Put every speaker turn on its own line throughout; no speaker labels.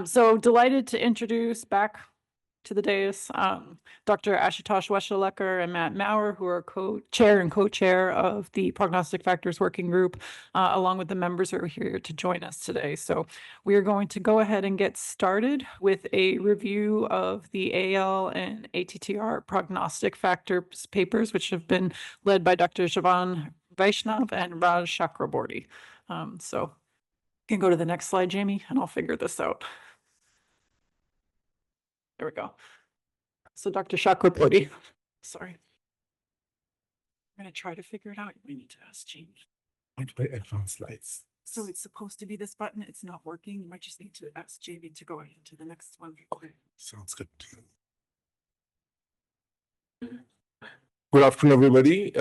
So delighted to introduce back to the dais Dr. Ashutosh Weshalecker and Matt Maurer, who are co-chair and co-chair of the Prognostic Factors Working Group, along with the members who are here to join us today. So we are going to go ahead and get started with a review of the AL and ATTR prognostic factors papers, which have been led by Dr. Javan Vaishnav and Raj Chakraborty. So you can go to the next slide, Jamie, and I'll figure this out. There we go. So Dr. Chakraborty, sorry. I'm going to try to figure it out. We need to ask Jamie.
By advanced slides.
So it's supposed to be this button. It's not working. You might just need to ask Jamie to go ahead to the next one.
Okay, sounds good. Good afternoon, everybody.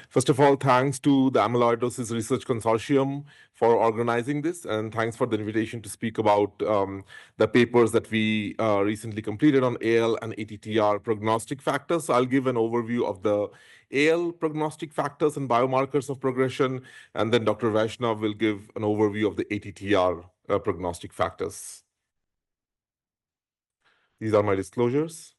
First of all, thanks to the Amyloidosis Research Consortium for organizing this, and thanks for the invitation to speak about the papers that we recently completed on AL and ATTR prognostic factors. So I'll give an overview of the AL prognostic factors and biomarkers of progression, and then Dr. Vaishnav will give an overview of the ATTR prognostic factors. These are my disclosures.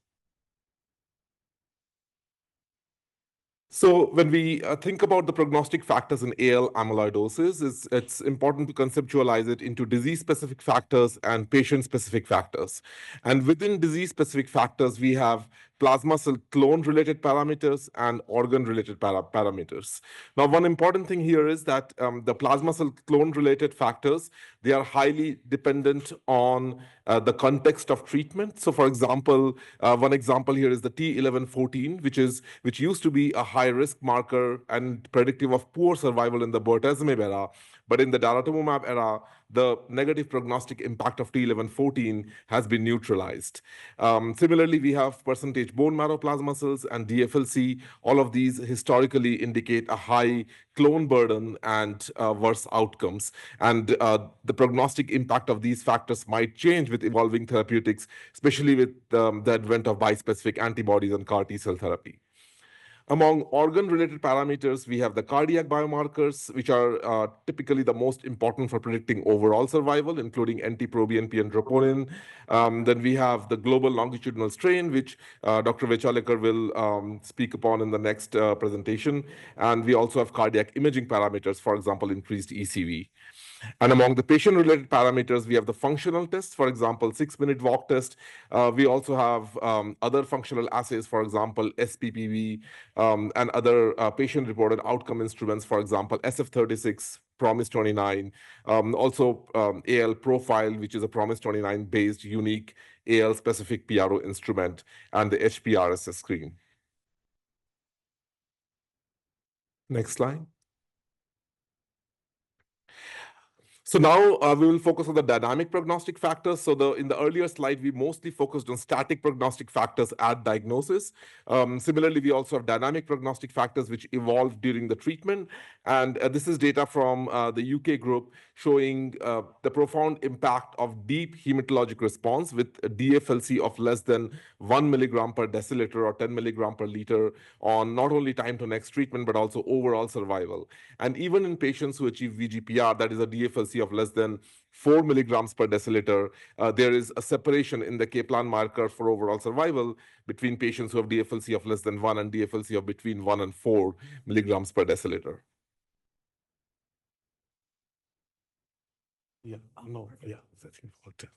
So when we think about the prognostic factors in AL amyloidosis, it's important to conceptualize it into disease-specific factors and patient-specific factors. And within disease-specific factors, we have plasma cell clone-related parameters and organ-related parameters. Now, one important thing here is that the plasma cell clone-related factors, they are highly dependent on the context of treatment. So, for example, one example here is the T1114, which used to be a high-risk marker and predictive of poor survival in the bortezomib era. But in the daratumumab era, the negative prognostic impact of T1114 has been neutralized. Similarly, we have percentage bone marrow plasma cells and dFLC. All of these historically indicate a high clone burden and worse outcomes. And the prognostic impact of these factors might change with evolving therapeutics, especially with the advent of bispecific antibodies and CAR T-cell therapy. Among organ-related parameters, we have the cardiac biomarkers, which are typically the most important for predicting overall survival, including NT-proBNP and troponin. Then we have the global longitudinal strain, which Dr. Vechalecker will speak upon in the next presentation. And we also have cardiac imaging parameters, for example, increased ECV. And among the patient-related parameters, we have the functional tests, for example, 6-minute walk test. We also have other functional assays, for example, SPPV, and other patient-reported outcome instruments, for example, SF36, PROMIS-29, also AL profile, which is a PROMIS-29-based unique AL-specific PRO instrument, and the HPRSS screen. Next slide. So now we will focus on the dynamic prognostic factors. So in the earlier slide, we mostly focused on static prognostic factors at diagnosis. Similarly, we also have dynamic prognostic factors which evolved during the treatment. And this is data from the UK group showing the profound impact of deep hematologic response with a dFLC of less than 1 milligram per deciliter or 10 milligram per liter on not only time to next treatment, but also overall survival. And even in patients who achieve VGPR, that is a dFLC of less than 4 milligrams per deciliter, there is a separation in the Kaplan marker for overall survival between patients who have dFLC of less than 1 and dFLC of between 1 and 4 milligrams per deciliter. Yeah, no, yeah, that's important.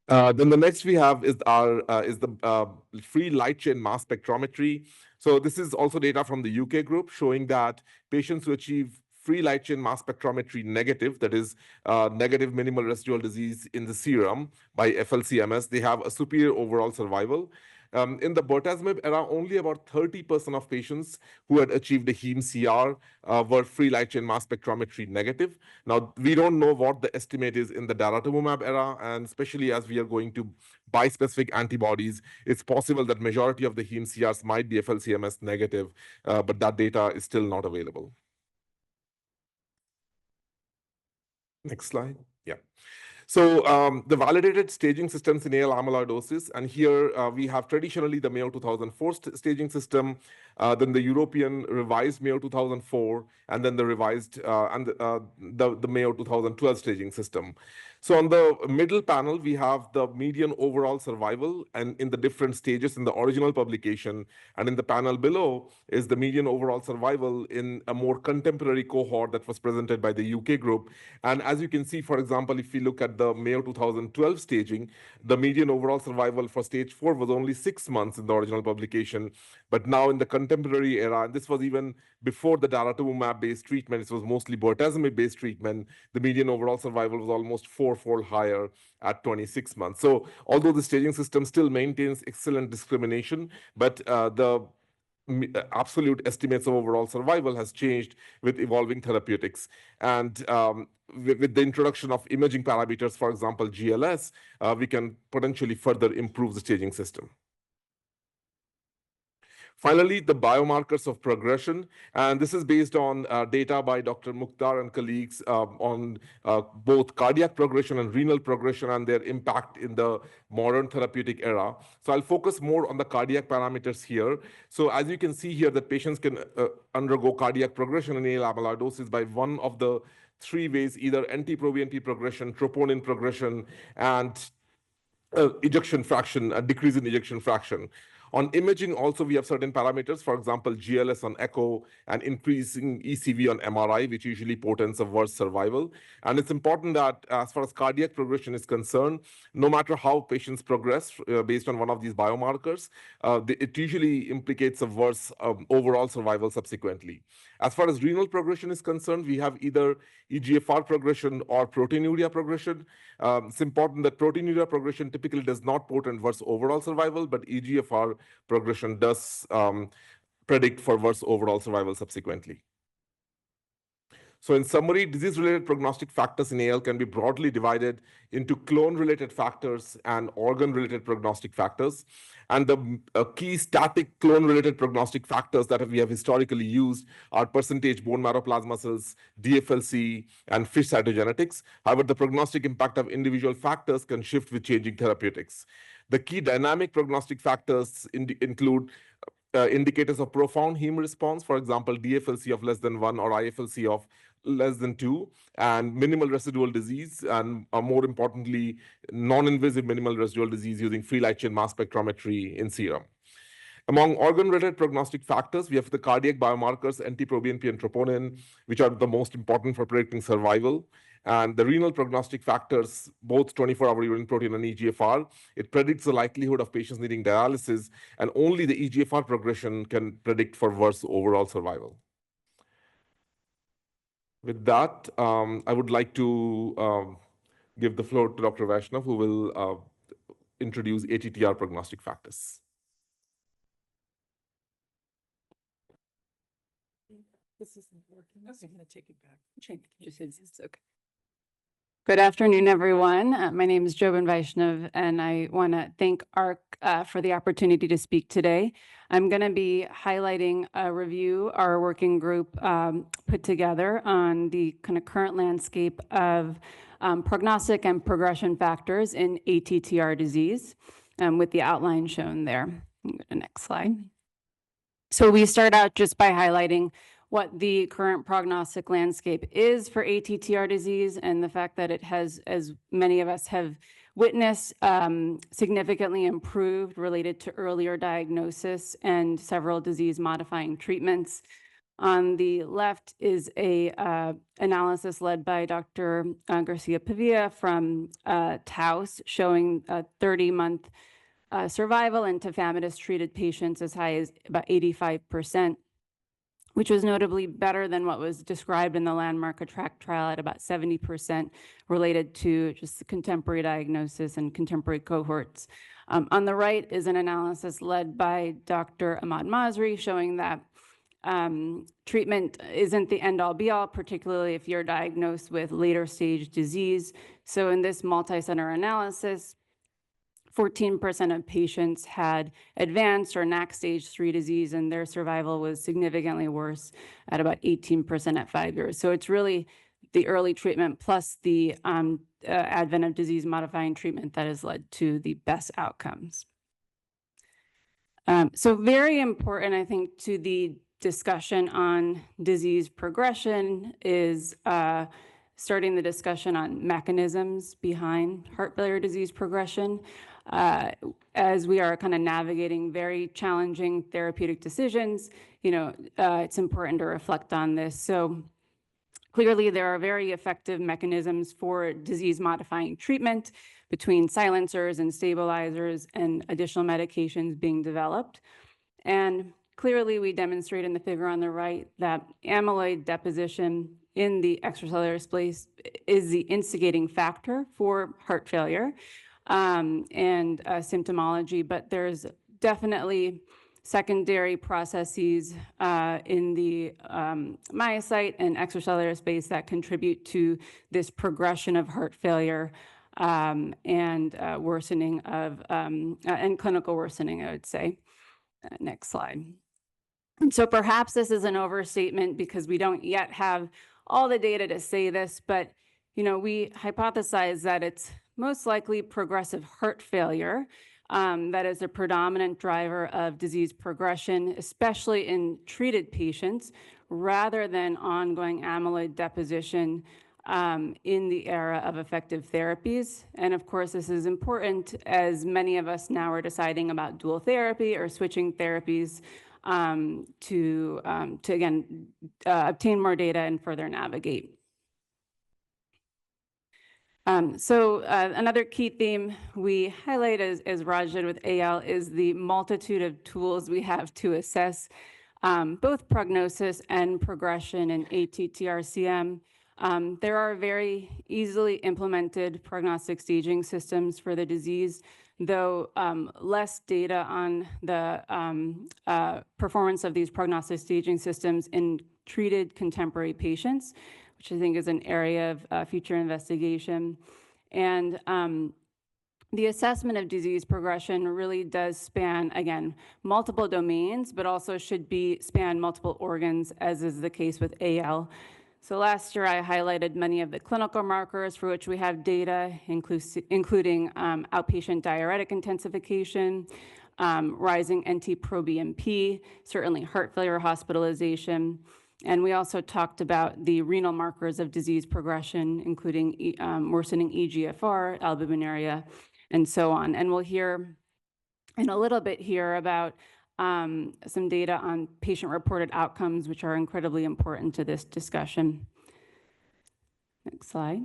Then the next we have is the free light chain mass spectrometry. So this is also data from the UK group showing that patients who achieve free light chain mass spectrometry negative, that is negative minimal residual disease in the serum by FLCMS, they have a superior overall survival. In the bortezomib era, only about 30% of patients who had achieved a heme CR were free light chain mass spectrometry negative. Now, we don't know what the estimate is in the daratumumab era, and especially as we are going to bispecific antibodies, it's possible that majority of the heme CRs might be FLCMS negative, but that data is still not available. Next slide. Yeah. So the validated staging systems in AL amyloidosis, and here we have traditionally the Mayo 2004 staging system, then the European revised Mayo 2004, and then the revised and the Mayo 2012 staging system. So on the middle panel, we have the median overall survival and in the different stages in the original publication. And in the panel below is the median overall survival in a more contemporary cohort that was presented by the UK group. And as you can see, for example, if we look at the Mayo 2012 staging, the median overall survival for stage 4 was only 6 months in the original publication. But now in the contemporary era, and this was even before the daratumumab-based treatment, it was mostly bortezomib-based treatment, the median overall survival was almost fourfold higher at 26 months. So although the staging system still maintains excellent discrimination, but the absolute estimates of overall survival has changed with evolving therapeutics. And with the introduction of imaging parameters, for example, GLS, we can potentially further improve the staging system. Finally, the biomarkers of progression, and this is based on data by Dr. Mukhtar and colleagues on both cardiac progression and renal progression and their impact in the modern therapeutic era. So I'll focus more on the cardiac parameters here. So as you can see here, that patients can undergo cardiac progression in AL amyloidosis by one of the three ways, either NT-proBNP progression, troponin progression, and ejection fraction, a decrease in ejection fraction. On imaging, also, we have certain parameters, for example, GLS on echo and increasing ECV on MRI, which usually portends of worse survival. And it's important that as far as cardiac progression is concerned, no matter how patients progress based on one of these biomarkers, it usually implicates a worse overall survival subsequently. As far as renal progression is concerned, we have either eGFR progression or proteinuria progression. It's important that proteinuria progression typically does not portend worse overall survival, but eGFR progression does predict for worse overall survival subsequently. So in summary, disease-related prognostic factors in AL can be broadly divided into clone-related factors and organ-related prognostic factors. And the key static clone-related prognostic factors that we have historically used are percentage bone marrow plasma cells, dFLC, and FISH cytogenetics. However, the prognostic impact of individual factors can shift with changing therapeutics. The key dynamic prognostic factors include indicators of profound heme response, for example, dFLC of less than 1 or IFLC of less than 2, and minimal residual disease, and more importantly, non-invasive minimal residual disease using free light chain mass spectrometry in serum. Among organ-related prognostic factors, we have the cardiac biomarkers, NT-proBNP and troponin, which are the most important for predicting survival. And the renal prognostic factors, both 24-hour urine protein and eGFR, it predicts the likelihood of patients needing dialysis, and only the eGFR progression can predict for worse overall survival. With that, I would like to give the floor to Dr. Vaishnav, who will introduce ATTR prognostic factors.
This isn't working. I'm going to take it back.
It's okay. Good afternoon, everyone. My name is Jobin Vaishnav, and I want to thank ARC for the opportunity to speak today. I'm going to be highlighting a review our working group put together on the kind of current landscape of prognostic and progression factors in ATTR disease, with the outline shown there. Go to the next slide. So we start out just by highlighting what the current prognostic landscape is for ATTR disease and the fact that it has, as many of us have witnessed, significantly improved related to earlier diagnosis and several disease-modifying treatments. On the left is a analysis led by Dr. Garcia-Pavia from Taos showing a 30-month survival in tafamidis-treated patients as high as about 85%. Which was notably better than what was described in the landmark ATTR trial at about 70% related to just the contemporary diagnosis and contemporary cohorts. On the right is an analysis led by Dr. Ahmad Masri showing that treatment isn't the end-all be-all, particularly if you're diagnosed with later stage disease. So in this multi-center analysis, 14% of patients had advanced or NAC stage 3 disease, and their survival was significantly worse at about 18% at 5 years. So it's really the early treatment plus the advent of disease-modifying treatment that has led to the best outcomes. So very important, I think, to the discussion on disease progression is starting the discussion on mechanisms behind heart failure disease progression, as we are kind of navigating very challenging therapeutic decisions. It's important to reflect on this. So clearly, there are very effective mechanisms for disease-modifying treatment between silencers and stabilizers and additional medications being developed. And clearly, we demonstrate in the figure on the right that amyloid deposition in the extracellular space is the instigating factor for heart failure and symptomology, but there's definitely secondary processes in the myocyte and extracellular space that contribute to this progression of heart failure and worsening of, and clinical worsening, I would say. Next slide. So perhaps this is an overstatement because we don't yet have all the data to say this, but we hypothesize that it's most likely progressive heart failure that is a predominant driver of disease progression, especially in treated patients, rather than ongoing amyloid deposition in the era of effective therapies. And of course, this is important as many of us now are deciding about dual therapy or switching therapies to again, obtain more data and further navigate. Another key theme we highlight, as Raj did with AL, is the multitude of tools we have to assess both prognosis and progression in ATTR-CM. There are very easily implemented prognostic staging systems for the disease, though less data on the performance of these prognostic staging systems in treated contemporary patients, which I think is an area of future investigation. And the assessment of disease progression really does span, again, multiple domains, but also should span multiple organs, as is the case with AL. So last year, I highlighted many of the clinical markers for which we have data, including outpatient diuretic intensification, rising NT-proBNP, certainly heart failure hospitalization. And we also talked about the renal markers of disease progression, including worsening eGFR, albuminuria, and so on. And we'll hear in a little bit here about some data on patient-reported outcomes, which are incredibly important to this discussion. Next slide.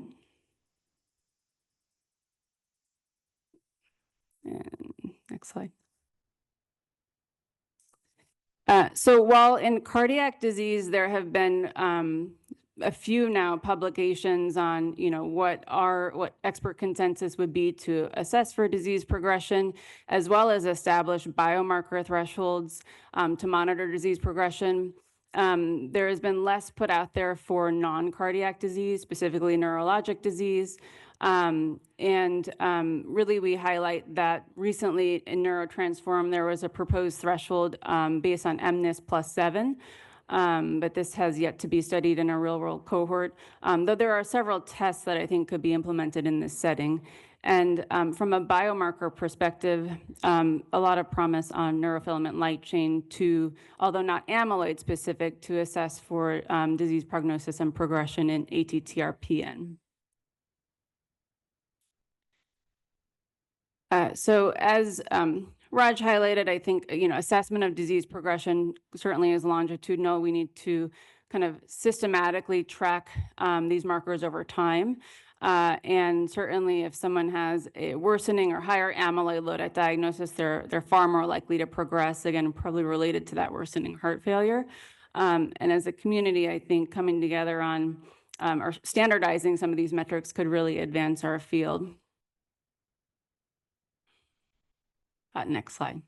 And next slide. So while in cardiac disease, there have been a few now publications on, what expert consensus would be to assess for disease progression, as well as establish biomarker thresholds to monitor disease progression. There has been less put out there for non-cardiac disease, specifically neurologic disease. Really, we highlight that recently in Neurotransform, there was a proposed threshold based on MNIS +7, but this has yet to be studied in a real-world cohort, though there are several tests that I think could be implemented in this setting. And from a biomarker perspective, a lot of promise on neurofilament light chain although not amyloid specific, to assess for disease prognosis and progression in ATTR-PN. So as Raj highlighted, I think, assessment of disease progression certainly is longitudinal. We need to kind of systematically track these markers over time. And certainly if someone has a worsening or higher amyloid load at diagnosis, they're far more likely to progress, again, probably related to that worsening heart failure. And as a community, I think coming together on or standardizing some of these metrics could really advance our field. Next slide.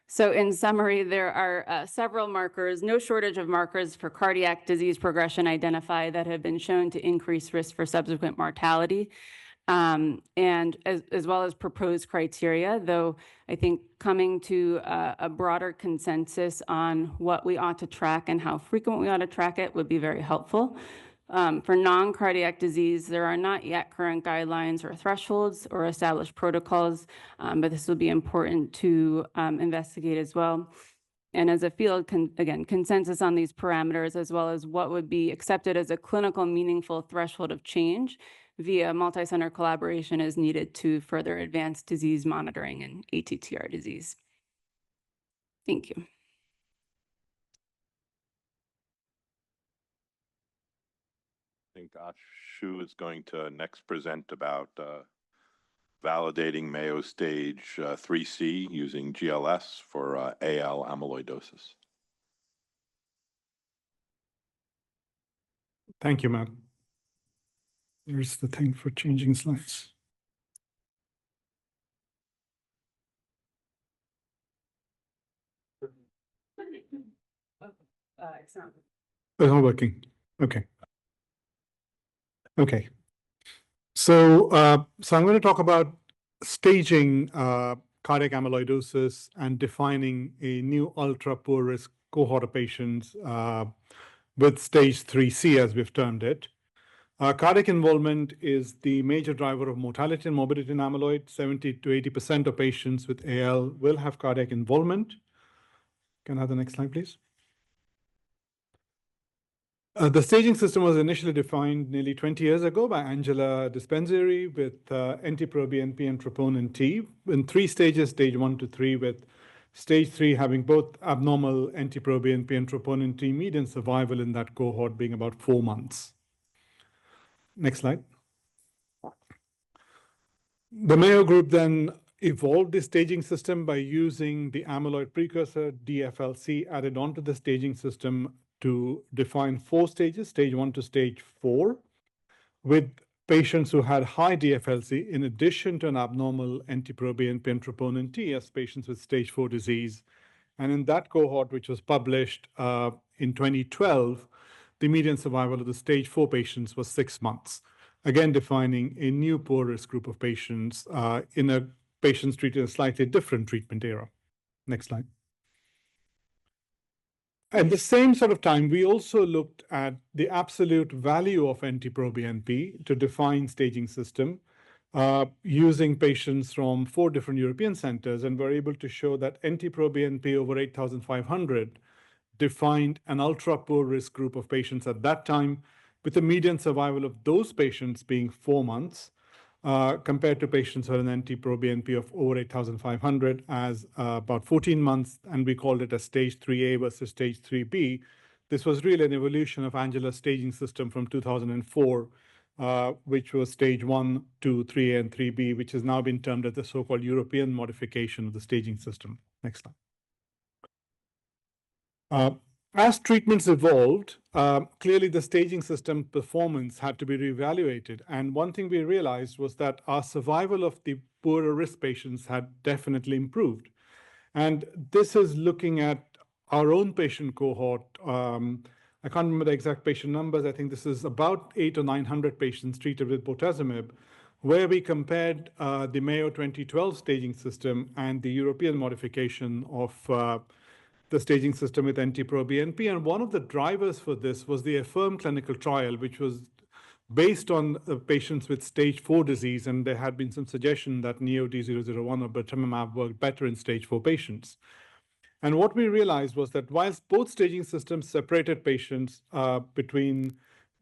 So in summary, there are several markers, no shortage of markers for cardiac disease progression identified that have been shown to increase risk for subsequent mortality, and as well as proposed criteria, though I think coming to a broader consensus on what we ought to track and how frequent we ought to track it would be very helpful. For non-cardiac disease, there are not yet current guidelines or thresholds or established protocols, but this will be important to investigate as well. And as a field, again, consensus on these parameters, as well as what would be accepted as a clinical meaningful threshold of change via multi-center collaboration is needed to further advance disease monitoring in ATTR disease. Thank you.
I think Ashu is going to next present about validating Mayo Stage 3C using GLS for AL amyloidosis.
Thank you, Matt. Here's the thing for changing slides.
It's not.
It's not working. Okay. Okay. So I'm going to talk about staging cardiac amyloidosis and defining a new ultra poor risk cohort of patients with stage 3C, as we've termed it. Cardiac involvement is the major driver of mortality and morbidity in amyloid. 70 to 80% of patients with AL will have cardiac involvement. Can I have the next slide, please? The staging system was initially defined nearly 20 years ago by Angela Dispensary with NT-proBNP and troponin T in 3 stages, stage 1 to 3, with stage 3 having both abnormal NT-proBNP and troponin T, median survival in that cohort being about 4 months. Next slide. The Mayo group then evolved the staging system by using the amyloid precursor dFLC added onto the staging system to define 4 stages, stage 1 to stage 4, with patients who had high dFLC in addition to an abnormal NT-proBNP and troponin T as patients with stage 4 disease. And in that cohort, which was published in 2012, the median survival of the stage 4 patients was 6 months. Again, defining a new poor risk group of patients in a patients treated in a slightly different treatment era. Next slide. At the same sort of time, we also looked at the absolute value of NT-proBNP to define staging system using patients from 4 different European centers, and were able to show that NT-proBNP over 8,500 defined an ultra poor risk group of patients at that time, with the median survival of those patients being 4 months, compared to patients with an NT-proBNP of over 8,500 as about 14 months, and we called it a stage 3A versus stage 3B. This was really an evolution of Angela's staging system from 2004, which was stage 1, 2, 3A, and 3B, which has now been termed as the so-called European modification of the staging system. Next slide. As treatments evolved, clearly the staging system performance had to be reevaluated. And one thing we realized was that our survival of the poorer risk patients had definitely improved. And this is looking at our own patient cohort. I can't remember the exact patient numbers. I think this is about 800 or 900 patients treated with bortezomib, where we compared the Mayo 2012 staging system and the European modification of the staging system with NT-proBNP. And one of the drivers for this was the AFFIRM clinical trial, which was based on patients with stage 4 disease. And there had been some suggestion that NEO-D001 or bertemimab worked better in stage 4 patients. And what we realized was that whilst both staging systems separated patients between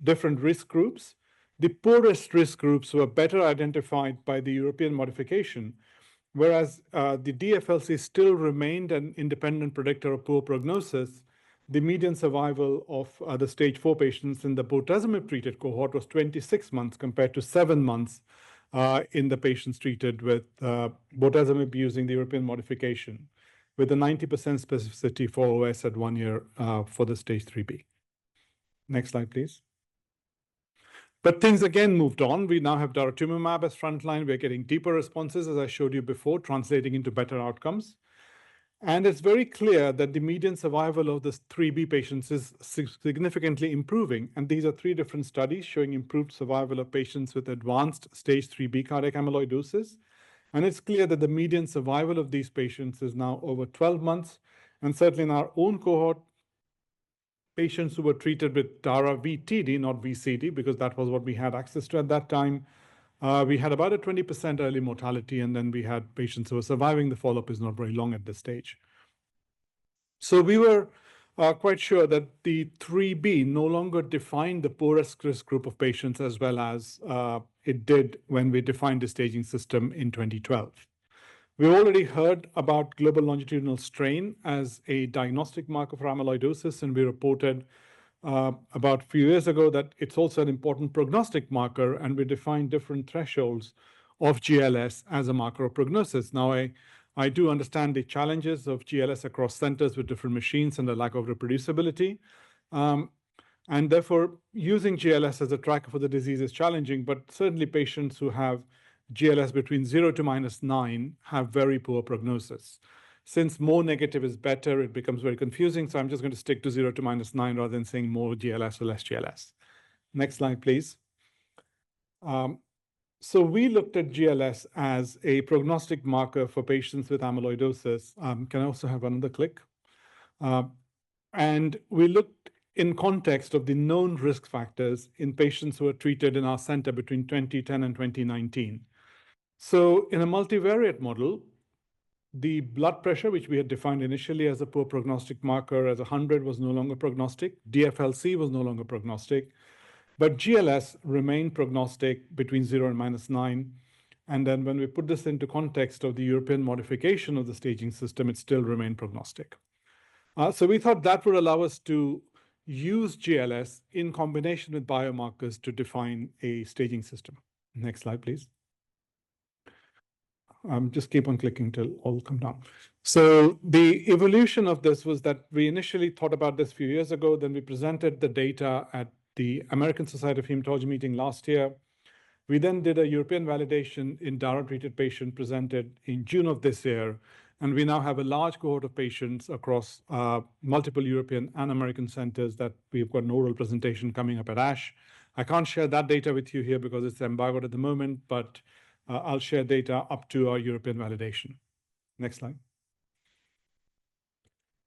different risk groups, the poorest risk groups were better identified by the European modification, whereas the dFLC still remained an independent predictor of poor prognosis. The median survival of the stage 4 patients in the bortezomib-treated cohort was 26 months compared to 7 months in the patients treated with bortezomib using the European modification, with a 90% specificity for OS at 1 year for the stage 3B. Next slide, please. But things again moved on. We now have daratumumab as frontline. We're getting deeper responses, as I showed you before, translating into better outcomes. And it's very clear that the median survival of the 3B patients is significantly improving. And these are 3 different studies showing improved survival of patients with advanced stage 3B cardiac amyloidosis. And it's clear that the median survival of these patients is now over 12 months. And certainly in our own cohort, patients who were treated with DARA VTD, not VCD, because that was what we had access to at that time, we had about a 20% early mortality, and then we had patients who were surviving. The follow-up is not very long at this stage. So we were quite sure that the 3B no longer defined the poorest risk group of patients as well as it did when we defined the staging system in 2012. We've already heard about global longitudinal strain as a diagnostic marker for amyloidosis, and we reported about a few years ago that it's also an important prognostic marker, and we defined different thresholds of GLS as a marker of prognosis. Now, I do understand the challenges of GLS across centers with different machines and the lack of reproducibility. And therefore, using GLS as a tracker for the disease is challenging, but certainly patients who have GLS between 0 to -9 have very poor prognosis. Since more negative is better, it becomes very confusing. So I'm just going to stick to 0 to -9 rather than saying more GLS or less GLS. Next slide, please. So we looked at GLS as a prognostic marker for patients with amyloidosis. Can I also have another click? And we looked in context of the known risk factors in patients who were treated in our center between 2010 and 2019. So in a multivariate model, the blood pressure, which we had defined initially as a poor prognostic marker as 100 was no longer prognostic. dFLC was no longer prognostic. But GLS remained prognostic between 0 and -9. And then when we put this into context of the European modification of the staging system, it still remained prognostic. So we thought that would allow us to use GLS in combination with biomarkers to define a staging system. Next slide, please. Just keep on clicking till all come down. So the evolution of this was that we initially thought about this a few years ago. Then we presented the data at the American Society of Hematology meeting last year. We then did a European validation in DARA-treated patient presented in June of this year. And we now have a large cohort of patients across multiple European and American centers that we've got an oral presentation coming up at ASH. I can't share that data with you here because it's embargoed at the moment, but I'll share data up to our European validation. Next slide.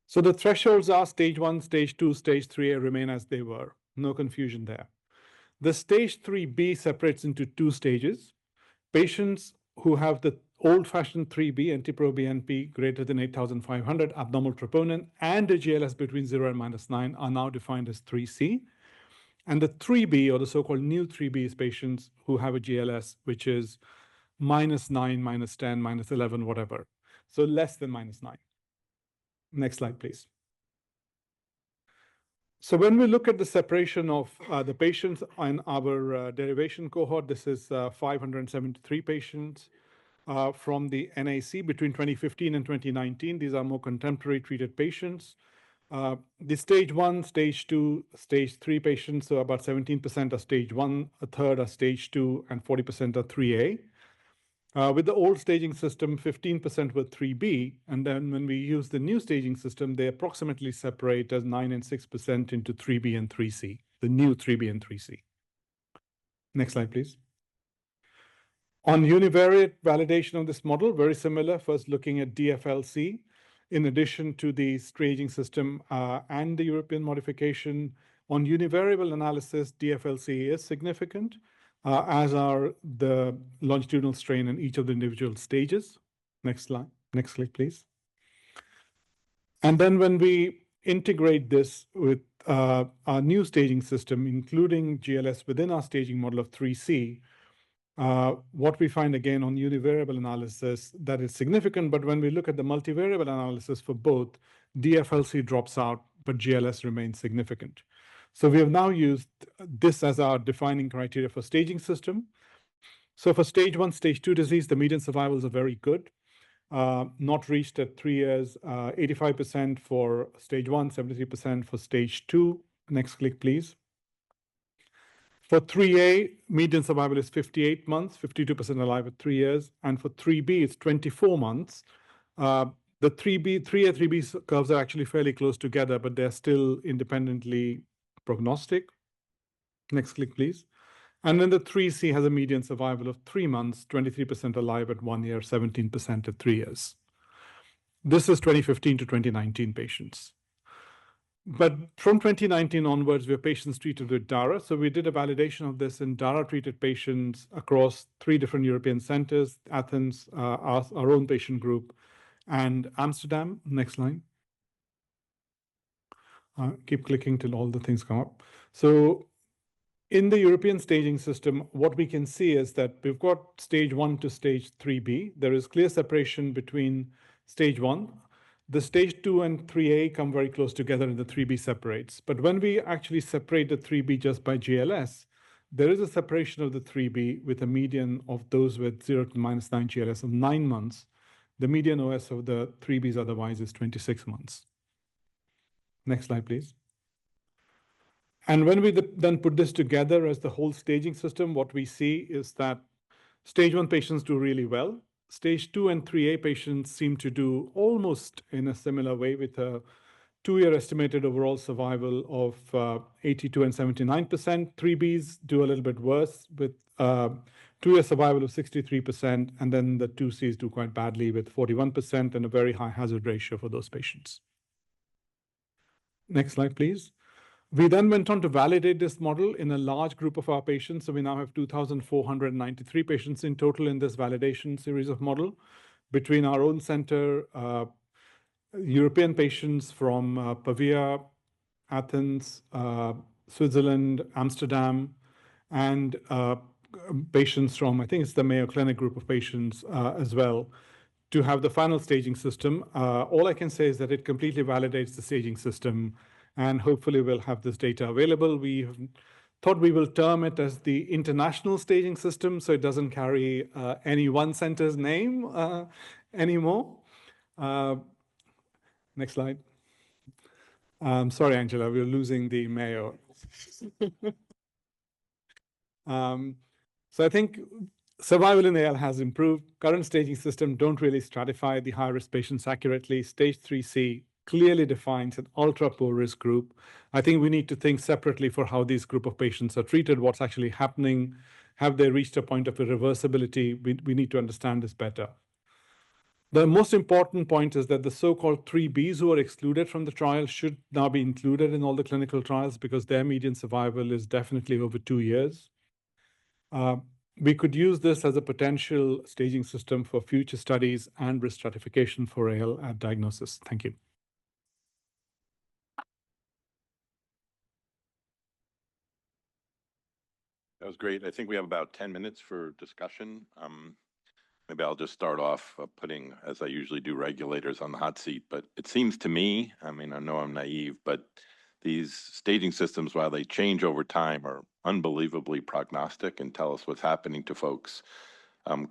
So the thresholds are stage 1, stage 2, stage 3A remain as they were. No confusion there. The stage 3B separates into 2 stages. Patients who have the old-fashioned 3B, NT-proBNP greater than 8,500, abnormal troponin, and a GLS between 0 and -9 are now defined as 3C. And the 3B, or the so-called new 3B, is patients who have a GLS which is -9, -10, -11, whatever. So less than -9. Next slide, please. So when we look at the separation of the patients in our derivation cohort, this is 573 patients from the NAC between 2015 and 2019. These are more contemporary treated patients. The stage 1, stage 2, stage 3 patients, so about 17% are stage 1, a third are stage 2, and 40% are 3A. With the old staging system, 15% were 3B, and then when we use the new staging system, they approximately separate as 9 and 6% into 3B and 3C, the new 3B and 3C. Next slide, please. On univariate validation of this model, very similar, first looking at dFLC. In addition to the staging system and the European modification, on univariable analysis, dFLC is significant, as are the longitudinal strain in each of the individual stages. Next slide. Next slide, please. And then when we integrate this with our new staging system, including GLS within our staging model of 3C, what we find again on univariable analysis, that is significant, but when we look at the multivariable analysis for both, dFLC drops out, but GLS remains significant. So we have now used this as our defining criteria for staging system. So for stage 1, stage 2 disease, the median survivals are very good, not reached at 3 years, 85% for stage 1, 73% for stage 2. Next click, please. For 3A, median survival is 58 months, 52% alive at 3 years. And for 3B, it's 24 months. The 3A, 3B curves are actually fairly close together, but they're still independently prognostic. Next click, please. And then the 3C has a median survival of 3 months, 23% alive at 1 year, 17% at 3 years. This is 2015 to 2019 patients. But from 2019 onwards, we have patients treated with DARA. So we did a validation of this in DARA-treated patients across 3 different European centers, Athens, our own patient group, and Amsterdam. Next line. Keep clicking till all the things come up. So in the European staging system, what we can see is that we've got stage 1 to stage 3B. There is clear separation between stage 1. The stage 2 and 3A come very close together and the 3B separates. But when we actually separate the 3B just by GLS, there is a separation of the 3B with a median of those with 0 to -9 GLS of 9 months. The median OS of the 3Bs otherwise is 26 months. Next slide, please. And when we then put this together as the whole staging system, what we see is that stage 1 patients do really well. Stage 2 and 3A patients seem to do almost in a similar way with a 2-year estimated overall survival of 82 and 79%. 3Bs do a little bit worse with 2-year survival of 63%, and then the 2Cs do quite badly with 41% and a very high hazard ratio for those patients. Next slide, please. We then went on to validate this model in a large group of our patients. So we now have 2,493 patients in total in this validation series of model between our own center, European patients from Pavia, Athens, Switzerland, Amsterdam, and patients from, I think it's the Mayo Clinic group of patients as well, to have the final staging system. All I can say is that it completely validates the staging system, and hopefully we'll have this data available. We thought we will term it as the international staging system, so it doesn't carry any one center's name anymore. Next slide. Sorry, Angela, we're losing the Mayo. So I think survival in AL has improved. Current staging system don't really stratify the high-risk patients accurately. Stage 3C clearly defines an ultra-poor risk group. I think we need to think separately for how these group of patients are treated, what's actually happening. Have they reached a point of irreversibility? We need to understand this better. The most important point is that the so-called 3Bs who are excluded from the trial should now be included in all the clinical trials because their median survival is definitely over 2 years. We could use this as a potential staging system for future studies and risk stratification for AL at diagnosis. Thank you.
That was great. I think we have about 10 minutes for discussion. Maybe I'll just start off putting, as I usually do, regulators on the hot seat. But it seems to me, I mean, I know I'm naive, but these staging systems, while they change over time, are unbelievably prognostic and tell us what's happening to folks.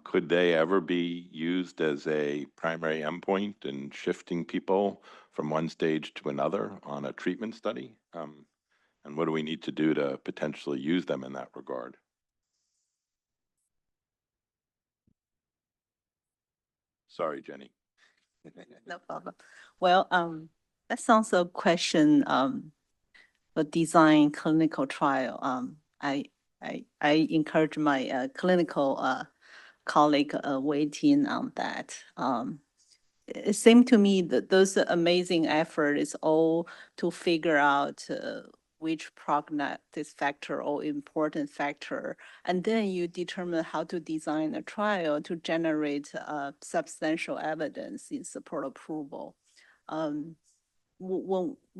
Could they ever be used as a primary endpoint in shifting people from one stage to another on a treatment study? And what do we need to do to potentially use them in that regard? Sorry, Jenny.
No problem. Well, that sounds a question for design clinical trial. I encourage my clinical colleague waiting on that. It seemed to me that those amazing effort is all to figure out which prognostic factor or important factor, and then you determine how to design a trial to generate substantial evidence in support approval. When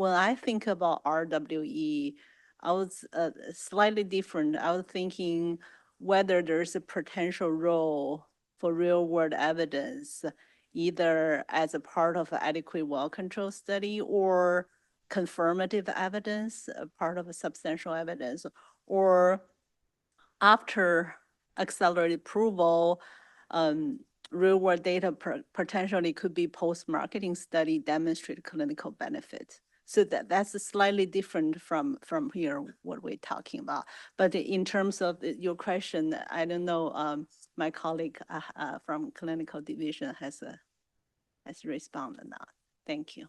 I think about RWE, I was slightly different. I was thinking whether there's a potential role for real-world evidence, either as a part of an adequate well-controlled study or confirmative evidence, a part of a substantial evidence, or after accelerated approval, real-world data potentially could be post-marketing study demonstrate clinical benefit. So that's slightly different from here, what we're talking about. But in terms of your question, I don't know, my colleague from clinical division has responded or not. Thank you.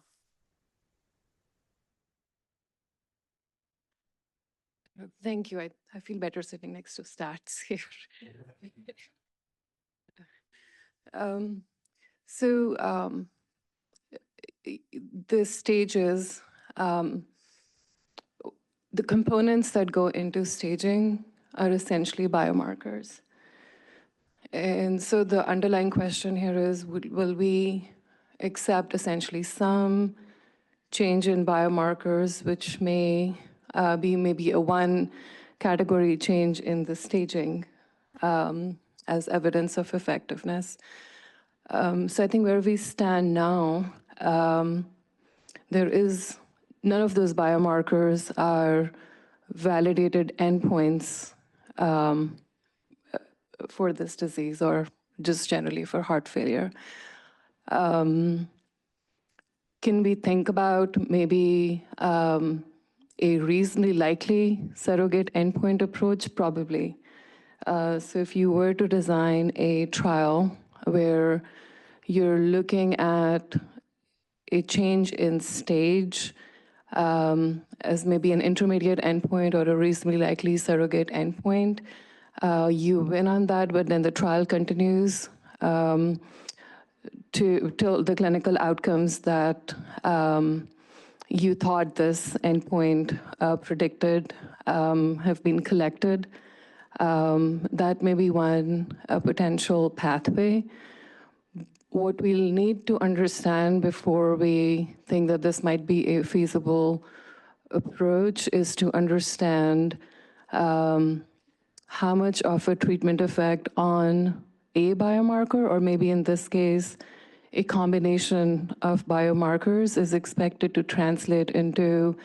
Thank you. I feel better sitting next to stats here. The stages, the components that go into staging are essentially biomarkers. And so the underlying question here is, will we accept essentially some change in biomarkers, which may be maybe a one category change in the staging as evidence of effectiveness. So I think where we stand now, there is none of those biomarkers are validated endpoints for this disease or just generally for heart failure. Can we think about maybe a reasonably likely surrogate endpoint approach? Probably. So if you were to design a trial where you're looking at a change in stage as maybe an intermediate endpoint or a reasonably likely surrogate endpoint, you win on that, but then the trial continues till the clinical outcomes that you thought this endpoint predicted have been collected. That may be one potential pathway. What we'll need to understand before we think that this might be a feasible approach is to understand how much of a treatment effect on a biomarker, or maybe in this case, a combination of biomarkers is expected to translate into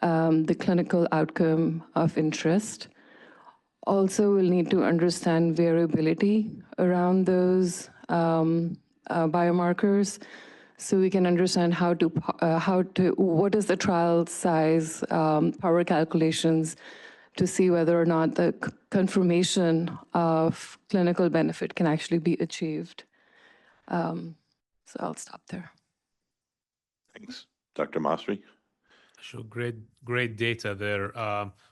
the clinical outcome of interest. Also, we'll need to understand variability around those biomarkers, so we can understand what is the trial size, power calculations, to see whether or not the confirmation of clinical benefit can actually be achieved. So I'll stop there.
Thanks. Dr. Masri?
So great data there.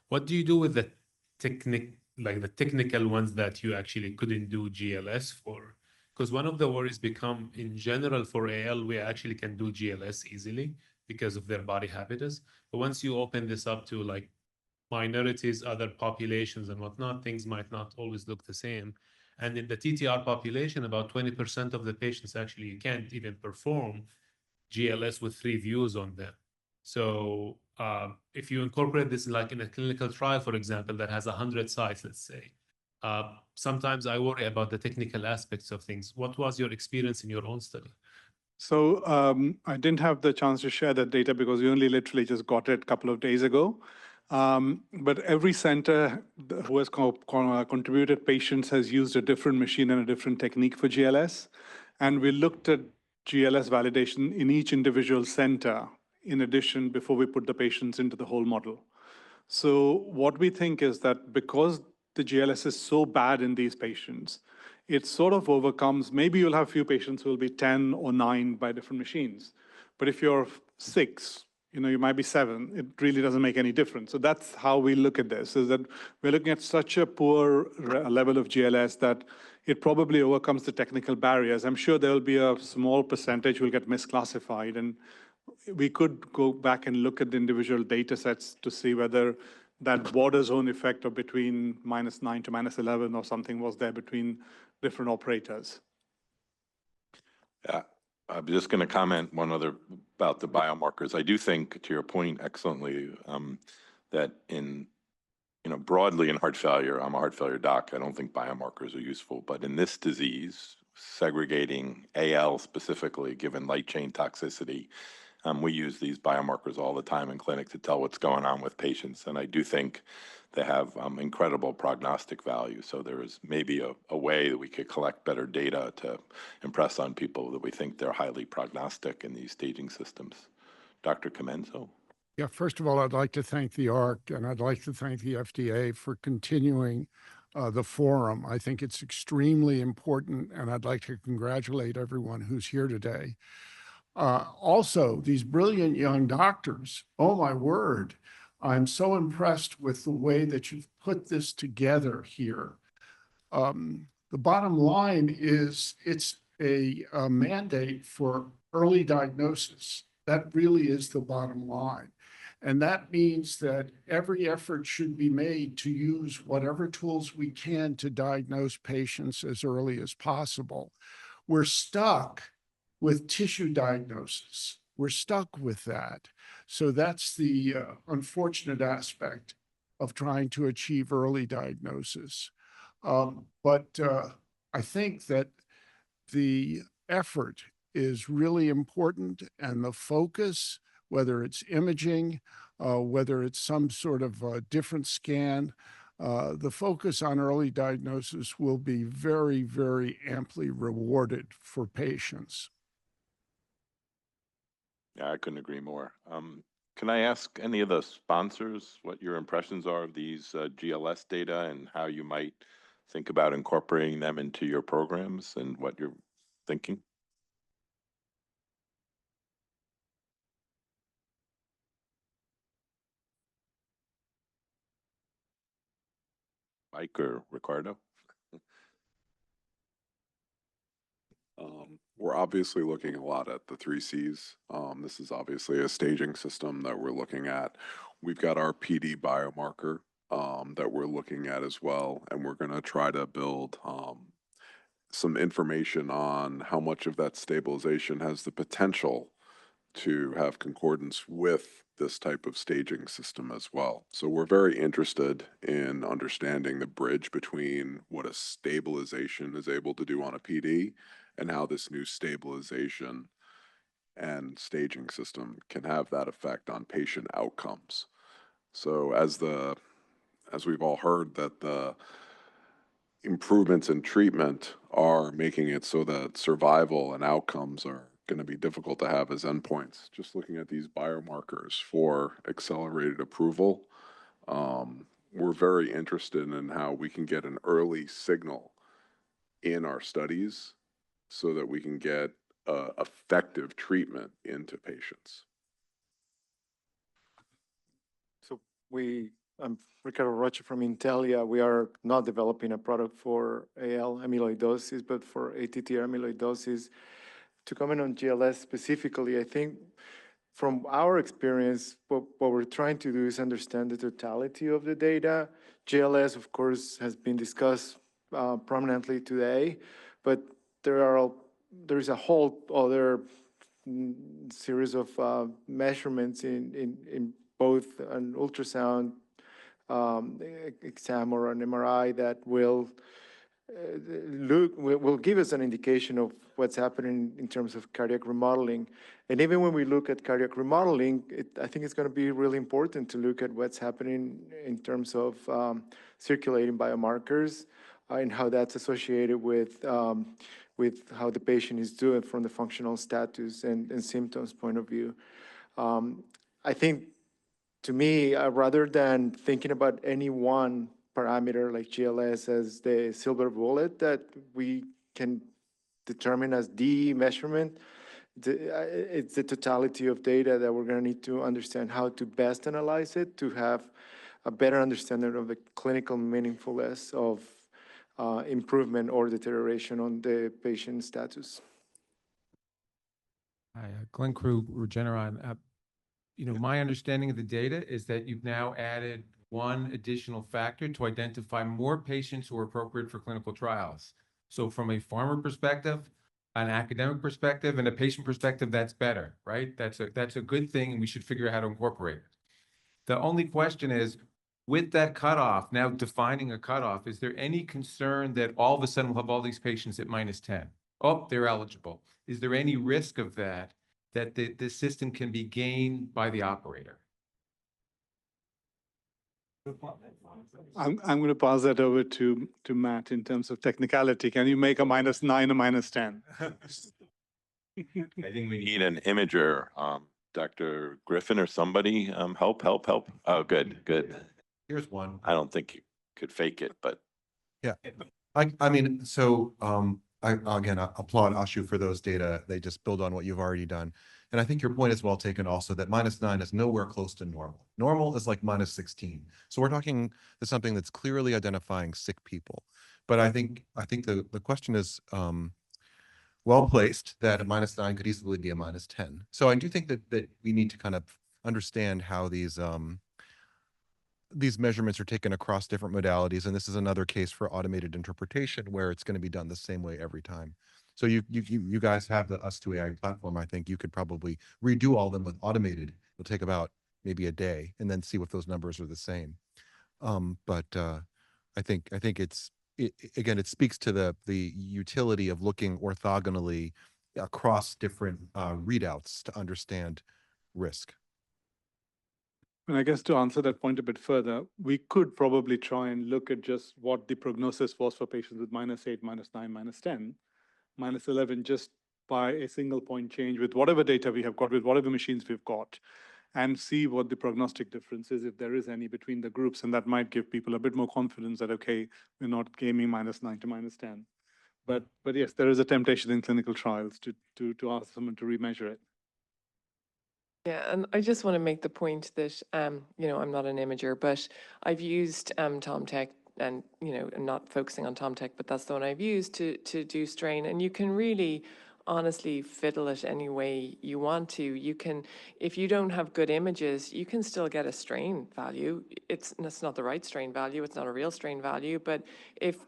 What do you do with the technical ones that you actually couldn't do GLS for? Because one of the worries become, in general, for AL, we actually can do GLS easily because of their body habitus. But once you open this up to like minorities, other populations and whatnot, things might not always look the same. And in the TTR population, about 20% of the patients actually you can't even perform GLS with 3 views on them. So if you incorporate this like in a clinical trial, for example, that has 100 sites, let's say, sometimes I worry about the technical aspects of things. What was your experience in your own study?
So I didn't have the chance to share that data because we only literally just got it a couple of days ago. But every center who has contributed patients has used a different machine and a different technique for GLS. And we looked at GLS validation in each individual center, in addition, before we put the patients into the whole model. So what we think is that because the GLS is so bad in these patients, it sort of overcomes, maybe you'll have few patients who will be 10 or 9 by different machines. But if you're 6, you might be 7, it really doesn't make any difference. So that's how we look at this, is that we're looking at such a poor level of GLS that it probably overcomes the technical barriers. I'm sure there will be a small percentage will get misclassified, and we could go back and look at the individual data sets to see whether that border zone effect of between -9 to -11 or something was there between different operators.
Yeah, I'm just going to comment one other about the biomarkers. I do think, to your point excellently, that in broadly in heart failure, I'm a heart failure doc, I don't think biomarkers are useful, but in this disease, segregating AL specifically, given light chain toxicity, we use these biomarkers all the time in clinic to tell what's going on with patients. And I do think they have incredible prognostic value. So there is maybe a way that we could collect better data to impress on people that we think they're highly prognostic in these staging systems. Dr. Comenzo?
Yeah, first of all, I'd like to thank the ARC and I'd like to thank the FDA for continuing the forum. I think it's extremely important, and I'd like to congratulate everyone who's here today. Also, these brilliant young doctors, oh my word, I'm so impressed with the way that you've put this together here. The bottom line is it's a mandate for early diagnosis. That really is the bottom line. And that means that every effort should be made to use whatever tools we can to diagnose patients as early as possible. We're stuck with tissue diagnosis. we're stuck with that. So that's the unfortunate aspect of trying to achieve early diagnosis. But I think that the effort is really important, and the focus, whether it's imaging, whether it's some sort of different scan, the focus on early diagnosis will be very, very amply rewarded for patients.
Yeah, I couldn't agree more. Can I ask any of the sponsors what your impressions are of these GLS data and how you might think about incorporating them into your programs and what you're thinking? Mike or Ricardo?
We're obviously looking a lot at the 3Cs. This is obviously a staging system that we're looking at. We've got our PD biomarker that we're looking at as well, and we're going to try to build some information on how much of that stabilization has the potential to have concordance with this type of staging system as well. So we're very interested in understanding the bridge between what a stabilization is able to do on a PD and how this new stabilization and staging system can have that effect on patient outcomes. So as we've all heard, that the improvements in treatment are making it so that survival and outcomes are going to be difficult to have as endpoints. Just looking at these biomarkers for accelerated approval, we're very interested in how we can get an early signal in our studies so that we can get effective treatment into patients.
So I'm Ricardo Rocha from Intelia. We are not developing a product for AL amyloidosis, but for ATTR amyloidosis. To comment on GLS specifically, I think from our experience, what we're trying to do is understand the totality of the data. GLS, of course, has been discussed prominently today, but there is a whole other series of measurements in both an ultrasound exam or an MRI that will give us an indication of what's happening in terms of cardiac remodeling. And even when we look at cardiac remodeling, I think it's going to be really important to look at what's happening in terms of circulating biomarkers and how that's associated with how the patient is doing from the functional status and symptoms point of view. I think, to me, rather than thinking about any one parameter like GLS as the silver bullet that we can determine as the measurement, it's the totality of data that we're going to need to understand how to best analyze it to have a better understanding of the clinical meaningfulness of improvement or deterioration on the patient status.
Hi, Glenn Krug, Regeneron. My understanding of the data is that you've now added one additional factor to identify more patients who are appropriate for clinical trials. So from a farmer perspective, an academic perspective, and a patient perspective, that's better, right? That's a good thing, and we should figure out how to incorporate it. The only question is, with that cutoff, now defining a cutoff, is there any concern that all of a sudden we'll have all these patients at -10? Oh, they're eligible. Is there any risk of that the system can be gained by the operator?
I'm going to pass that over to Matt in terms of technicality. Can you make a -9 a -10?
I think we need an imager, Dr. Griffin or somebody. Help. Oh, good.
Here's one.
I don't think you could fake it, but.
Yeah. I mean, so I applaud Ashu for those data. They just build on what you've already done. And I think your point is well taken also that -9 is nowhere close to normal. Normal is like -16. So we're talking to something that's clearly identifying sick people. But I think the question is well placed that a -9 could easily be a -10. So I do think that we need to kind of understand how these measurements are taken across different modalities. And this is another case for automated interpretation where it's going to be done the same way every time. So you guys have the Us2 AI platform. I think you could probably redo all of them with automated. It'll take about maybe a day and then see if those numbers are the same. But I think again, it speaks to the utility of looking orthogonally across different readouts to understand risk.
And I guess to answer that point a bit further, we could probably try and look at just what the prognosis was for patients with -8, -9, -10, -11, just by a single point change with whatever data we have got, with whatever machines we've got, and see what the prognostic difference is, if there is any, between the groups. And that might give people a bit more confidence that, okay, we're not gaming -9 to -10. But yes, there is a temptation in clinical trials to ask someone to remeasure it.
Yeah, and I just want to make the point that, you know, I'm not an imager, but I've used TomTech, and, you know, I'm not focusing on TomTech, but that's the one I've used to do strain. And you can really honestly fiddle it any way you want to. You can, if you don't have good images, you can still get a strain value. It's not the right strain value. It's not a real strain value. But if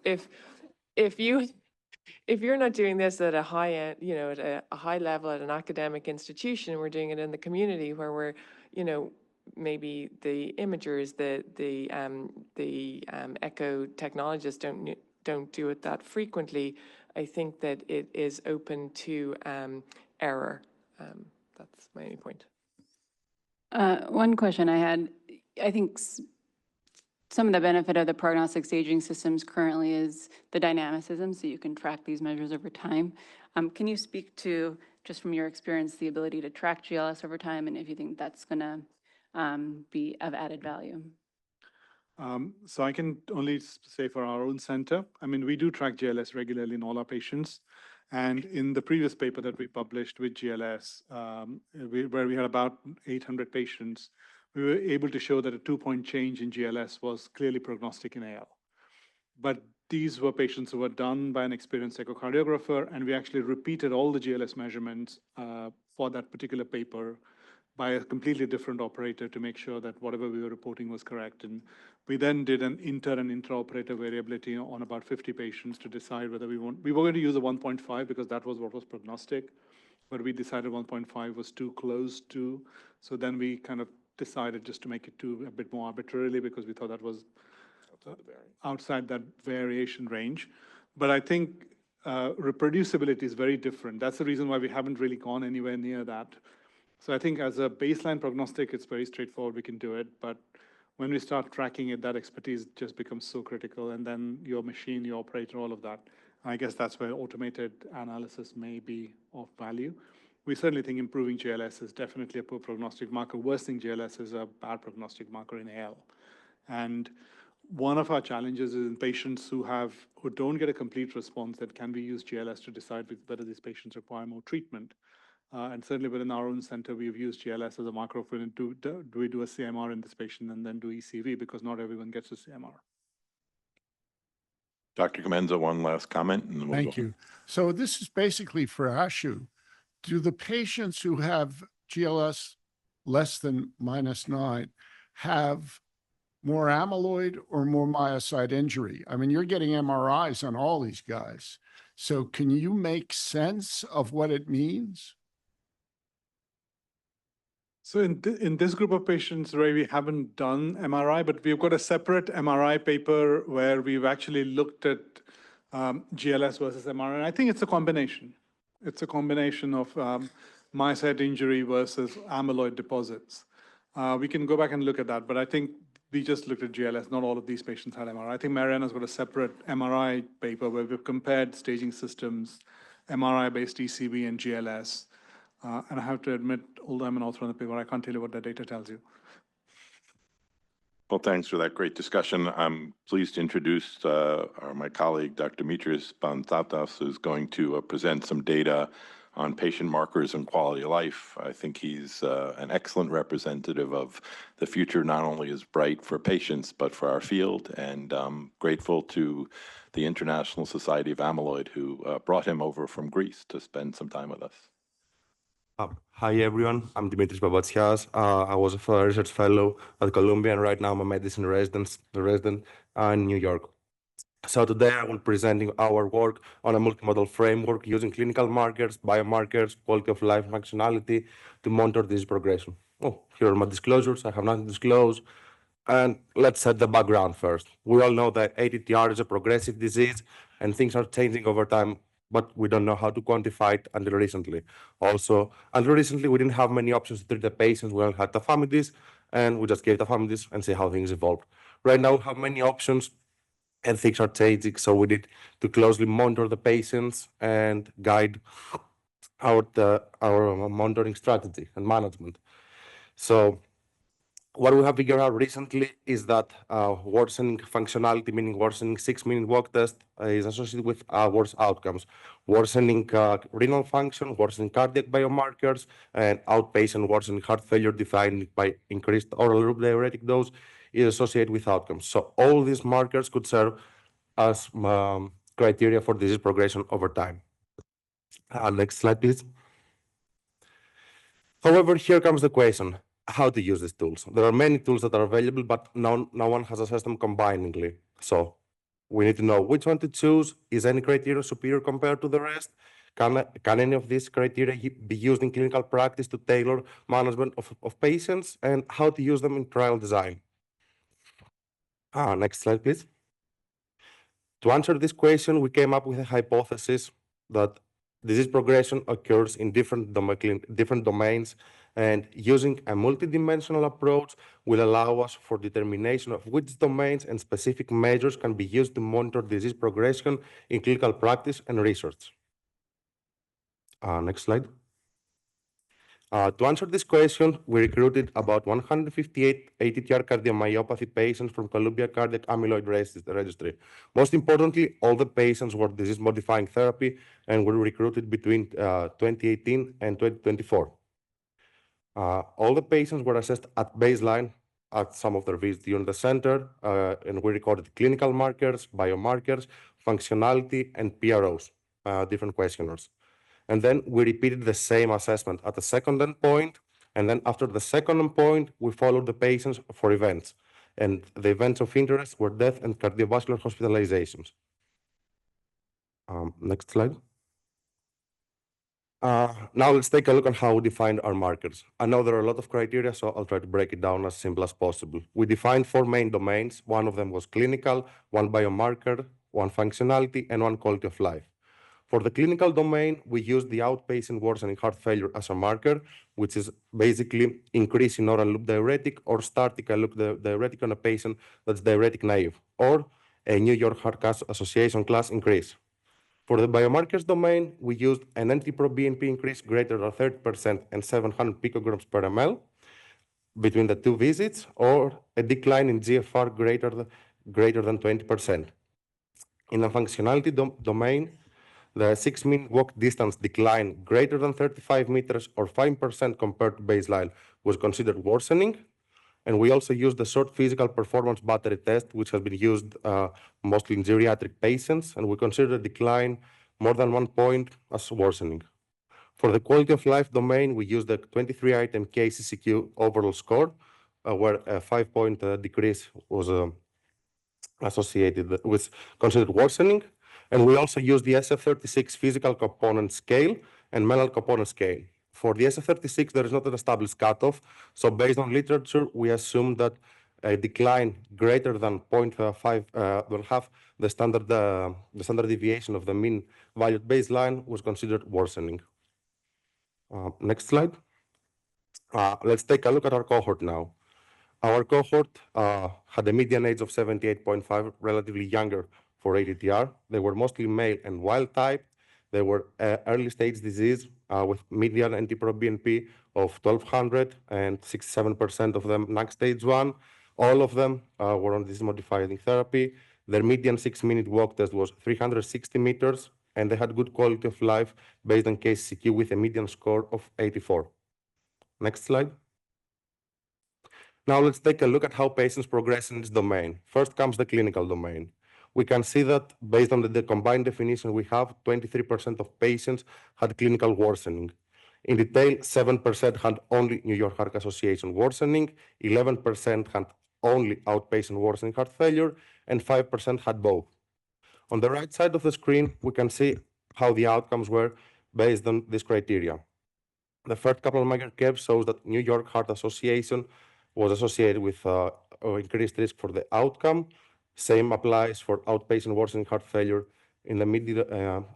you're not doing this at a high end, you know, at a high level at an academic institution, we're doing it in the community where we're, you know, maybe the imagers, the echo technologists don't do it that frequently. I think that it is open to error. That's my only point.
One question I had, I think some of the benefit of the prognostic staging systems currently is the dynamicism, so you can track these measures over time. Can you speak to, just from your experience, the ability to track GLS over time, and if you think that's going to be of added value?
So I can only say for our own center, I mean, we do track GLS regularly in all our patients. And in the previous paper that we published with GLS, where we had about 800 patients, we were able to show that a 2-point change in GLS was clearly prognostic in AL. But these were patients who were done by an experienced echocardiographer, and we actually repeated all the GLS measurements for that particular paper by a completely different operator to make sure that whatever we were reporting was correct. And we then did an inter and intra-operator variability on about 50 patients to decide whether we were going to use a 1.5 because that was what was prognostic, but we decided 1.5 was too close to. So then we kind of decided just to make it a bit more arbitrarily because we thought that was outside that variation range. But I think reproducibility is very different. That's the reason why we haven't really gone anywhere near that. So I think as a baseline prognostic, it's very straightforward, we can do it. But when we start tracking it, that expertise just becomes so critical. And then your machine, your operator, all of that. I guess that's where automated analysis may be of value. We certainly think improving GLS is definitely a poor prognostic marker. Worsening GLS is a bad prognostic marker in AL. And one of our challenges is in patients who don't get a complete response, that can we use GLS to decide whether these patients require more treatment. And certainly within our own center, we've used GLS as a marker of do we do a CMR in this patient and then do ECV, because not everyone gets a CMR.
Dr. Comenza, one last comment. And then we'll
Thank you. So this is basically for Ashu. Do the patients who have GLS less than -9 have more amyloid or more myocyte injury? I mean, you're getting MRIs on all these guys. So can you make sense of what it means?
So in this group of patients, Ray, we haven't done MRI, but we've got a separate MRI paper where we've actually looked at GLS versus MRI. And I think it's a combination. It's a combination of myocyte injury versus amyloid deposits. We can go back and look at that, but I think we just looked at GLS. Not all of these patients had MRI. I think Mariana's got a separate MRI paper where we've compared staging systems, MRI-based ECV and GLS. And I have to admit, although I'm an author on the paper, I can't tell you what that data tells you.
Well, thanks for that great discussion. I'm pleased to introduce my colleague, Dr. Dimitris Pantzatas, who's going to present some data on patient markers and quality of life. I think he's an excellent representative of the future, not only is bright for patients, but for our field, and grateful to the International Society of Amyloid, who brought him over from Greece to spend some time with us.
Hi everyone, I'm Dimitris Papatsias. I was a research fellow at Columbia, and right now I'm a medicine resident in New York. So today I will be presenting our work on a multimodal framework using clinical markers, biomarkers, quality of life, functionality to monitor disease progression. Oh, here are my disclosures. I have nothing to disclose. And let's set the background first. We all know that ATTR is a progressive disease and things are changing over time, but we don't know how to quantify it until recently. Also, until recently, we didn't have many options to treat the patients. We all had tafamidis, and we just gave tafamidis and see how things evolved. Right now, we have many options and things are changing, so we need to closely monitor the patients and guide our monitoring strategy and management. So what we have figured out recently is that worsening functionality, meaning worsening 6-minute walk test, is associated with worse outcomes. Worsening renal function, worsening cardiac biomarkers, and outpatient worsening heart failure defined by increased oral loop diuretic dose is associated with outcomes. So all these markers could serve as criteria for disease progression over time. Next slide, please. However, here comes the question, how to use these tools. There are many tools that are available, but no one has assessed them combiningly. So we need to know which one to choose. Is any criteria superior compared to the rest? Can any of these criteria be used in clinical practice to tailor management of patients, and how to use them in trial design? Next slide, please. To answer this question, we came up with a hypothesis that disease progression occurs in different domains, and using a multidimensional approach will allow us for determination of which domains and specific measures can be used to monitor disease progression in clinical practice and research. Next slide. To answer this question, we recruited about 158 ATTR cardiomyopathy patients from Columbia Cardiac Amyloidosis Registry. Most importantly, all the patients were disease-modifying therapy and were recruited between 2018 and 2024. All the patients were assessed at baseline at some of their visits during the center, and we recorded clinical markers, biomarkers, functionality, and PROs, different questionnaires. And then we repeated the same assessment at the second endpoint. And then after the second endpoint, we followed the patients for events. And the events of interest were death and cardiovascular hospitalizations. Next slide. Now let's take a look at how we defined our markers. I know there are a lot of criteria, so I'll try to break it down as simple as possible. We defined 4 main domains. One of them was clinical, 1 biomarker, 1 functionality, and 1 quality of life. For the clinical domain, we used the outpatient worsening heart failure as a marker, which is basically increasing oral loop diuretic or starting a loop diuretic on a patient that's diuretic naive, or a New York Heart Association class increase. For the biomarkers domain, we used an NT-proBNP increase greater than 30% and 700 picograms per ml between the 2 visits, or a decline in GFR greater than 20%. In the functionality domain, the 6-minute walk distance decline greater than 35 meters or 5% compared to baseline was considered worsening. And we also used the short physical performance battery test, which has been used mostly in geriatric patients, and we consider a decline more than 1 point as worsening. For the quality of life domain, we used the 23-item KCCQ overall score, where a 5-point decrease was associated with considered worsening. And we also used the SF36 physical component scale and mental component scale. For the SF36, there is not an established cutoff. So based on literature, we assume that a decline greater than 0.5 will have the standard deviation of the mean value at baseline was considered worsening. Next slide. Let's take a look at our cohort now. Our cohort had a median age of 78.5, relatively younger for ATTR. They were mostly male and wild type. They were early stage disease with median NT-proBNP of 1200 and 67% of them NAC stage 1. All of them were on disease-modifying therapy. Their median 6-minute walk test was 360 meters, and they had good quality of life based on KCCQ with a median score of 84. Next slide. Now let's take a look at how patients progress in this domain. First comes the clinical domain. We can see that based on the combined definition we have, 23% of patients had clinical worsening. In detail, 7% had only New York Heart Association worsening, 11% had only outpatient worsening heart failure, and 5% had both. On the right side of the screen, we can see how the outcomes were based on this criteria. The first Kaplan-Meier curve shows that New York Heart Association was associated with increased risk for the outcome. Same applies for outpatient worsening heart failure in the middle,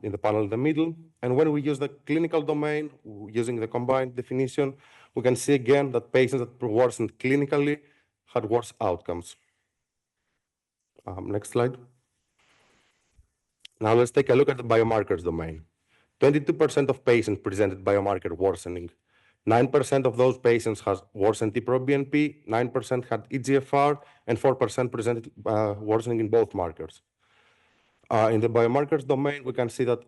in the panel in the middle. And when we use the clinical domain, using the combined definition, we can see again that patients that worsened clinically had worse outcomes. Next slide. Now let's take a look at the biomarkers domain. 22% of patients presented biomarker worsening. 9% of those patients had worsened NT-proBNP, 9% had eGFR, and 4% presented worsening in both markers. In the biomarkers domain, we can see that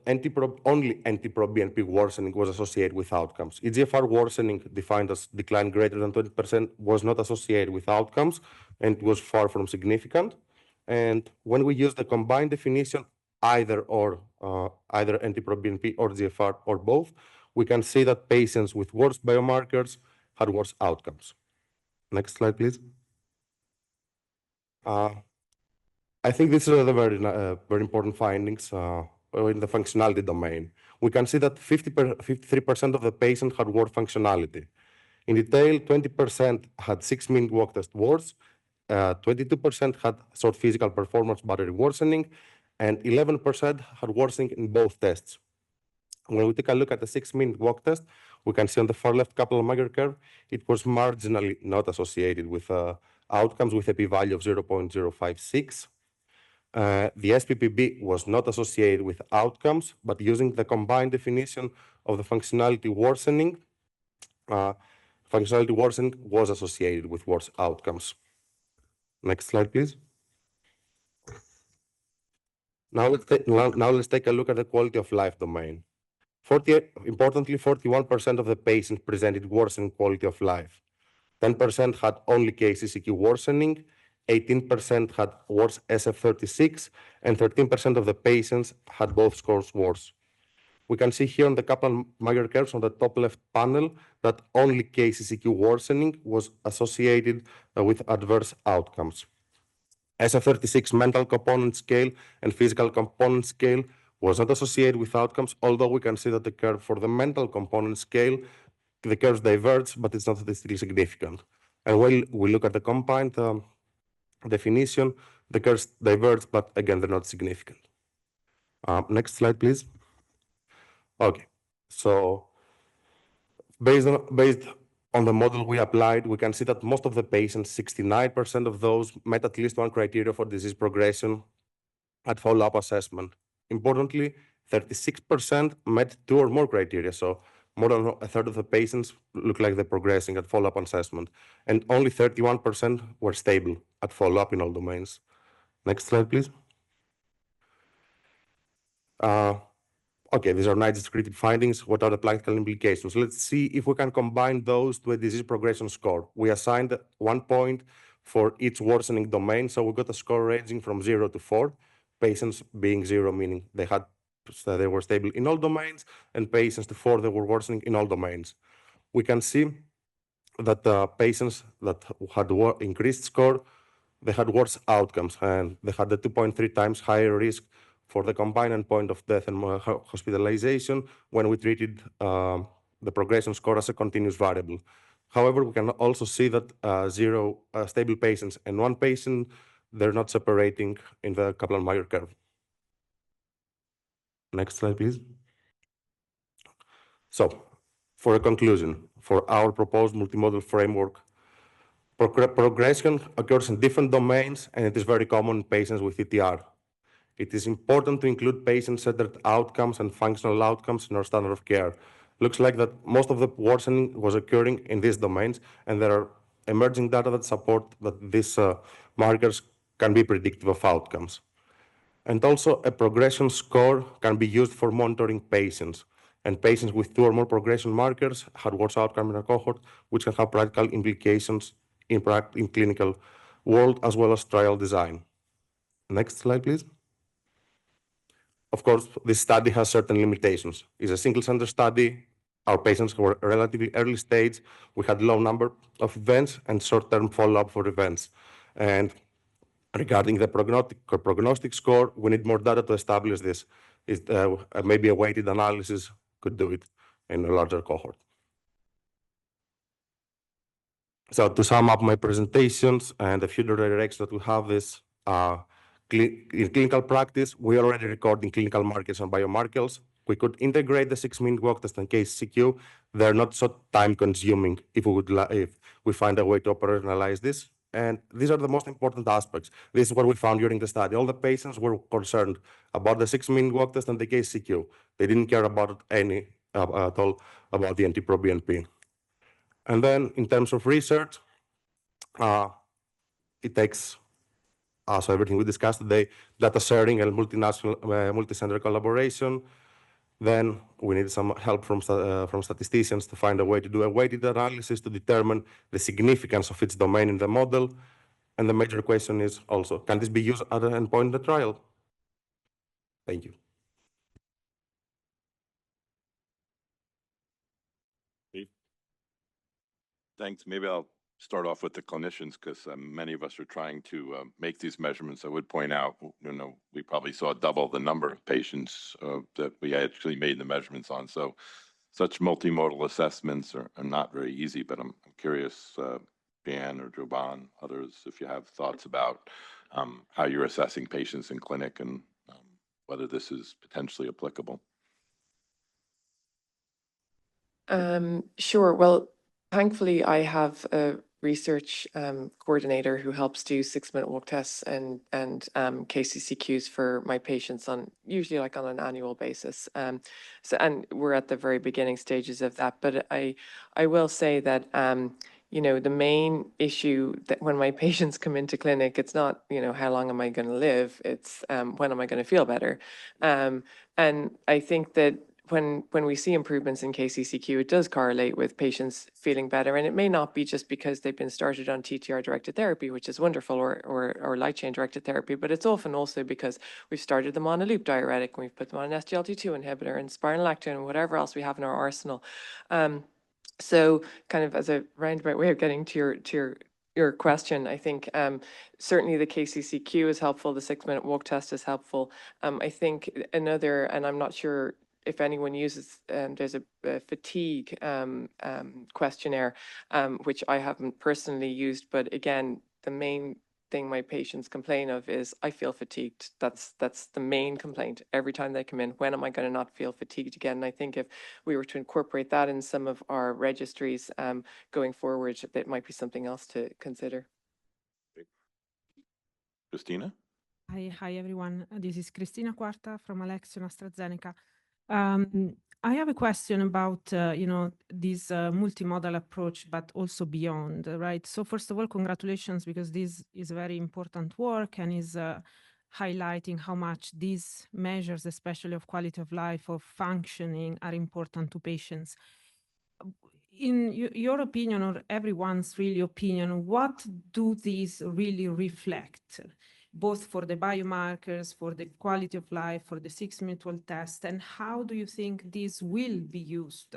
only NT-proBNP worsening was associated with outcomes. eGFR worsening, defined as decline greater than 20%, was not associated with outcomes and was far from significant. And when we use the combined definition, either NT-proBNP or GFR or both, we can see that patients with worse biomarkers had worse outcomes. Next slide, please. I think these are the very important findings in the functionality domain. We can see that 53% of the patients had worse functionality. In detail, 20% had 6-minute walk test worse, 22% had short physical performance battery worsening, and 11% had worsening in both tests. When we take a look at the 6-minute walk test, we can see on the far left Kaplan-Meier curve, it was marginally not associated with outcomes with a p-value of 0.056. The SPPB was not associated with outcomes, but using the combined definition of the functionality worsening was associated with worse outcomes. Next slide, please. Now let's take a look at the quality of life domain. Importantly, 41% of the patients presented worsening quality of life. 10% had only KCCQ worsening, 18% had worse SF-36, and 13% of the patients had both scores worse. We can see here on the Kaplan-Meier curves on the top left panel that only KCCQ worsening was associated with adverse outcomes. SF-36 mental component scale and physical component scale was not associated with outcomes, although we can see that the curve for the mental component scale, the curves diverge, but it's not statistically significant. And when we look at the combined definition, the curves diverge, but again, they're not significant. Next slide, please. Okay, so based on the model we applied, we can see that most of the patients, 69% of those, met at least one criteria for disease progression at follow-up assessment. Importantly, 36% met 2 or more criteria, so more than a third of the patients look like they're progressing at follow-up assessment, and only 31% were stable at follow-up in all domains. Next slide, please. Okay, these are nice descriptive findings. What are the practical implications? Let's see if we can combine those to a disease progression score. We assigned 1 point for each worsening domain, so we got a score ranging from 0 to 4, patients being 0 meaning they were stable in all domains, and patients to 4 that were worsening in all domains. We can see that the patients that had increased score, they had worse outcomes, and they had the 2.3 times higher risk for the combined endpoint of death and hospitalization when we treated the progression score as a continuous variable. However, we can also see that 0 stable patients and 1 patient, they're not separating in the Kaplan-Meier curve. Next slide, please. So, for a conclusion, for our proposed multimodal framework, progression occurs in different domains, and it is very common in patients with TTR. It is important to include patient-centered outcomes and functional outcomes in our standard of care. Looks like that most of the worsening was occurring in these domains, and there are emerging data that support that these markers can be predictive of outcomes. And also, a progression score can be used for monitoring patients, and patients with 2 or more progression markers had worse outcome in a cohort, which can have practical implications in clinical world as well as trial design. Next slide, please. Of course, this study has certain limitations. It's a single-center study. Our patients were relatively early stage. We had low number of events and short-term follow-up for events. And Regarding the prognostic score, we need more data to establish this. Maybe a weighted analysis could do it in a larger cohort. So to sum up my presentations and the future direction that we have is in clinical practice, we are already recording clinical markers and biomarkers. We could integrate the 6-minute walk test and KCCQ. They're not so time consuming if we find a way to operationalize this. And these are the most important aspects. This is what we found during the study. All the patients were concerned about the 6-minute walk test and the KCCQ. They didn't care about any at all about the NT-proBNP. And then in terms of research, it takes also everything we discussed today, data sharing and multinational, multi-center collaboration. Then we need some help from statisticians to find a way to do a weighted analysis to determine the significance of each domain in the model. And the major question is also, can this be used at an endpoint in the trial? Thank you.
Thanks. Maybe I'll start off with the clinicians because many of us are trying to make these measurements. I would point out, we probably saw double the number of patients that we actually made the measurements on. So such multimodal assessments are not very easy, but I'm curious, Jan or Joban, others, if you have thoughts about how you're assessing patients in clinic and whether this is potentially applicable.
Sure. Well, thankfully, I have a research coordinator who helps do 6-minute walk tests and KCCQs for my patients on usually like on an annual basis. And we're at the very beginning stages of that. But I will say that the main issue that when my patients come into clinic, it's not how long am I going to live? It's when am I going to feel better? And I think that when we see improvements in KCCQ, it does correlate with patients feeling better. And it may not be just because they've been started on TTR-directed therapy, which is wonderful, or light chain-directed therapy, but it's often also because we've started them on a loop diuretic, and we've put them on an SGLT2 inhibitor and spironolactone and whatever else we have in our arsenal. So kind of as a roundabout way of getting to your question, I think certainly the KCCQ is helpful. The 6-minute walk test is helpful. I think another, and I'm not sure if anyone uses, there's a fatigue questionnaire, which I haven't personally used, but again, the main thing my patients complain of is I feel fatigued. That's the main complaint every time they come in. When am I going to not feel fatigued again? And I think if we were to incorporate that in some of our registries going forward, that might be something else to consider.
Christina?
Hi everyone. This is Cristina Quarta from Alexion AstraZeneca. I have a question about, this multimodal approach, but also beyond, right? So first of all, congratulations, because this is very important work and is highlighting how much these measures, especially of quality of life, of functioning, are important to patients. In your opinion, or everyone's really opinion, what do these really reflect? Both for the biomarkers, for the quality of life, for the 6-minute walk test, and how do you think these will be used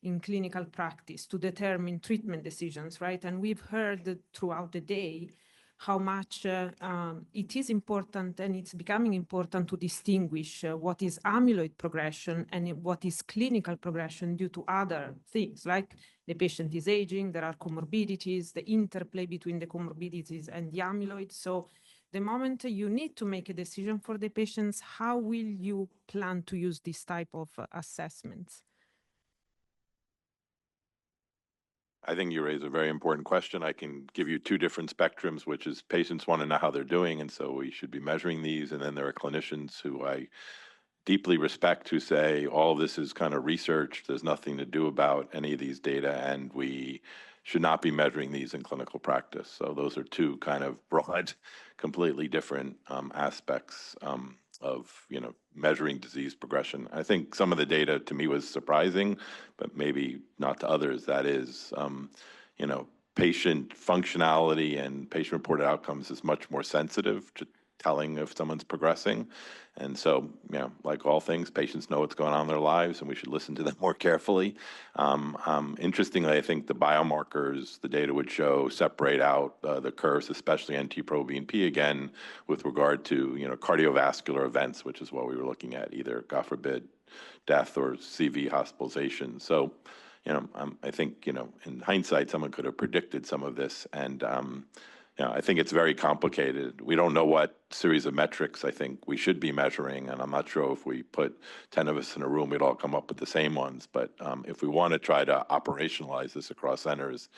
in clinical practice to determine treatment decisions, right? And we've heard throughout the day how much it is important, and it's becoming important to distinguish what is amyloid progression and what is clinical progression due to other things, like the patient is aging, there are comorbidities, the interplay between the comorbidities and the amyloid. So the moment you need to make a decision for the patients, how will you plan to use this type of assessments?
I think you raise a very important question. I can give you two different spectrums, which is patients want to know how they're doing, and so we should be measuring these. And then there are clinicians who I deeply respect who say all of this is kind of research. There's nothing to do about any of these data, and we should not be measuring these in clinical practice. So those are two kind of broad, completely different aspects of measuring disease progression. I think some of the data to me was surprising, but maybe not to others. That is, patient functionality and patient-reported outcomes is much more sensitive to telling if someone's progressing. And so, you know, like all things, patients know what's going on in their lives, and we should listen to them more carefully. Interestingly, I think the biomarkers, the data would show separate out the curves, especially NT-proBNP again, with regard to, you know, cardiovascular events, which is what we were looking at, either, God forbid, death or CV hospitalization. So, you know, I think, you know, in hindsight, someone could have predicted some of this, and you know, I think it's very complicated. We don't know what series of metrics I think we should be measuring, and I'm not sure if we put 10 of us in a room, we'd all come up with the same ones. But if we want to try to operationalize this across centers,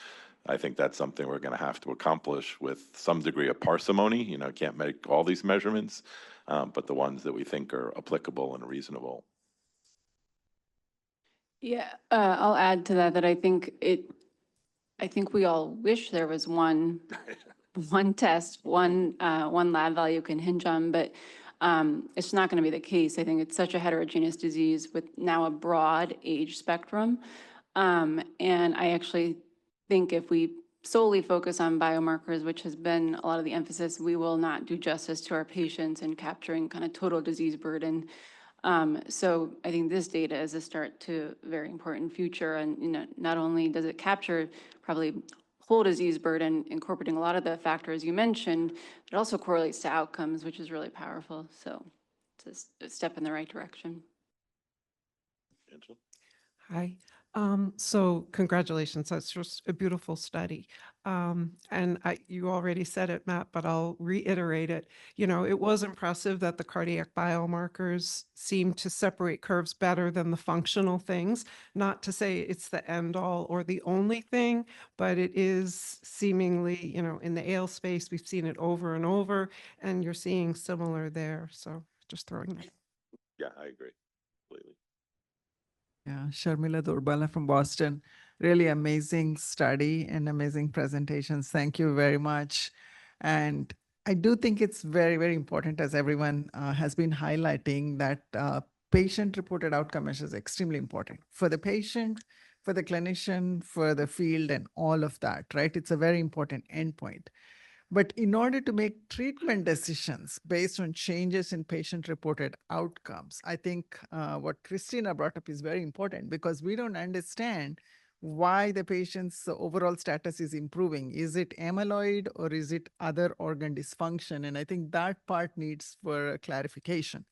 I think that's something we're going to have to accomplish with some degree of parsimony. You know, can't make all these measurements, but the ones that we think are applicable and reasonable.
Yeah, I'll add to that I think we all wish there was one test, one lab value you can hinge on, but it's not going to be the case. I think it's such a heterogeneous disease with now a broad age spectrum. And I actually think if we solely focus on biomarkers, which has been a lot of the emphasis, we will not do justice to our patients in capturing kind of total disease burden. So I think this data is a start to a very important future. And, you know, not only does it capture probably whole disease burden, incorporating a lot of the factors you mentioned, it also correlates to outcomes, which is really powerful. So it's a step in the right direction.
Angela?
Hi. So congratulations. That's just a beautiful study. And you already said it, Matt, but I'll reiterate it. You know, it was impressive that the cardiac biomarkers seemed to separate curves better than the functional things. Not to say it's the end all or the only thing, but it is seemingly, you know, in the AL space, we've seen it over and over, and you're seeing similar there. So just throwing that.
Yeah, I agree completely.
Yeah, Sharmila Durbala from Boston. Really amazing study and amazing presentations. Thank you very much. And I do think it's very, very important, as everyone has been highlighting, that patient-reported outcome measures is extremely important for the patient, for the clinician, for the field, and all of that, right? It's a very important endpoint. But in order to make treatment decisions based on changes in patient-reported outcomes, I think what Christina brought up is very important, because we don't understand why the patient's overall status is improving. Is it amyloid or is it other organ dysfunction? And I think that part needs for clarification.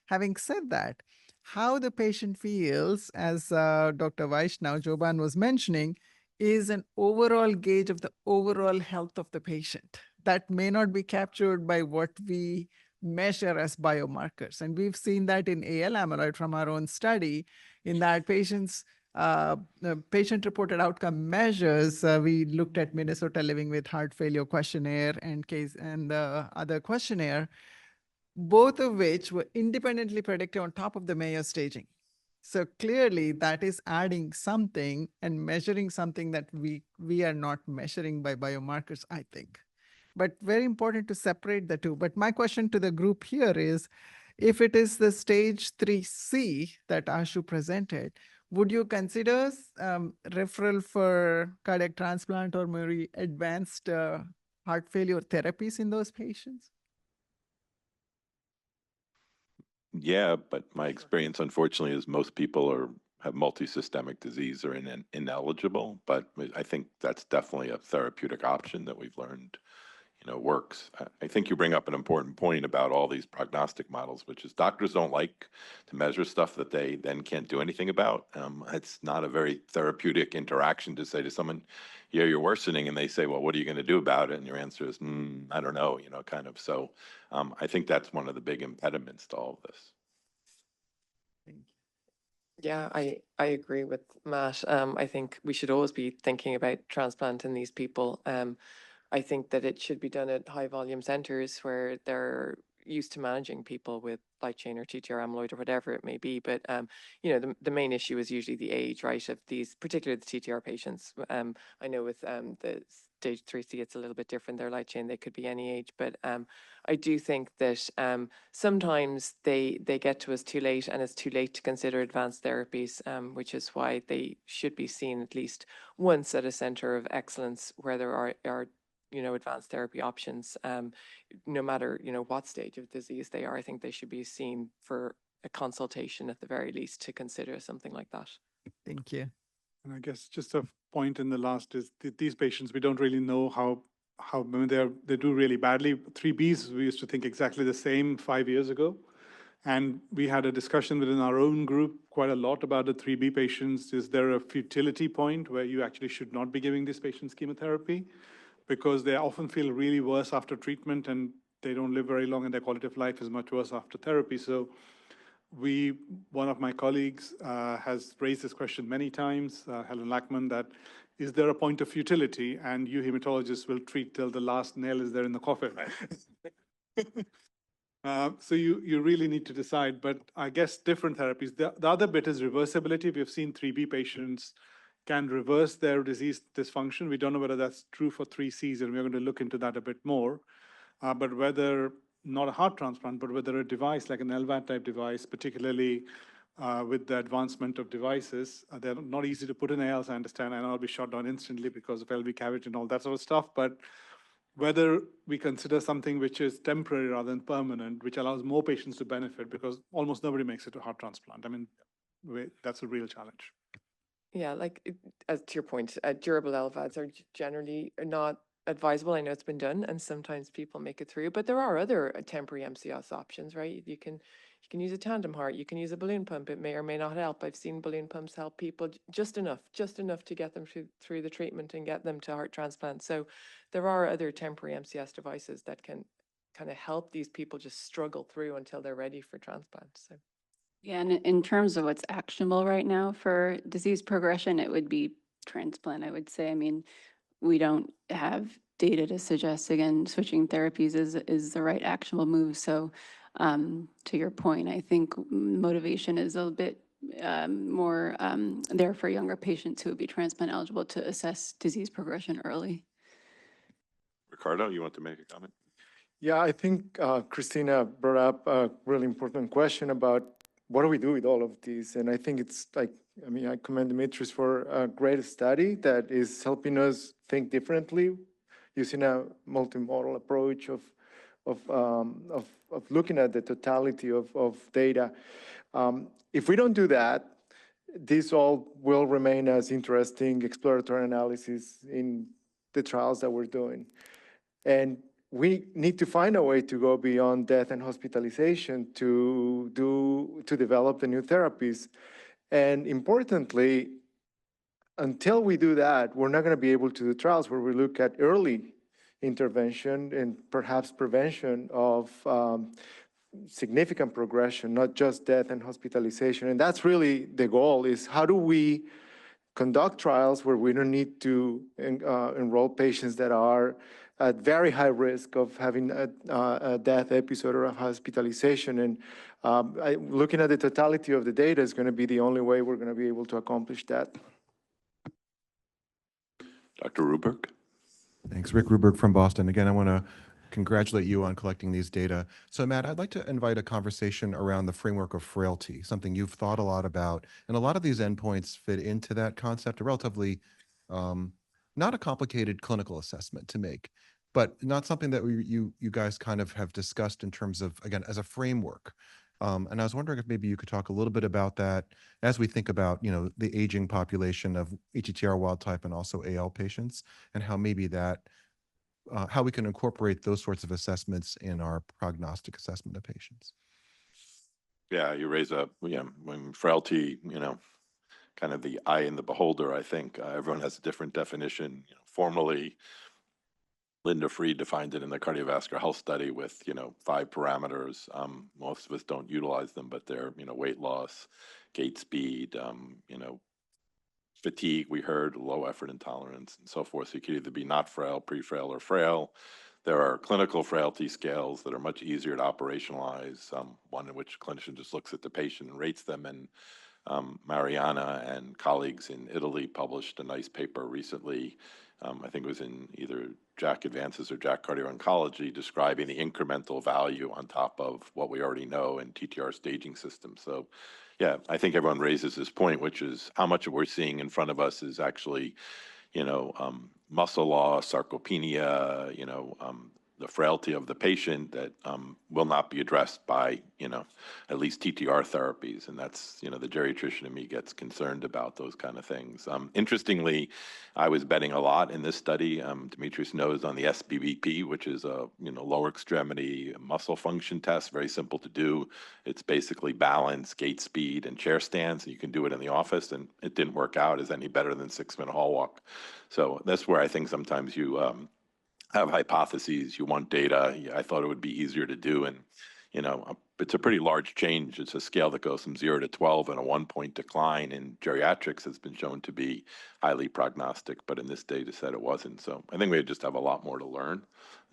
Having said that, how the patient feels, as Dr. Vaishnav Joban was mentioning, is an overall gauge of the overall health of the patient that may not be captured by what we measure as biomarkers. And we've seen that in AL amyloid from our own study, in that patients, patient-reported outcome measures, we looked at Minnesota Living with Heart Failure questionnaire and the other questionnaire, both of which were independently predicted on top of the Mayo staging. So clearly that is adding something and measuring something that we are not measuring by biomarkers, I think. But very important to separate the two. But my question to the group here is, if it is the stage 3C that Ashu presented, would you consider referral for cardiac transplant or maybe advanced heart failure therapies in those patients?
Yeah, but my experience, unfortunately, is most people have multisystemic disease or ineligible. But I think that's definitely a therapeutic option that we've learned, you know, works. I think you bring up an important point about all these prognostic models, which is doctors don't like to measure stuff that they then can't do anything about. It's not a very therapeutic interaction to say to someone, yeah, you're worsening, and they say, well, what are you going to do about it? And your answer is, I don't know, you know, kind of. So I think that's one of the big impediments to all of this.
Yeah, I agree with Matt. I think we should always be thinking about transplanting these people. I think that it should be done at high volume centers where they're used to managing people with light chain or TTR amyloid or whatever it may be. But, you know, the main issue is usually the age, right, of these, particularly the TTR patients. I know with the stage 3C, it's a little bit different. Their light chain, they could be any age. But I do think that sometimes they get to us too late, and it's too late to consider advanced therapies, which is why they should be seen at least once at a center of excellence where there are advanced therapy options, no matter, what stage of disease they are. I think they should be seen for a consultation at the very least to consider something like that.
Thank you.
And I guess just a point in the last is these patients, we don't really know how when they do really badly. 3Bs, we used to think exactly the same 5 years ago. And we had a discussion within our own group quite a lot about the 3B patients. Is there a futility point where you actually should not be giving these patients chemotherapy? Because they often feel really worse after treatment and they don't live very long and their quality of life is much worse after therapy. So one of my colleagues has raised this question many times, Helen Lackman, that is there a point of futility? And you hematologists will treat till the last nail is there in the coffin. So you really need to decide, but I guess different therapies. The other bit is reversibility. We've seen 3B patients can reverse their disease dysfunction. We don't know whether that's true for 3Cs, and we're going to look into that a bit more. But whether not a heart transplant, but whether a device like an LVAD type device, particularly with the advancement of devices, they're not easy to put in ALS, I understand, and I'll be shot down instantly because of LV cavity and all that sort of stuff. But whether we consider something which is temporary rather than permanent, which allows more patients to benefit, because almost nobody makes it to heart transplant. I mean, that's a real challenge.
Yeah, as to your point, durable LVADs are generally not advisable. I know it's been done, and sometimes people make it through, but there are other temporary MCS options, right? You can use a tandem heart, you can use a balloon pump. It may or may not help. I've seen balloon pumps help people just enough to get them through the treatment and get them to heart transplant. So there are other temporary MCS devices that can kind of help these people just struggle through until they're ready for transplant. So.
Yeah, and in terms of what's actionable right now for disease progression, it would be transplant, I would say. I mean, we don't have data to suggest, again, switching therapies is the right actionable move. So to your point, I think motivation is a bit more there for younger patients who would be transplant eligible to assess disease progression early.
Ricardo, you want to make a comment?
Yeah, I think Christina brought up a really important question about what do we do with all of these? And I think it's like, I mean, I commend Dimitris for a great study that is helping us think differently using a multimodal approach of looking at the totality of data. If we don't do that, this all will remain as interesting exploratory analysis in the trials that we're doing. And we need to find a way to go beyond death and hospitalization to develop the new therapies. And importantly, until we do that, we're not going to be able to do trials where we look at early intervention and perhaps prevention of significant progression, not just death and hospitalization. And that's really the goal, is how do we conduct trials where we don't need to enroll patients that are at very high risk of having a death episode or a hospitalization. And looking at the totality of the data is going to be the only way we're going to be able to accomplish that.
Dr. Ruberg?
Thanks. Rick Ruberg from Boston. Again, I want to congratulate you on collecting these data. So Matt, I'd like to invite a conversation around the framework of frailty, something you've thought a lot about. And a lot of these endpoints fit into that concept, a relatively not a complicated clinical assessment to make, but not something that you guys kind of have discussed in terms of, again, as a framework. And I was wondering if maybe you could talk a little bit about that as we think about, the aging population of ATTR wild type and also AL patients, and how maybe that, how we can incorporate those sorts of assessments in our prognostic assessment of patients.
Yeah, you raise up, when frailty, kind of the eye in the beholder, I think. Everyone has a different definition. Formally, Linda Fried defined it in the cardiovascular health study with, 5 parameters. Most of us don't utilize them, but they're, weight loss, gait speed, fatigue, we heard, low effort intolerance, and so forth. So you could either be not frail, pre-frail, or frail. There are clinical frailty scales that are much easier to operationalize, one in which a clinician just looks at the patient and rates them. And Mariana and colleagues in Italy published a nice paper recently, I think it was in either JACC Advances or JACC Cardio-Oncology, describing the incremental value on top of what we already know in TTR staging systems. So yeah, I think everyone raises this point, which is how much of we're seeing in front of us is actually, muscle loss, sarcopenia, the frailty of the patient that will not be addressed by, at least TTR therapies. And that's, the geriatrician in me gets concerned about those kind of things. Interestingly, I was betting a lot in this study. Demetrius knows on the SBBP, which is a, lower extremity muscle function test, very simple to do. It's basically balance, gait speed, and chair stance. And you can do it in the office, and it didn't work out as any better than 6-minute hall walk. So that's where I think sometimes you have hypotheses, you want data. I thought it would be easier to do. And, it's a pretty large change. It's a scale that goes from 0 to 12, and a 1-point decline in geriatrics has been shown to be highly prognostic. But in this data set, it wasn't. So I think we just have a lot more to learn,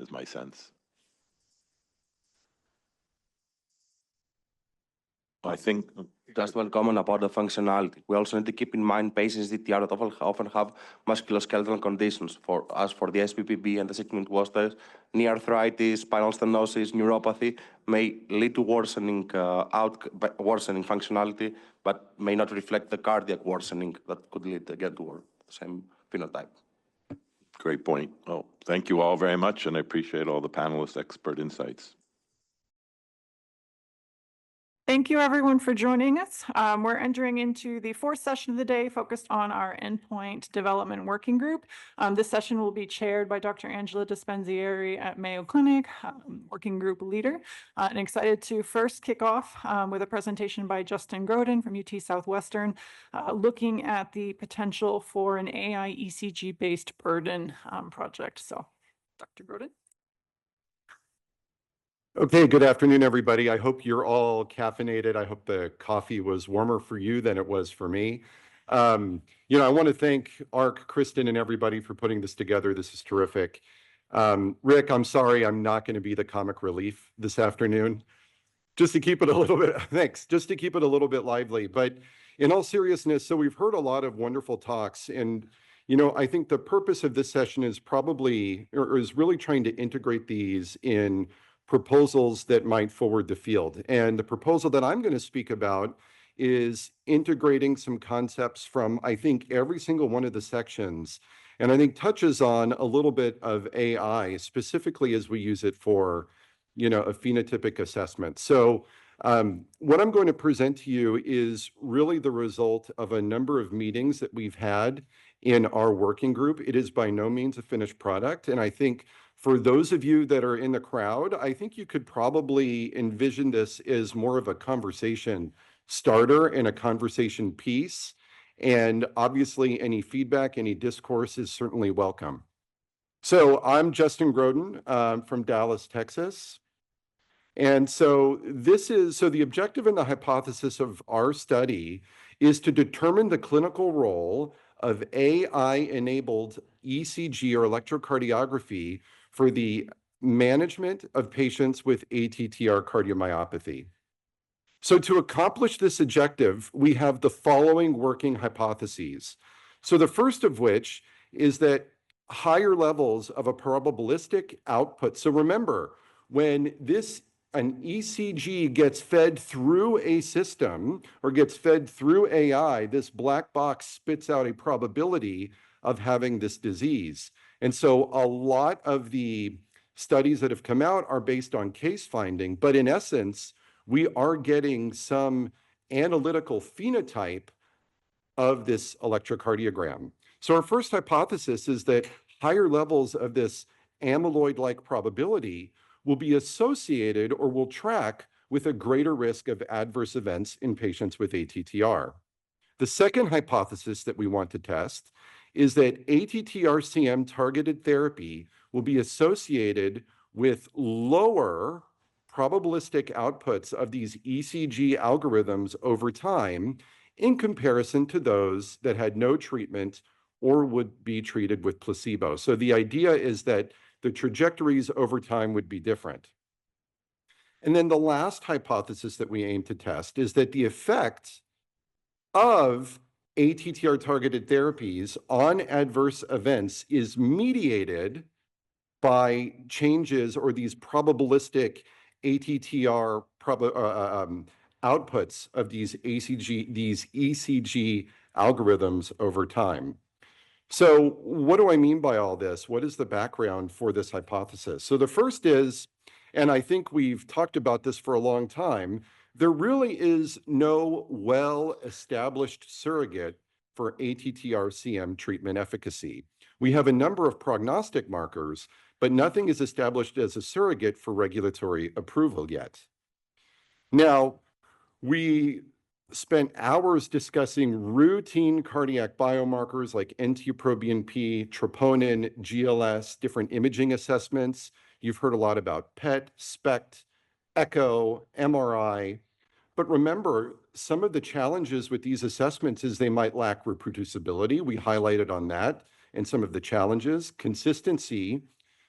is my sense. I think
just one comment about the functionality. We also need to keep in mind patients with TTR that often have musculoskeletal conditions. For us, for the SPPB and the segment clusters, knee arthritis, spinal stenosis, neuropathy may lead to worsening functionality, but may not reflect the cardiac worsening that could lead again to the same phenotype.
Great point. Well, thank you all very much, and I appreciate all the panelists' expert insights.
Thank you, everyone, for joining us. We're entering into the fourth session of the day focused on our Endpoint Development Working Group. This session will be chaired by Dr. Angela Dispenzieri at Mayo Clinic, working group leader. And excited to first kick off with a presentation by Justin Groden from UT Southwestern, looking at the potential for an AI ECG-based burden project. So, Dr. Groden.
Okay, good afternoon, everybody. I hope you're all caffeinated. I hope the coffee was warmer for you than it was for me. I want to thank Ark, Kristen, and everybody for putting this together. This is terrific. Rick, I'm sorry, I'm not going to be the comic relief this afternoon. Just to keep it a little bit, thanks, just to keep it a little bit lively. But in all seriousness, so we've heard a lot of wonderful talks, and I think the purpose of this session is is really trying to integrate these in proposals that might forward the field. And the proposal that I'm going to speak about is integrating some concepts from, I think, every single one of the sections, and I think touches on a little bit of AI, specifically as we use it for, a phenotypic assessment. So what I'm going to present to you is really the result of a number of meetings that we've had in our working group. It is by no means a finished product, and I think for those of you that are in the crowd, I think you could probably envision this as more of a conversation starter and a conversation piece. And obviously, any feedback, any discourse is certainly welcome. So I'm Justin Groden from Dallas, Texas. And so the objective and the hypothesis of our study is to determine the clinical role of AI-enabled ECG or electrocardiography for the management of patients with ATTR cardiomyopathy. So to accomplish this objective, we have the following working hypotheses. So the first of which is that higher levels of a probabilistic output. So remember, when an ECG gets fed through a system or gets fed through AI, this black box spits out a probability of having this disease. And so a lot of the studies that have come out are based on case finding, but in essence, we are getting some analytical phenotype of this electrocardiogram. So our first hypothesis is that higher levels of this amyloid-like probability will be associated or will track with a greater risk of adverse events in patients with ATTR. The second hypothesis that we want to test is that ATTR-CM targeted therapy will be associated with lower probabilistic outputs of these ECG algorithms over time in comparison to those that had no treatment or would be treated with placebo. So the idea is that the trajectories over time would be different. And then the last hypothesis that we aim to test is that the effect of ATTR-targeted therapies on adverse events is mediated by changes or these probabilistic ATTR outputs of these ECG algorithms over time. So what do I mean by all this? What is the background for this hypothesis? So the first is, and I think we've talked about this for a long time, there really is no well-established surrogate for ATTR-CM treatment efficacy. We have a number of prognostic markers, but nothing is established as a surrogate for regulatory approval yet. Now, we spent hours discussing routine cardiac biomarkers like NT-proBNP, troponin, GLS, different imaging assessments. You've heard a lot about PET, SPECT, echo, MRI. But remember, some of the challenges with these assessments is they might lack reproducibility. We highlighted on that and some of the challenges, consistency,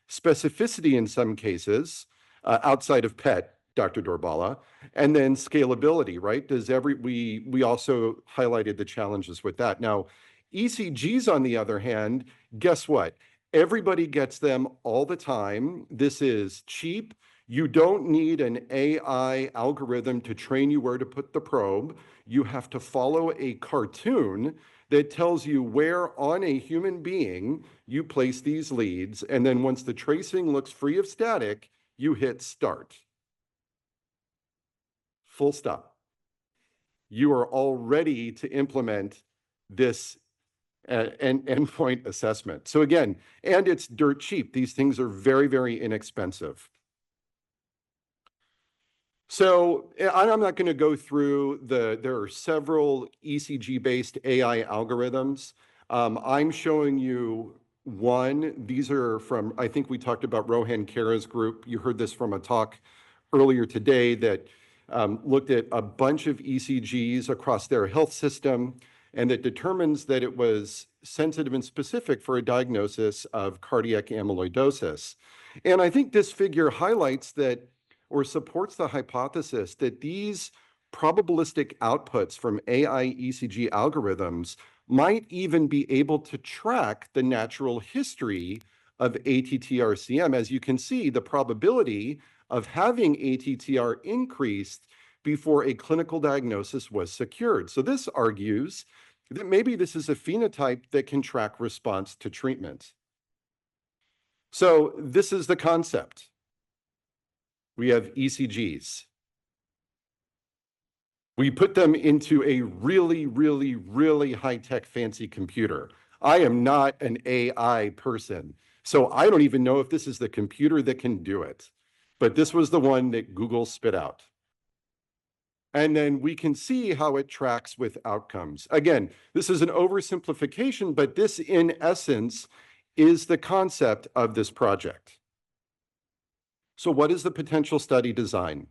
specificity in some cases, outside of PET, Dr. Dorbala, and then scalability, right? We also highlighted the challenges with that. Now, ECGs, on the other hand, guess what? Everybody gets them all the time. This is cheap. You don't need an AI algorithm to train you where to put the probe. You have to follow a cartoon that tells you where on a human being you place these leads. And then once the tracing looks free of static, you hit start. Full stop. You are all ready to implement this endpoint assessment. So again, and it's dirt cheap. These things are very, very inexpensive. So I'm not going to go through there are several ECG-based AI algorithms. I'm showing you one. These are from, I think we talked about Rohan Kara's group. You heard this from a talk earlier today that looked at a bunch of ECGs across their health system, and that determines that it was sensitive and specific for a diagnosis of cardiac amyloidosis. And I think this figure highlights that, or supports the hypothesis that these probabilistic outputs from AI ECG algorithms might even be able to track the natural history of ATTR-CM. As you can see, the probability of having ATTR increased before a clinical diagnosis was secured. So this argues that maybe this is a phenotype that can track response to treatment. So this is the concept. We have ECGs. We put them into a really, really, really high-tech fancy computer. I am not an AI person, so I don't even know if this is the computer that can do it. But this was the one that Google spit out. And then we can see how it tracks with outcomes. Again, this is an oversimplification, but this in essence is the concept of this project. So what is the potential study design?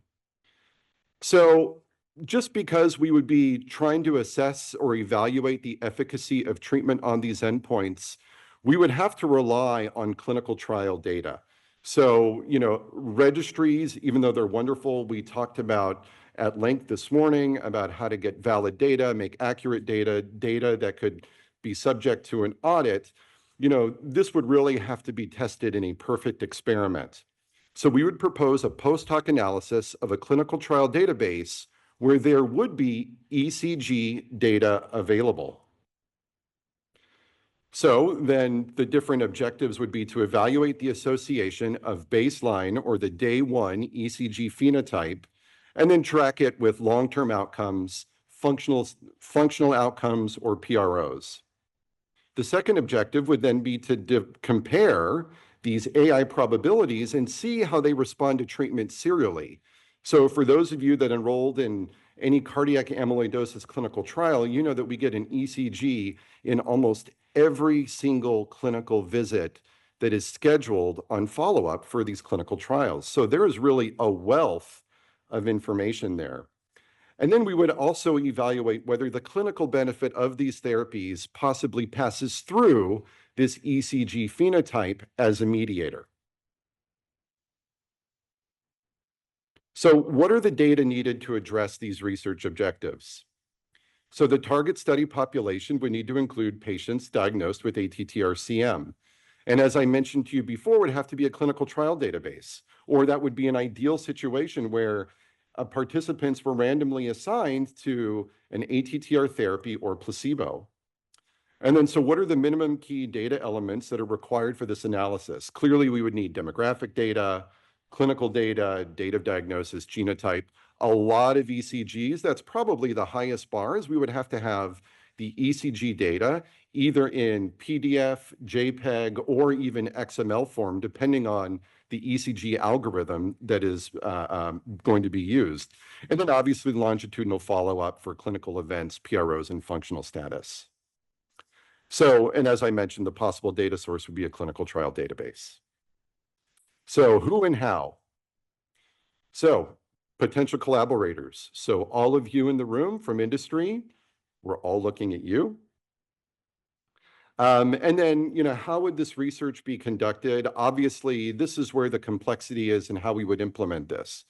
So just because we would be trying to assess or evaluate the efficacy of treatment on these endpoints, we would have to rely on clinical trial data. So, registries, even though they're wonderful, we talked about at length this morning about how to get valid data, make accurate data that could be subject to an audit. This would really have to be tested in a perfect experiment. So we would propose a post hoc analysis of a clinical trial database where there would be ECG data available. So then the different objectives would be to evaluate the association of baseline or the day one ECG phenotype, and then track it with long-term outcomes, functional outcomes, or PROs. The second objective would then be to compare these AI probabilities and see how they respond to treatment serially. So for those of you that enrolled in any cardiac amyloidosis clinical trial, you know that we get an ECG in almost every single clinical visit that is scheduled on follow-up for these clinical trials. So there is really a wealth of information there. And then we would also evaluate whether the clinical benefit of these therapies possibly passes through this ECG phenotype as a mediator. So what are the data needed to address these research objectives? So the target study population would need to include patients diagnosed with ATTR-CM. And as I mentioned to you before, would have to be a clinical trial database, or that would be an ideal situation where participants were randomly assigned to an ATTR therapy or placebo. And then, so what are the minimum key data elements that are required for this analysis? Clearly, we would need demographic data, clinical data, date of diagnosis, genotype, a lot of ECGs. That's probably the highest bars. We would have to have the ECG data either in PDF, JPEG, or even XML form, depending on the ECG algorithm that is going to be used. And then obviously longitudinal follow-up for clinical events, PROs, and functional status. So, and as I mentioned, the possible data source would be a clinical trial database. So who and how? So potential collaborators. So all of you in the room from industry, we're all looking at you. And then, how would this research be conducted? Obviously, this is where the complexity is and how we would implement this.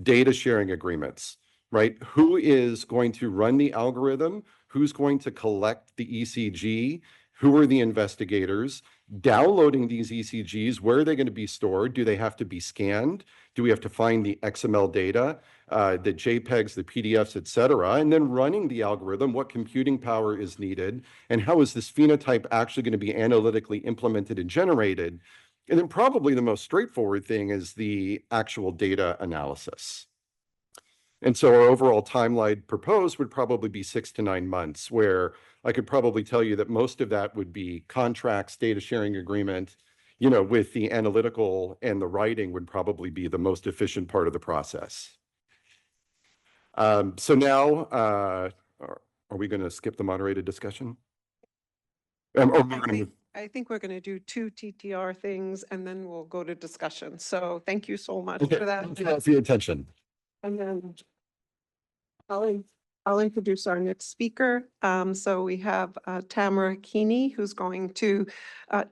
Data sharing agreements, right? Who is going to run the algorithm? Who's going to collect the ECG? Who are the investigators? Downloading these ECGs, where are they going to be stored? Do they have to be scanned? Do we have to find the XML data, the JPEGs, the PDFs, et cetera? And then running the algorithm, what computing power is needed? And how is this phenotype actually going to be analytically implemented and generated? And then probably the most straightforward thing is the actual data analysis. And so our overall timeline proposed would probably be 6 to 9 months, where I could probably tell you that most of that would be contracts, data sharing agreement, with the analytical and the writing would probably be the most efficient part of the process. So now, are we going to skip the moderated discussion?
I think we're going to do 2 TTR things and then we'll go to discussion. So thank you so much
Okay,
for that.
thank you for your attention.
And then I'll introduce our next speaker. So we have Tamara Keeney, who's going to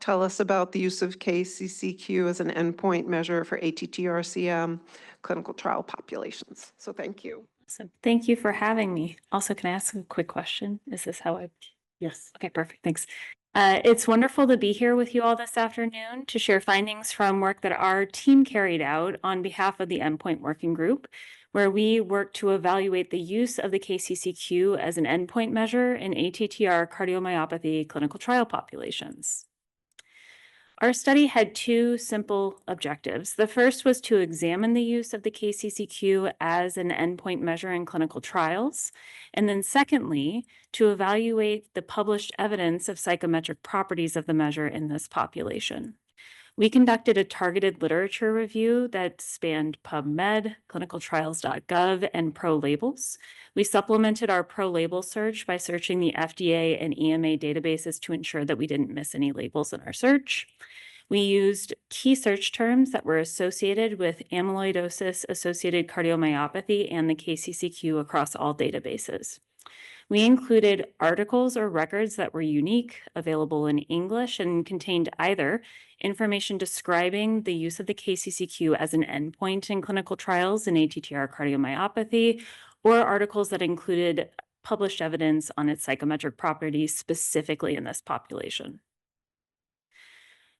tell us about the use of KCCQ as an endpoint measure for ATTR-CM clinical trial populations. So thank you.
Awesome. Thank you for having me. Also, can I ask a quick question? Is this how I?
Yes.
Okay, perfect. Thanks. It's wonderful to be here with you all this afternoon to share findings from work that our team carried out on behalf of the Endpoint Working Group, where we worked to evaluate the use of the KCCQ as an endpoint measure in ATTR cardiomyopathy clinical trial populations. Our study had 2 simple objectives. The first was to examine the use of the KCCQ as an endpoint measure in clinical trials. And then secondly, to evaluate the published evidence of psychometric properties of the measure in this population. We conducted a targeted literature review that spanned PubMed, clinicaltrials.gov, and ProLabels. We supplemented our ProLabel search by searching the FDA and EMA databases to ensure that we didn't miss any labels in our search. We used key search terms that were associated with amyloidosis-associated cardiomyopathy and the KCCQ across all databases. We included articles or records that were unique, available in English, and contained either information describing the use of the KCCQ as an endpoint in clinical trials in ATTR cardiomyopathy, or articles that included published evidence on its psychometric properties specifically in this population.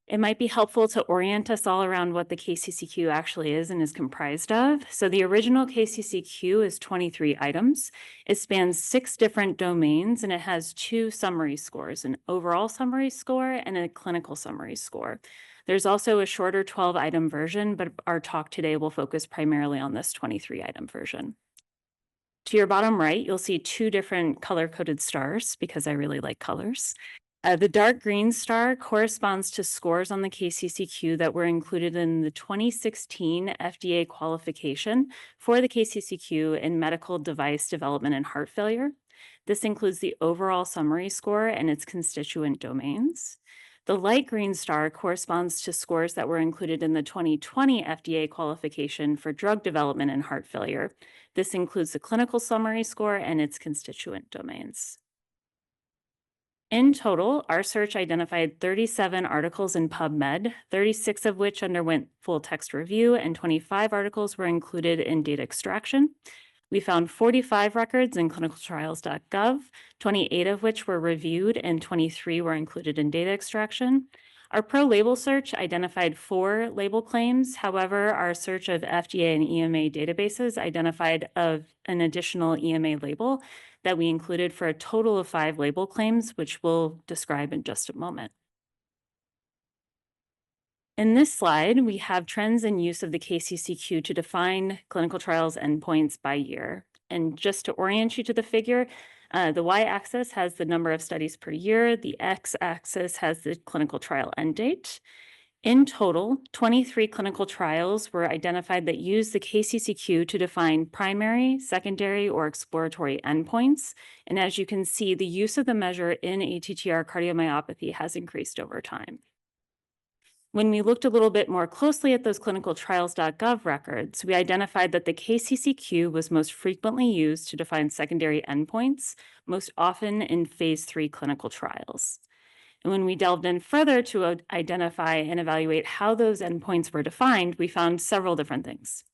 It might be helpful to orient us all around what the KCCQ actually is and is comprised of. So the original KCCQ is 23 items. It spans 6 different domains, and it has 2 summary scores, an overall summary score and a clinical summary score. There's also a shorter 12-item version, but our talk today will focus primarily on this 23-item version. To your bottom right, you'll see 2 different color-coded stars because I really like colors. The dark green star corresponds to scores on the KCCQ that were included in the 2016 FDA qualification for the KCCQ in medical device development and heart failure. This includes the overall summary score and its constituent domains. The light green star corresponds to scores that were included in the 2020 FDA qualification for drug development and heart failure. This includes the clinical summary score and its constituent domains. In total, our search identified 37 articles in PubMed, 36 of which underwent full text review, and 25 articles were included in data extraction. We found 45 records in clinicaltrials.gov, 28 of which were reviewed, and 23 were included in data extraction. Our ProLabel search identified 4 label claims. However, our search of FDA and EMA databases identified an additional EMA label that we included for a total of 5 label claims, which we'll describe in just a moment. In this slide, we have trends in use of the KCCQ to define clinical trials endpoints by year. And just to orient you to the figure, the y-axis has the number of studies per year, the x-axis has the clinical trial end date. In total, 23 clinical trials were identified that use the KCCQ to define primary, secondary, or exploratory endpoints. And as you can see, the use of the measure in ATTR cardiomyopathy has increased over time. When we looked a little bit more closely at those clinicaltrials.gov records, we identified that the KCCQ was most frequently used to define secondary endpoints, most often in phase 3 clinical trials. And when we delved in further to identify and evaluate how those endpoints were defined, we found several different things.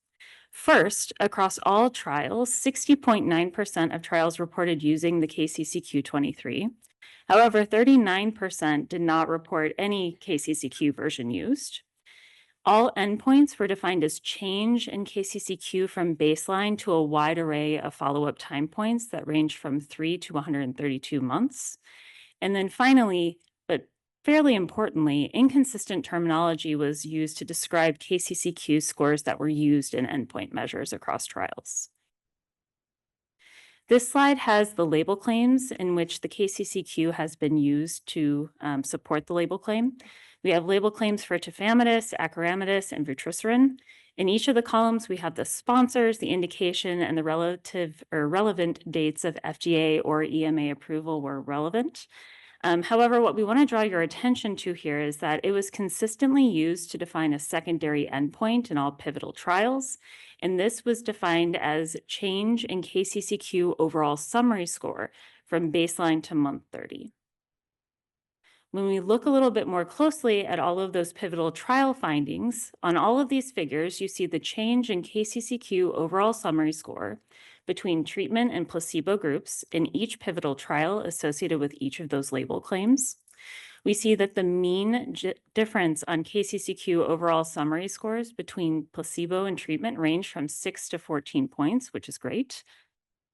First, across all trials, 60.9% of trials reported using the KCCQ-23. However, 39% did not report any KCCQ version used. All endpoints were defined as change in KCCQ from baseline to a wide array of follow-up time points that range from 3 to 132 months. And then finally, but fairly importantly, inconsistent terminology was used to describe KCCQ scores that were used in endpoint measures across trials. This slide has the label claims in which the KCCQ has been used to support the label claim. We have label claims for tafamidis, acoramidis, and vutrisiran. In each of the columns, we have the sponsors, the indication, and the relative or relevant dates of FDA or EMA approval were relevant. However, what we want to draw your attention to here is that it was consistently used to define a secondary endpoint in all pivotal trials, and this was defined as change in KCCQ overall summary score from baseline to month 30. When we look a little bit more closely at all of those pivotal trial findings, on all of these figures, you see the change in KCCQ overall summary score between treatment and placebo groups in each pivotal trial associated with each of those label claims. We see that the mean difference on KCCQ overall summary scores between placebo and treatment range from 6 to 14 points, which is great.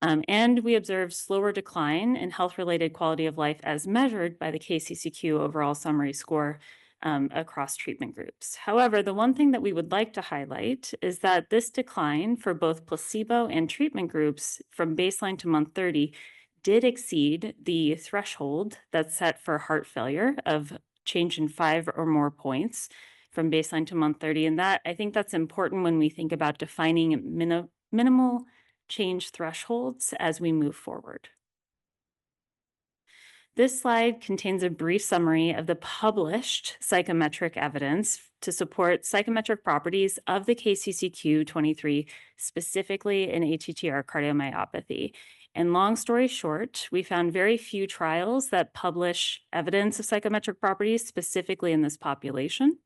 And we observed slower decline in health-related quality of life as measured by the KCCQ overall summary score across treatment groups. However, the one thing that we would like to highlight is that this decline for both placebo and treatment groups from baseline to month 30 did exceed the threshold that's set for heart failure of change in 5 or more points from baseline to month 30. And that, I think that's important when we think about defining minimal change thresholds as we move forward. This slide contains a brief summary of the published psychometric evidence to support psychometric properties of the KCCQ-23, specifically in ATTR cardiomyopathy. And long story short, we found very few trials that publish evidence of psychometric properties specifically in this population.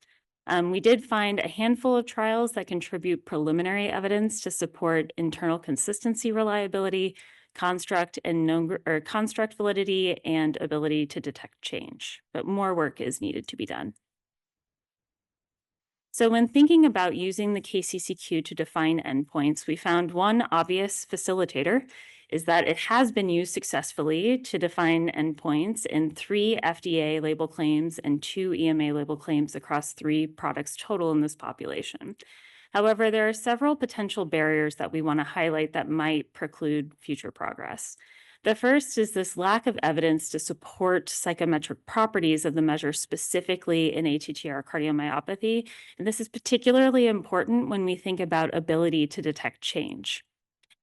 We did find a handful of trials that contribute preliminary evidence to support internal consistency reliability, construct validity, and ability to detect change, but more work is needed to be done. So when thinking about using the KCCQ to define endpoints, we found one obvious facilitator is that it has been used successfully to define endpoints in 3 FDA label claims and 2 EMA label claims across 3 products total in this population. However, there are several potential barriers that we want to highlight that might preclude future progress. The first is this lack of evidence to support psychometric properties of the measure specifically in ATTR cardiomyopathy. And this is particularly important when we think about ability to detect change.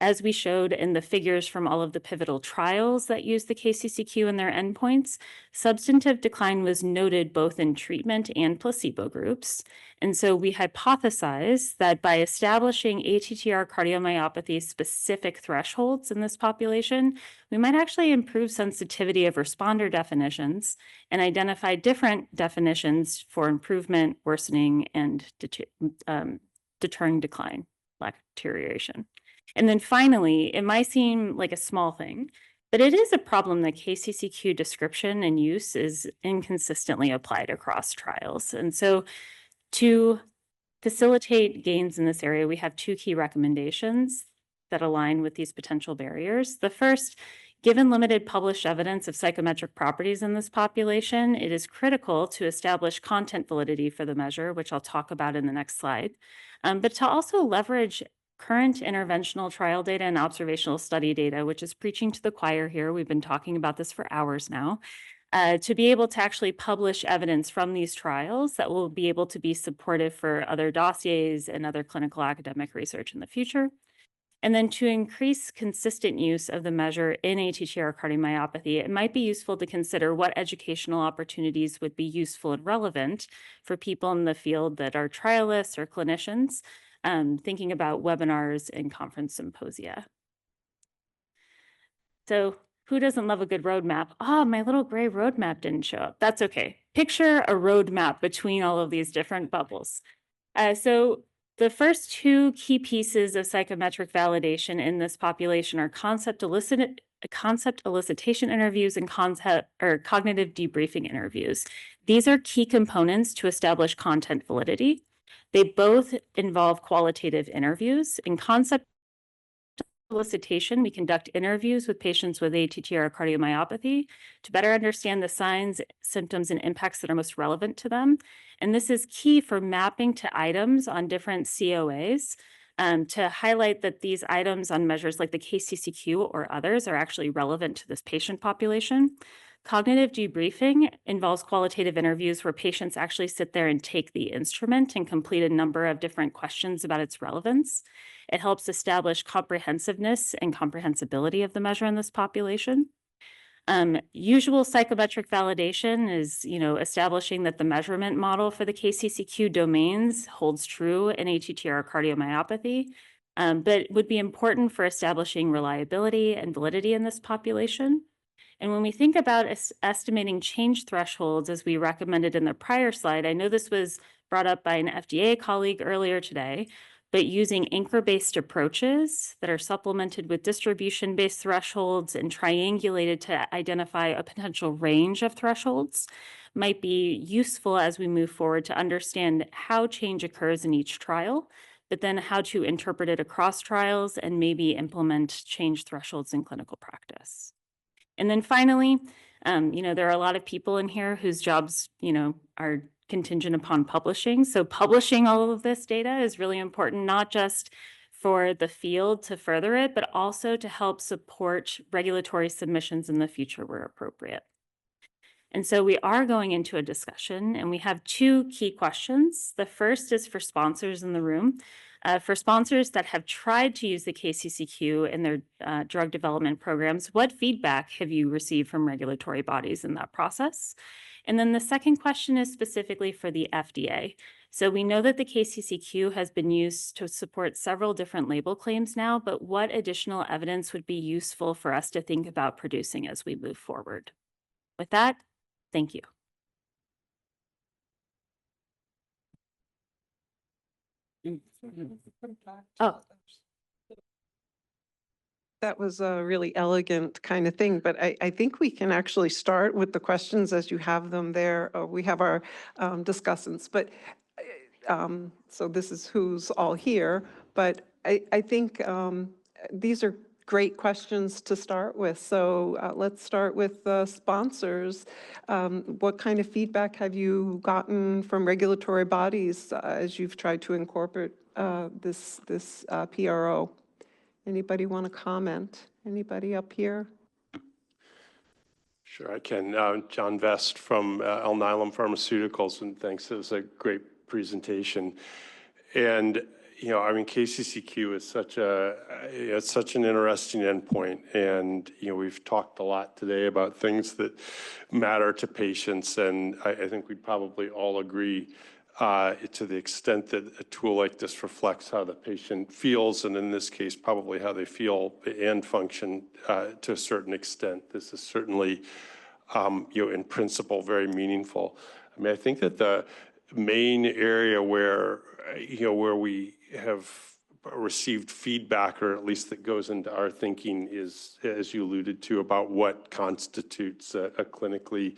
As we showed in the figures from all of the pivotal trials that use the KCCQ in their endpoints, substantive decline was noted both in treatment and placebo groups. And so we hypothesized that by establishing ATTR cardiomyopathy specific thresholds in this population, we might actually improve sensitivity of responder definitions and identify different definitions for improvement, worsening, and deterring decline, lack of deterioration. And then finally, it might seem like a small thing, but it is a problem that KCCQ description and use is inconsistently applied across trials. And so to facilitate gains in this area, we have 2 key recommendations that align with these potential barriers. The first, Given limited published evidence of psychometric properties in this population, it is critical to establish content validity for the measure, which I'll talk about in the next slide, but to also leverage current interventional trial data and observational study data, which is preaching to the choir here. We've been talking about this for hours now, to be able to actually publish evidence from these trials that will be able to be supportive for other dossiers and other clinical academic research in the future. And then to increase consistent use of the measure in ATTR cardiomyopathy, it might be useful to consider what educational opportunities would be useful and relevant for people in the field that are trialists or clinicians, thinking about webinars and conference symposia. So who doesn't love a good roadmap? Ah, my little gray roadmap didn't show up. That's okay. Picture a roadmap between all of these different bubbles. So the first two key pieces of psychometric validation in this population are concept elicitation interviews and cognitive debriefing interviews. These are key components to establish content validity. They both involve qualitative interviews. In concept elicitation, we conduct interviews with patients with ATTR cardiomyopathy to better understand the signs, symptoms, and impacts that are most relevant to them. And this is key for mapping to items on different COAs to highlight that these items on measures like the KCCQ or others are actually relevant to this patient population. Cognitive debriefing involves qualitative interviews where patients actually sit there and take the instrument and complete a number of different questions about its relevance. It helps establish comprehensiveness and comprehensibility of the measure in this population. Usual psychometric validation is, establishing that the measurement model for the KCCQ domains holds true in ATTR cardiomyopathy, but would be important for establishing reliability and validity in this population. And when we think about estimating change thresholds, as we recommended in the prior slide, I know this was brought up by an FDA colleague earlier today, but using anchor-based approaches that are supplemented with distribution-based thresholds and triangulated to identify a potential range of thresholds might be useful as we move forward to understand how change occurs in each trial, but then how to interpret it across trials and maybe implement change thresholds in clinical practice. And then finally, there are a lot of people in here whose jobs, are contingent upon publishing. So publishing all of this data is really important, not just for the field to further it, but also to help support regulatory submissions in the future where appropriate. And so we are going into a discussion, and we have two key questions. The first is for sponsors in the room. For sponsors that have tried to use the KCCQ in their drug development programs, what feedback have you received from regulatory bodies in that process? And then the second question is specifically for the FDA. So we know that the KCCQ has been used to support several different label claims now, but what additional evidence would be useful for us to think about producing as we move forward? With that, thank you. Oh.
That was a really elegant kind of thing, but I think we can actually start with the questions as you have them there. We have our discussants, but so this is who's all here, but I think these are great questions to start with. So let's start with the sponsors. What kind of feedback have you gotten from regulatory bodies as you've tried to incorporate this PRO? Anybody want to comment? Anybody up here?
Sure, I can. John Vest from Alnylam Pharmaceuticals, and thanks. It was a great presentation. And KCCQ is such an interesting endpoint, and we've talked a lot today about things that matter to patients, and I think we probably all agree to the extent that a tool like this reflects how the patient feels, and in this case, probably how they feel and function to a certain extent. This is certainly, in principle, very meaningful. I think that the main area where we have received feedback, or at least that goes into our thinking, is, as you alluded to, about what constitutes a clinically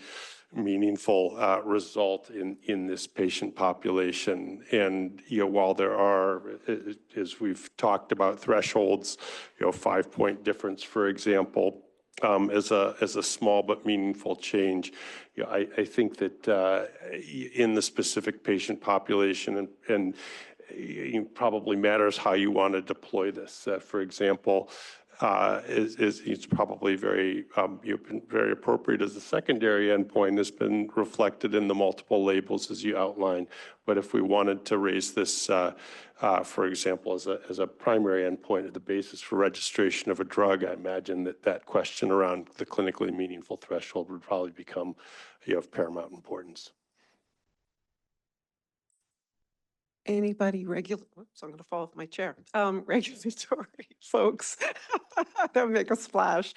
meaningful result in this patient population. And while there are, as we've talked about, thresholds, 5-point difference, for example, as a small but meaningful change. You know, I think that in the specific patient population and it probably matters how you want to deploy this. For example, it's probably very very appropriate as a secondary endpoint has been reflected in the multiple labels as you outlined. But if we wanted to raise this, for example, as a primary endpoint at the basis for registration of a drug, I imagine that question around the clinically meaningful threshold would probably become of paramount importance.
Anybody oops, I'm going to fall off my chair. Regulatory folks that make a splash.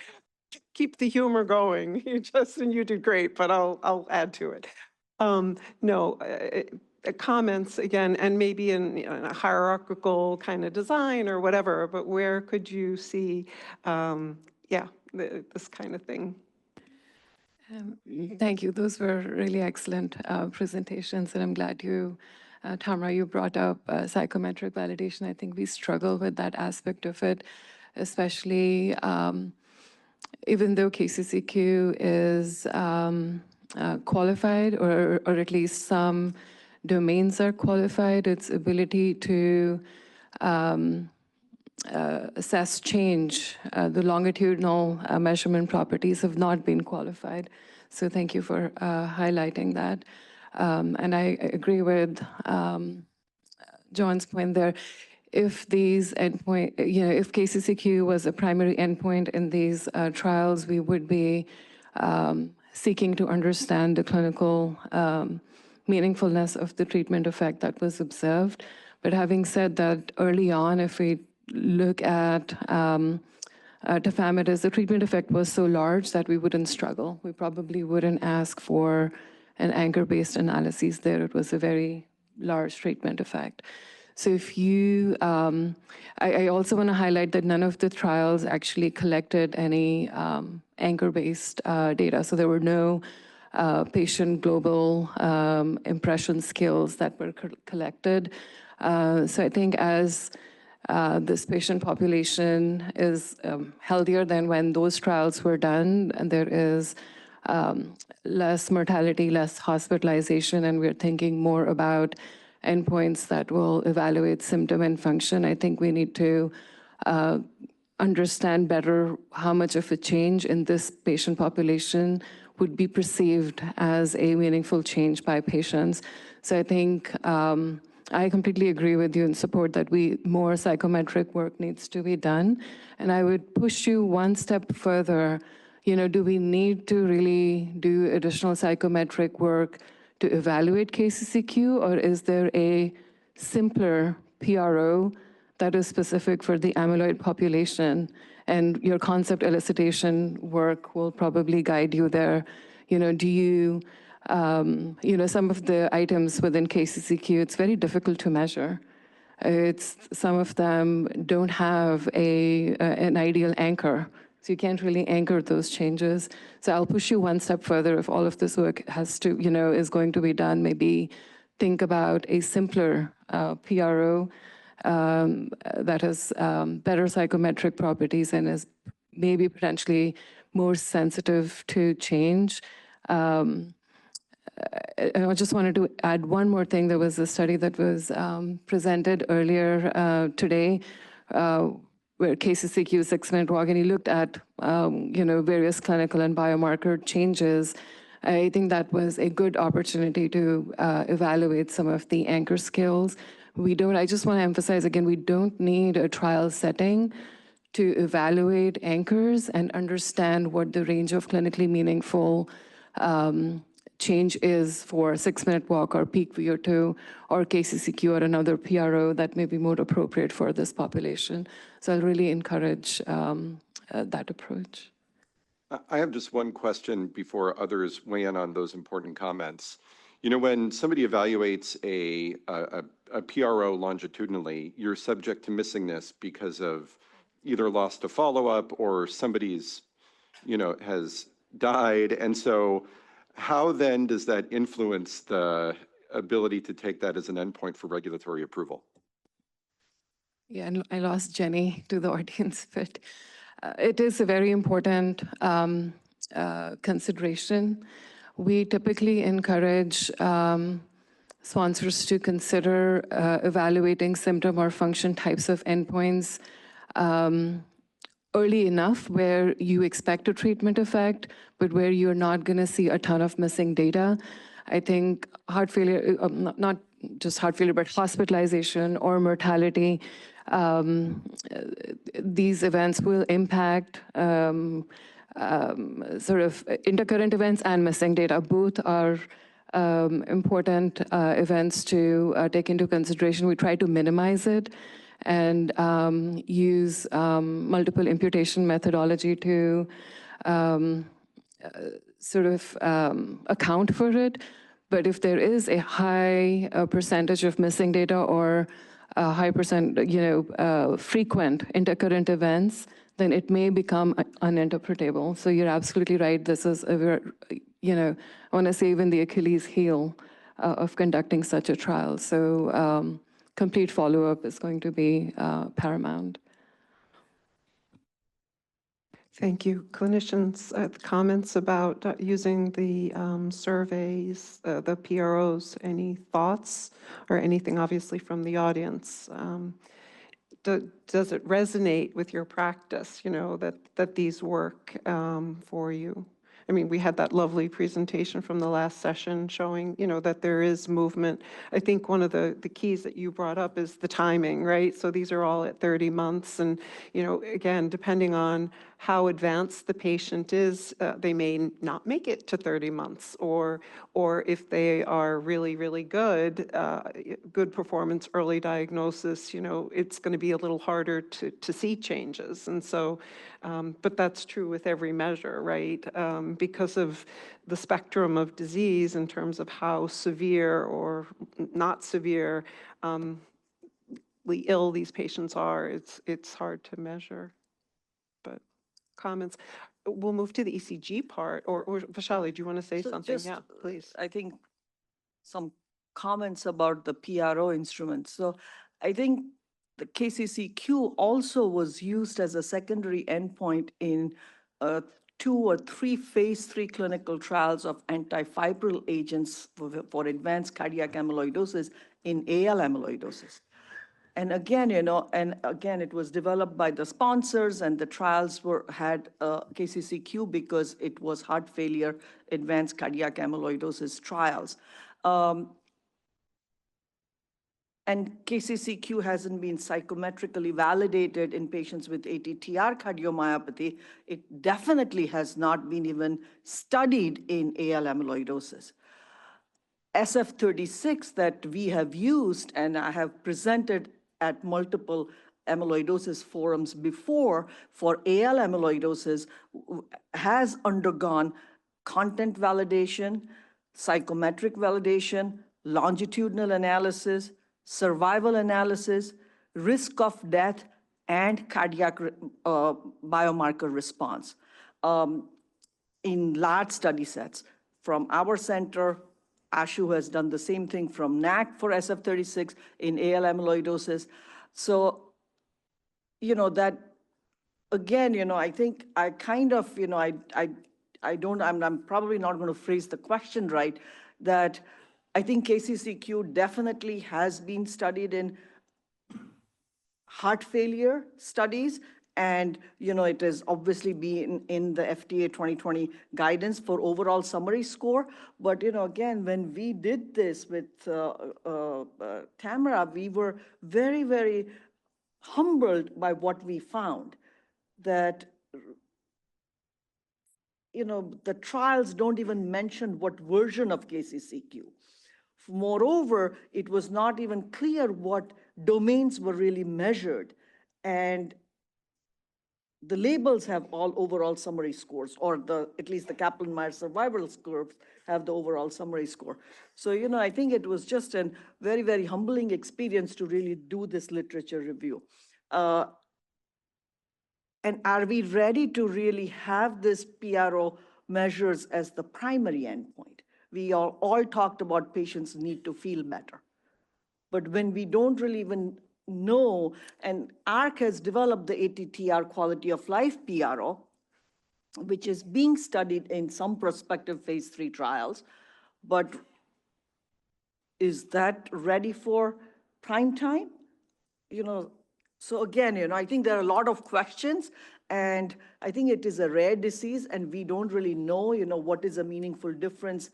Keep the humor going. Justin, you did great, but I'll add to it. No, comments again, and maybe in a hierarchical kind of design or whatever, but where could you see, this kind of thing?
Thank you. Those were really excellent presentations, and I'm glad you, Tamara, you brought up psychometric validation. I think we struggle with that aspect of it, especially even though KCCQ is qualified, or at least some domains are qualified, its ability to assess change, the longitudinal measurement properties have not been qualified. So thank you for highlighting that. And I agree with John's point there. If these endpoint, if KCCQ was a primary endpoint in these trials, we would be seeking to understand the clinical meaningfulness of the treatment effect that was observed. But having said that, early on, if we look at tafamidis, the treatment effect was so large that we wouldn't struggle. We probably wouldn't ask for an anchor-based analysis there. It was a very large treatment effect. So if you, I also want to highlight that none of the trials actually collected any anchor-based data. So there were no patient global impression scales that were collected. So I think as this patient population is healthier than when those trials were done, and there is less mortality, less hospitalization, and we're thinking more about endpoints that will evaluate symptom and function. I think we need to understand better how much of a change in this patient population would be perceived as a meaningful change by patients. So I think I completely agree with you and support that more psychometric work needs to be done. And I would push you one step further. Do we need to really do additional psychometric work to evaluate KCCQ, or is there a simpler PRO that is specific for the amyloid population? And your concept elicitation work will probably guide you there. Do you, some of the items within KCCQ, it's very difficult to measure. Some of them don't have an ideal anchor. So you can't really anchor those changes. So I'll push you one step further. If all of this work has to, is going to be done, maybe think about a simpler PRO that has better psychometric properties and is maybe potentially more sensitive to change. And I just wanted to add one more thing. There was a study that was presented earlier today where KCCQ 6-minute walk, and he looked at various clinical and biomarker changes. I think that was a good opportunity to evaluate some of the anchor skills. I just want to emphasize again, we don't need a trial setting to evaluate anchors and understand what the range of clinically meaningful change is for 6-minute walk or peak VO2 or KCCQ or another PRO that may be more appropriate for this population. So I'll really encourage that approach.
I have just one question before others weigh in on those important comments. When somebody evaluates a PRO longitudinally, you're subject to missingness because of either loss to follow-up or somebody's, has died. And so how then does that influence the ability to take that as an endpoint for regulatory approval?
Yeah, and I lost Jenny to the audience, but It is a very important consideration. We typically encourage sponsors to consider evaluating symptom or function types of endpoints early enough where you expect a treatment effect, but where you're not going to see a ton of missing data. I think heart failure, not just heart failure, but hospitalization or mortality, these events will impact sort of intercurrent events and missing data. Both are important events to take into consideration. We try to minimize it and use multiple imputation methodology to sort of account for it. But if there is a high percentage of missing data or a high percent, frequent intercurrent events, then it may become uninterpretable. So you're absolutely right. This is a very, I want to say even the Achilles heel of conducting such a trial. So complete follow-up is going to be paramount.
Thank you. Clinicians, comments about using the surveys, the PROs, any thoughts or anything obviously from the audience? Does it resonate with your practice, that these work for you? I mean, we had that lovely presentation from the last session showing, that there is movement. I think one of the keys that you brought up is the timing, right? So these are all at 30 months. And, again, depending on how advanced the patient is, they may not make it to 30 months. Or if they are really, really good, good performance, early diagnosis, it's going to be a little harder to see changes. And so, but that's true with every measure, right? Because of the spectrum of disease in terms of how severe or not severe ill these patients are, it's hard to measure. But comments. We'll move to the ECG part, or Vaishali, do you want to say something?
Just,
yeah, please.
I think some comments about the PRO instruments. So I think the KCCQ also was used as a secondary endpoint in 2 or 3 phase 3 clinical trials of antifibril agents for advanced cardiac amyloidosis in AL amyloidosis. And again, it was developed by the sponsors, and the trials had KCCQ because it was heart failure, advanced cardiac amyloidosis trials. And KCCQ hasn't been psychometrically validated in patients with ATTR cardiomyopathy. It definitely has not been even studied in AL amyloidosis. SF36 that we have used, and I have presented at multiple amyloidosis forums before for AL amyloidosis, has undergone content validation, psychometric validation, longitudinal analysis, survival analysis, risk of death, and cardiac biomarker response in large study sets. From our center, Ashu has done the same thing from NAC for SF36 in AL amyloidosis. So, that, again, I think I kind of, I'm probably not going to phrase the question right, that I think KCCQ definitely has been studied in heart failure studies, and it has obviously been in the FDA 2020 guidance for overall summary score. But again, when we did this with Tamara, we were very, very humbled by what we found, that the trials don't even mention what version of KCCQ. Moreover, it was not even clear what domains were really measured. And the labels have all overall summary scores, or at least the Kaplan-Meier survival scores have the overall summary score. So, I think it was just a very, very humbling experience to really do this literature review. And are we ready to really have this PRO measures as the primary endpoint? We all talked about patients need to feel better. But when we don't really even know, and ARC has developed the ATTR quality of life PRO, which is being studied in some prospective phase 3 trials, but is that ready for prime time? So again, I think there are a lot of questions, and I think it is a rare disease, and we don't really know, what is a meaningful difference.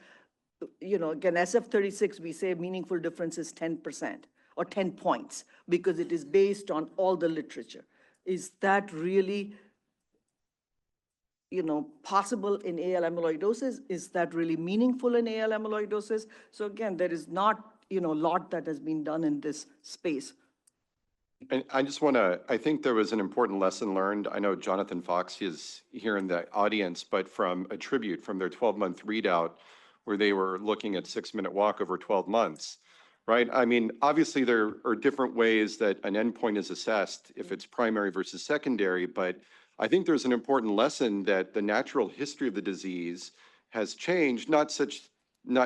Again, SF36, we say meaningful difference is 10% or 10 points because it is based on all the literature. Is that really, possible in AL amyloidosis? Is that really meaningful in AL amyloidosis? So again, there is not, a lot that has been done in this space.
And I just want to, I think there was an important lesson learned. I know Jonathan Fox is here in the audience, but from ATTRibute, from their 12-month readout, where they were looking at 6-minute walk over 12 months, right? I mean, obviously there are different ways that an endpoint is assessed, if it's primary versus secondary, but I think there's an important lesson that the natural history of the disease has changed, not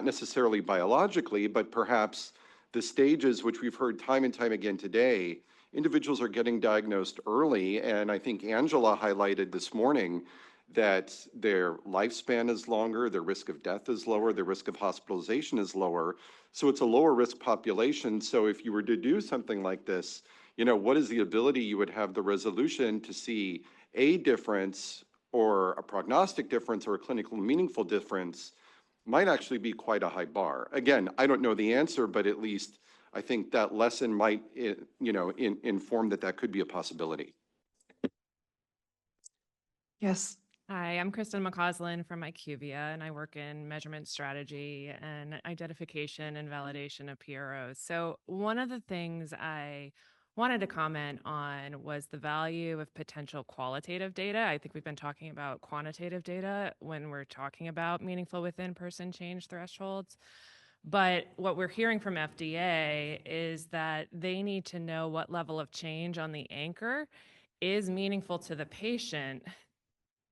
necessarily biologically, but perhaps the stages, which we've heard time and time again today. Individuals are getting diagnosed early, and I think Angela highlighted this morning that their lifespan is longer, their risk of death is lower, their risk of hospitalization is lower. So it's a lower risk population. So if you were to do something like this, what is the ability you would have the resolution to see a difference or a prognostic difference or a clinically meaningful difference might actually be quite a high bar. Again, I don't know the answer, but at least I think that lesson might, inform that could be a possibility.
Yes.
Hi, I'm Kristen McCausland from IQVIA, and I work in measurement strategy and identification and validation of PROs. So one of the things I wanted to comment on was the value of potential qualitative data. I think we've been talking about quantitative data when we're talking about meaningful within-person change thresholds. But what we're hearing from FDA is that they need to know what level of change on the anchor is meaningful to the patient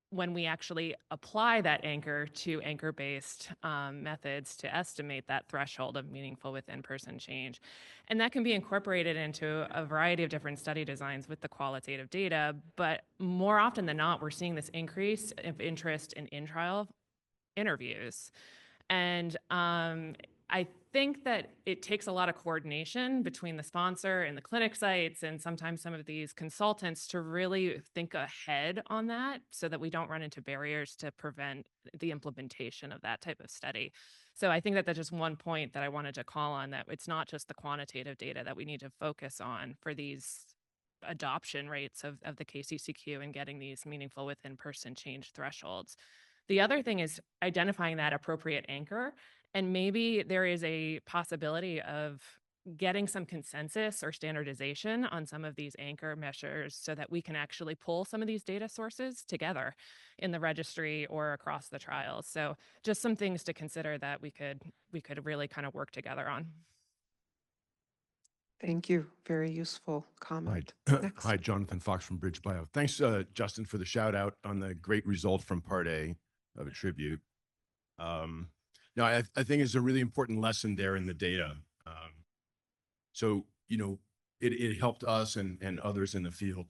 when we actually apply that anchor to anchor-based methods to estimate that threshold of meaningful within-person change. And that can be incorporated into a variety of different study designs with the qualitative data, but more often than not, we're seeing this increase of interest in in-trial interviews. And I think that it takes a lot of coordination between the sponsor and the clinic sites and sometimes some of these consultants to really think ahead on that so that we don't run into barriers to prevent the implementation of that type of study. So I think that that's just one point that I wanted to call on, that it's not just the quantitative data that we need to focus on for these adoption rates of the KCCQ and getting these meaningful within-person change thresholds. The other thing is identifying that appropriate anchor. And maybe there is a possibility of getting some consensus or standardization on some of these anchor measures so that we can actually pull some of these data sources together in the registry or across the trials. So just some things to consider that we could really kind of work together on.
Thank you. Very useful comment.
Hi, Jonathan Fox from BridgeBio. Thanks, Justin, for the shout out on the great result from Part A of ATTRibute. No, I think it's a really important lesson there in the data. So, it helped us and others in the field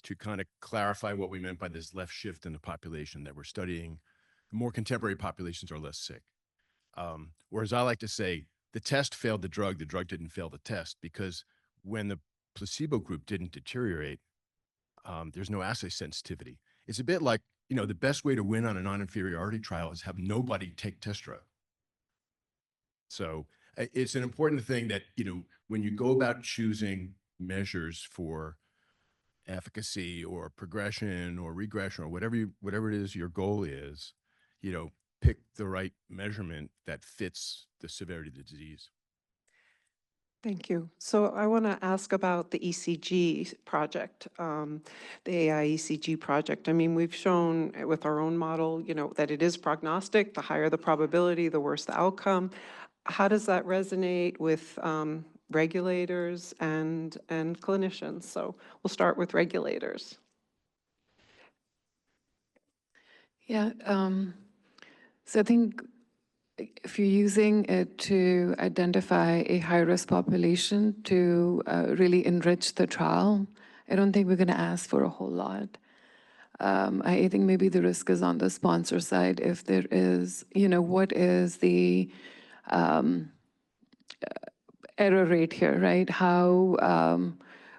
to kind of clarify what we meant by this left shift in the population that we're studying. The more contemporary populations are less sick. Whereas I like to say, the test failed the drug didn't fail the test, because when the placebo group didn't deteriorate, there's no assay sensitivity. It's a bit like, the best way to win on a non-inferiority trial is have nobody take test drug. So it's an important thing that, when you go about choosing measures for efficacy or progression or regression or whatever it is your goal is, pick the right measurement that fits the severity of the disease.
Thank you. So I want to ask about the ECG project, the AI ECG project. I mean, we've shown with our own model, that it is prognostic. The higher the probability, the worse the outcome. How does that resonate with regulators and clinicians? So we'll start with regulators.
Yeah. So I think if you're using it to identify a high-risk population to really enrich the trial, I don't think we're going to ask for a whole lot. I think maybe the risk is on the sponsor side. If there is, what is the error rate here, right?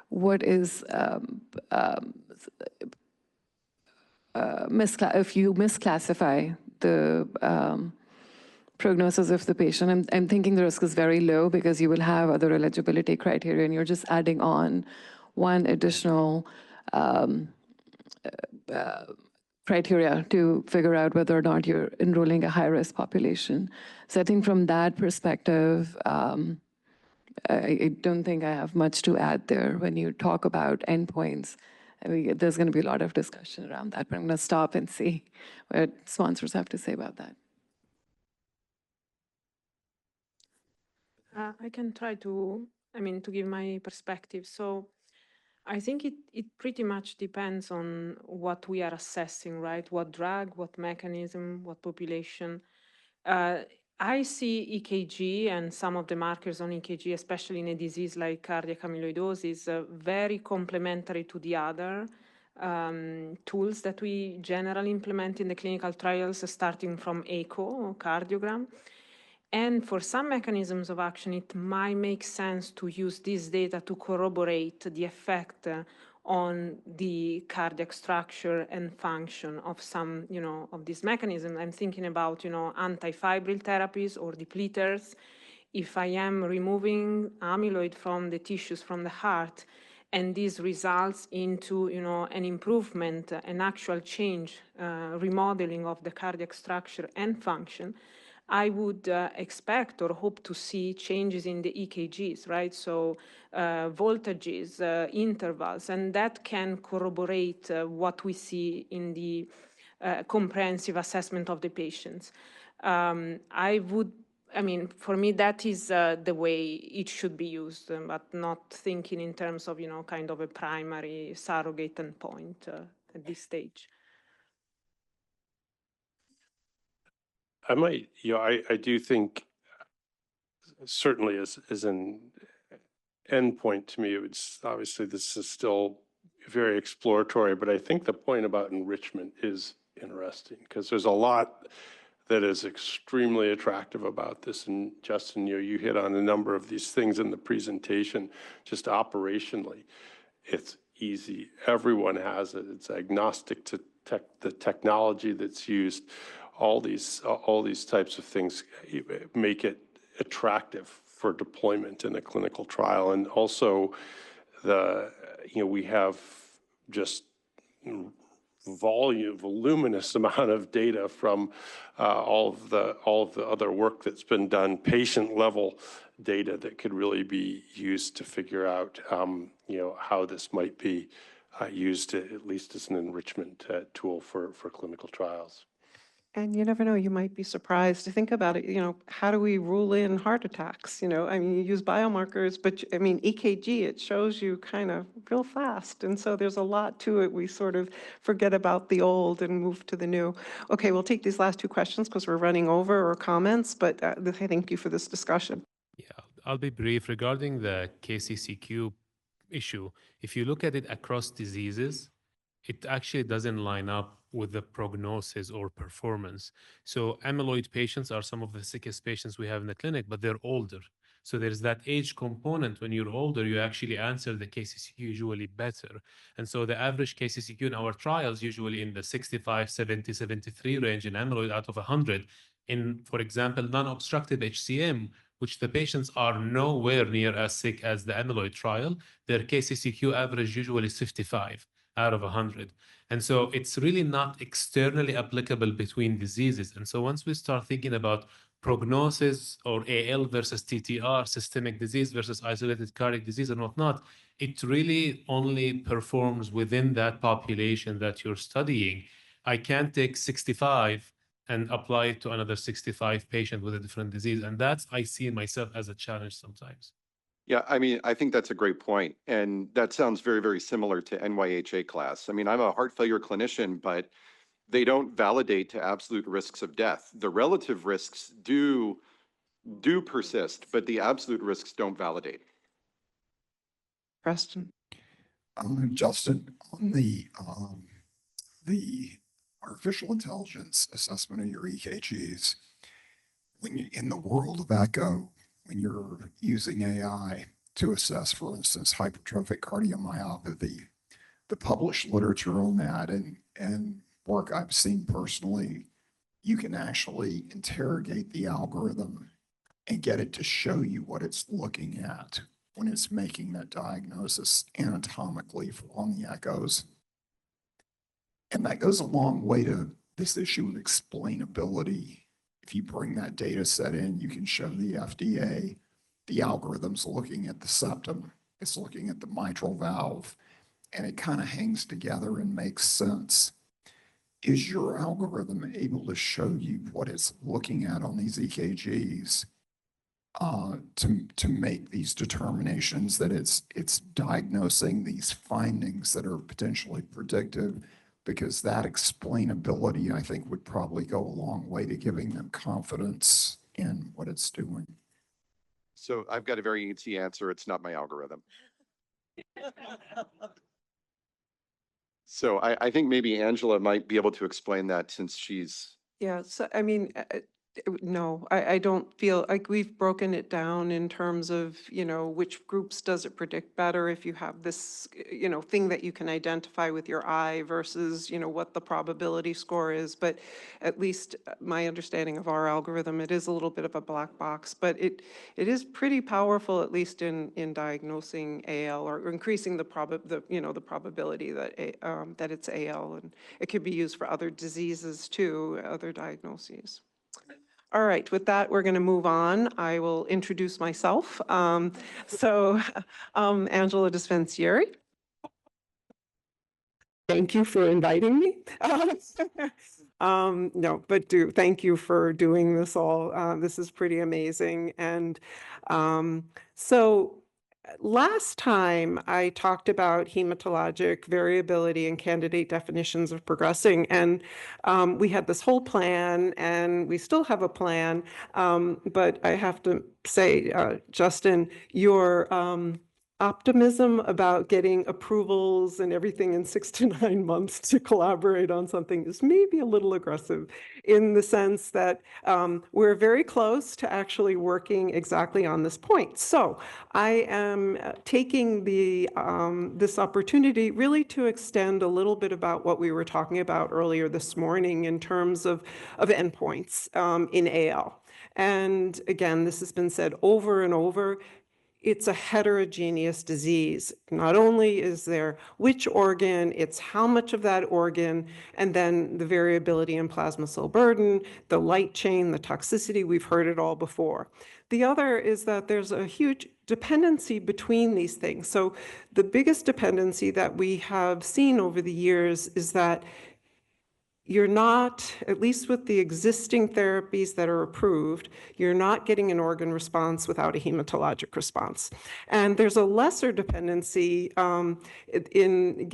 What is, if you misclassify the prognosis of the patient, I'm thinking the risk is very low because you will have other eligibility criteria and you're just adding on one additional criteria to figure out whether or not you're enrolling a high-risk population. So I think from that perspective, I don't think I have much to add there. When you talk about endpoints, I mean, there's going to be a lot of discussion around that, but I'm going to stop and see what sponsors have to say about that.
I can try to, to give my perspective. So I think it pretty much depends on what we are assessing, right? What drug, what mechanism, what population. I see EKG and some of the markers on EKG, especially in a disease like cardiac amyloidosis, very complementary to the other tools that we generally implement in the clinical trials, starting from echo or cardiogram. And for some mechanisms of action, it might make sense to use this data to corroborate the effect on the cardiac structure and function of some, of these mechanisms. I'm thinking about, antifibril therapies or depleters. If I am removing amyloid from the tissues from the heart, and this results into, an improvement, an actual change, remodeling of the cardiac structure and function, I would expect or hope to see changes in the EKGs, right? So voltages, intervals, and that can corroborate what we see in the comprehensive assessment of the patients. For me, that is the way it should be used, but not thinking in terms of, kind of a primary surrogate endpoint at this stage.
I do think certainly as an endpoint to me, it's obviously this is still very exploratory, but I think the point about enrichment is interesting because there's a lot that is extremely attractive about this. And Justin, you hit on a number of these things in the presentation, just operationally. It's easy. Everyone has it. It's agnostic to the technology that's used. All these types of things make it attractive for deployment in a clinical trial. And also we have just voluminous amount of data from all of the other work that's been done, patient level data that could really be used to figure out how this might be used at least as an enrichment tool for clinical trials.
And you never know, you might be surprised to think about it. How do we rule in heart attacks? You use biomarkers, but EKG, it shows you kind of real fast. And so there's a lot to it. We sort of forget about the old and move to the new. Okay, we'll take these last two questions because we're running over, or comments, but thank you for this discussion.
Yeah, I'll be brief regarding the KCCQ issue. If you look at it across diseases, it actually doesn't line up with the prognosis or performance. So amyloid patients are some of the sickest patients we have in the clinic, but they're older. So there's that age component. When you're older, you actually answer the KCCQ usually better. And so the average KCCQ in our trials usually in the 65, 70, 73 range in amyloid out of 100. In, for example, non-obstructive HCM, which the patients are nowhere near as sick as the amyloid trial, their KCCQ average usually is 55 out of 100. And so it's really not externally applicable between diseases. And so once we start thinking about prognosis or AL versus TTR, systemic disease versus isolated cardiac disease and whatnot, it really only performs within that population that you're studying. I can't take 65 and apply it to another 65 patient with a different disease. And that's, I see myself as a challenge sometimes.
Yeah, I think that's a great point. And that sounds very, very similar to NYHA class. I'm a heart failure clinician, but they don't validate to absolute risks of death. The relative risks do persist, but the absolute risks don't validate.
Preston.
Justin, on the artificial intelligence assessment of your EKGs, when you, in the world of echo, when you're using AI to assess, for instance, hypertrophic cardiomyopathy, the published literature on that and work I've seen personally, you can actually interrogate the algorithm and get it to show you what it's looking at when it's making that diagnosis anatomically on the echoes. And that goes a long way to this issue of explainability. If you bring that data set in, you can show the FDA the algorithm's looking at the septum, it's looking at the mitral valve, and it kind of hangs together and makes sense. Is your algorithm able to show you what it's looking at on these EKGs to make these determinations that it's diagnosing these findings that are potentially predictive? Because that explainability, I think, would probably go a long way to giving them confidence in what it's doing.
So I've got a very easy answer. It's not my algorithm. So I think maybe Angela might be able to explain that since she's.
Yeah, so I mean, no, I don't feel like we've broken it down in terms of, you know, which groups does it predict better if you have this, you know, thing that you can identify with your eye versus, you know, what the probability score is. But at least my understanding of our algorithm, it is a little bit of a black box, but it is pretty powerful, at least in diagnosing AL or increasing the probability that that it's AL, and it could be used for other diseases too, other diagnoses. All right, with that, we're going to move on. I will introduce myself. Angela Dispensieri. Thank you for inviting me. No, but thank you for doing this all. This is pretty amazing. And so last time I talked about hematologic variability and candidate definitions of progressing, and we had this whole plan, and we still have a plan, but I have to say, Justin, your optimism about getting approvals and everything in 6 to 9 months to collaborate on something is maybe a little aggressive, in the sense that we're very close to actually working exactly on this point. So I am taking this opportunity really to extend a little bit about what we were talking about earlier this morning in terms of endpoints in AL. And again, this has been said over and over. It's a heterogeneous disease. Not only is there which organ, it's how much of that organ, and then the variability in plasma cell burden, the light chain, the toxicity, we've heard it all before. The other is that there's a huge dependency between these things. So the biggest dependency that we have seen over the years is that you're not, at least with the existing therapies that are approved, you're not getting an organ response without a hematologic response. And there's a lesser dependency in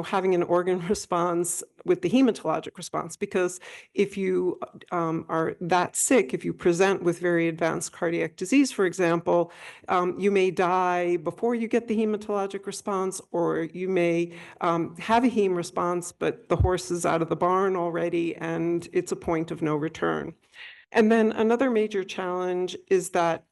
having an organ response with the hematologic response, because if you are that sick, if you present with very advanced cardiac disease, for example, you may die before you get the hematologic response, or you may have a heme response, but the horse is out of the barn already, and it's a point of no return. And then another major challenge is that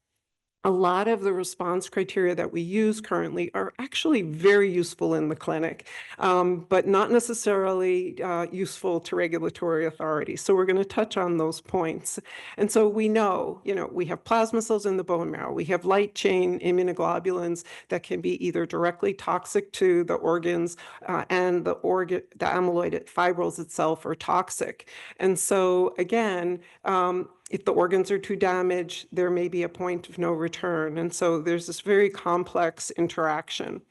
a lot of the response criteria that we use currently are actually very useful in the clinic, but not necessarily useful to regulatory authorities. So we're going to touch on those points. And so we know, we have plasma cells in the bone marrow. We have light chain immunoglobulins that can be either directly toxic to the organs, and the amyloid fibrils itself are toxic. And so again, if the organs are too damaged, there may be a point of no return. And so there's this very complex interaction.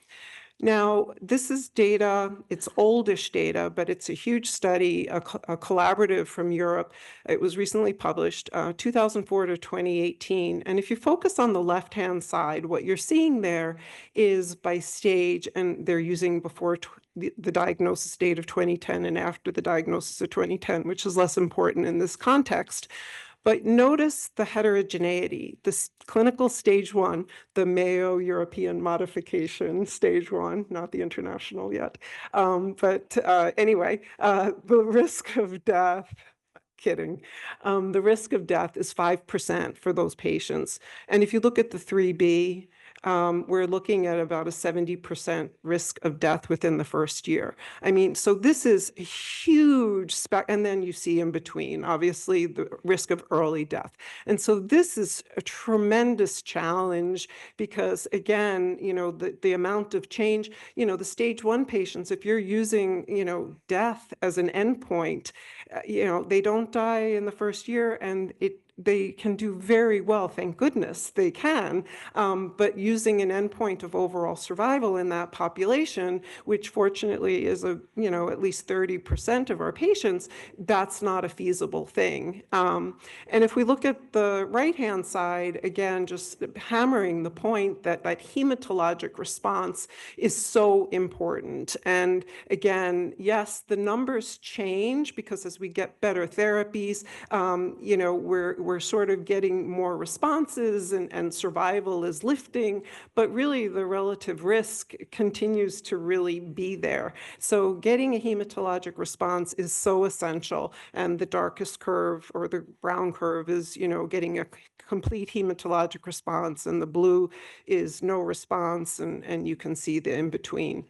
Now, this is data, it's oldish data, but it's a huge study, a collaborative from Europe. It was recently published, 2004 to 2018. And if you focus on the left-hand side, what you're seeing there is by stage, and they're using before the diagnosis date of 2010 and after the diagnosis of 2010, which is less important in this context. But notice the heterogeneity. This clinical stage 1, the Mayo European modification stage 1, not the international yet. Anyway, the risk of death, kidding. The risk of death is 5% for those patients. And if you look at the 3B, we're looking at about a 70% risk of death within the first year. I mean, so this is a huge and then you see in between, obviously, the risk of early death. And so this is a tremendous challenge because, again, you know, the amount of change, you know, the stage 1 patients, if you're using, you know, death as an endpoint, you know, they don't die in the first year, and they can do very well, thank goodness they can, but using an endpoint of overall survival in that population, which fortunately is you know, at least 30% of our patients, that's not a feasible thing. And if we look at the right-hand side, again, just hammering the point that hematologic response is so important. And again, yes, the numbers change because as we get better therapies, you know, we're sort of getting more responses and survival is lifting, but really the relative risk continues to really be there. So getting a hematologic response is so essential. And the darkest curve or the brown curve is, you know, getting a complete hematologic response, and the blue is no response, and you can see the in between.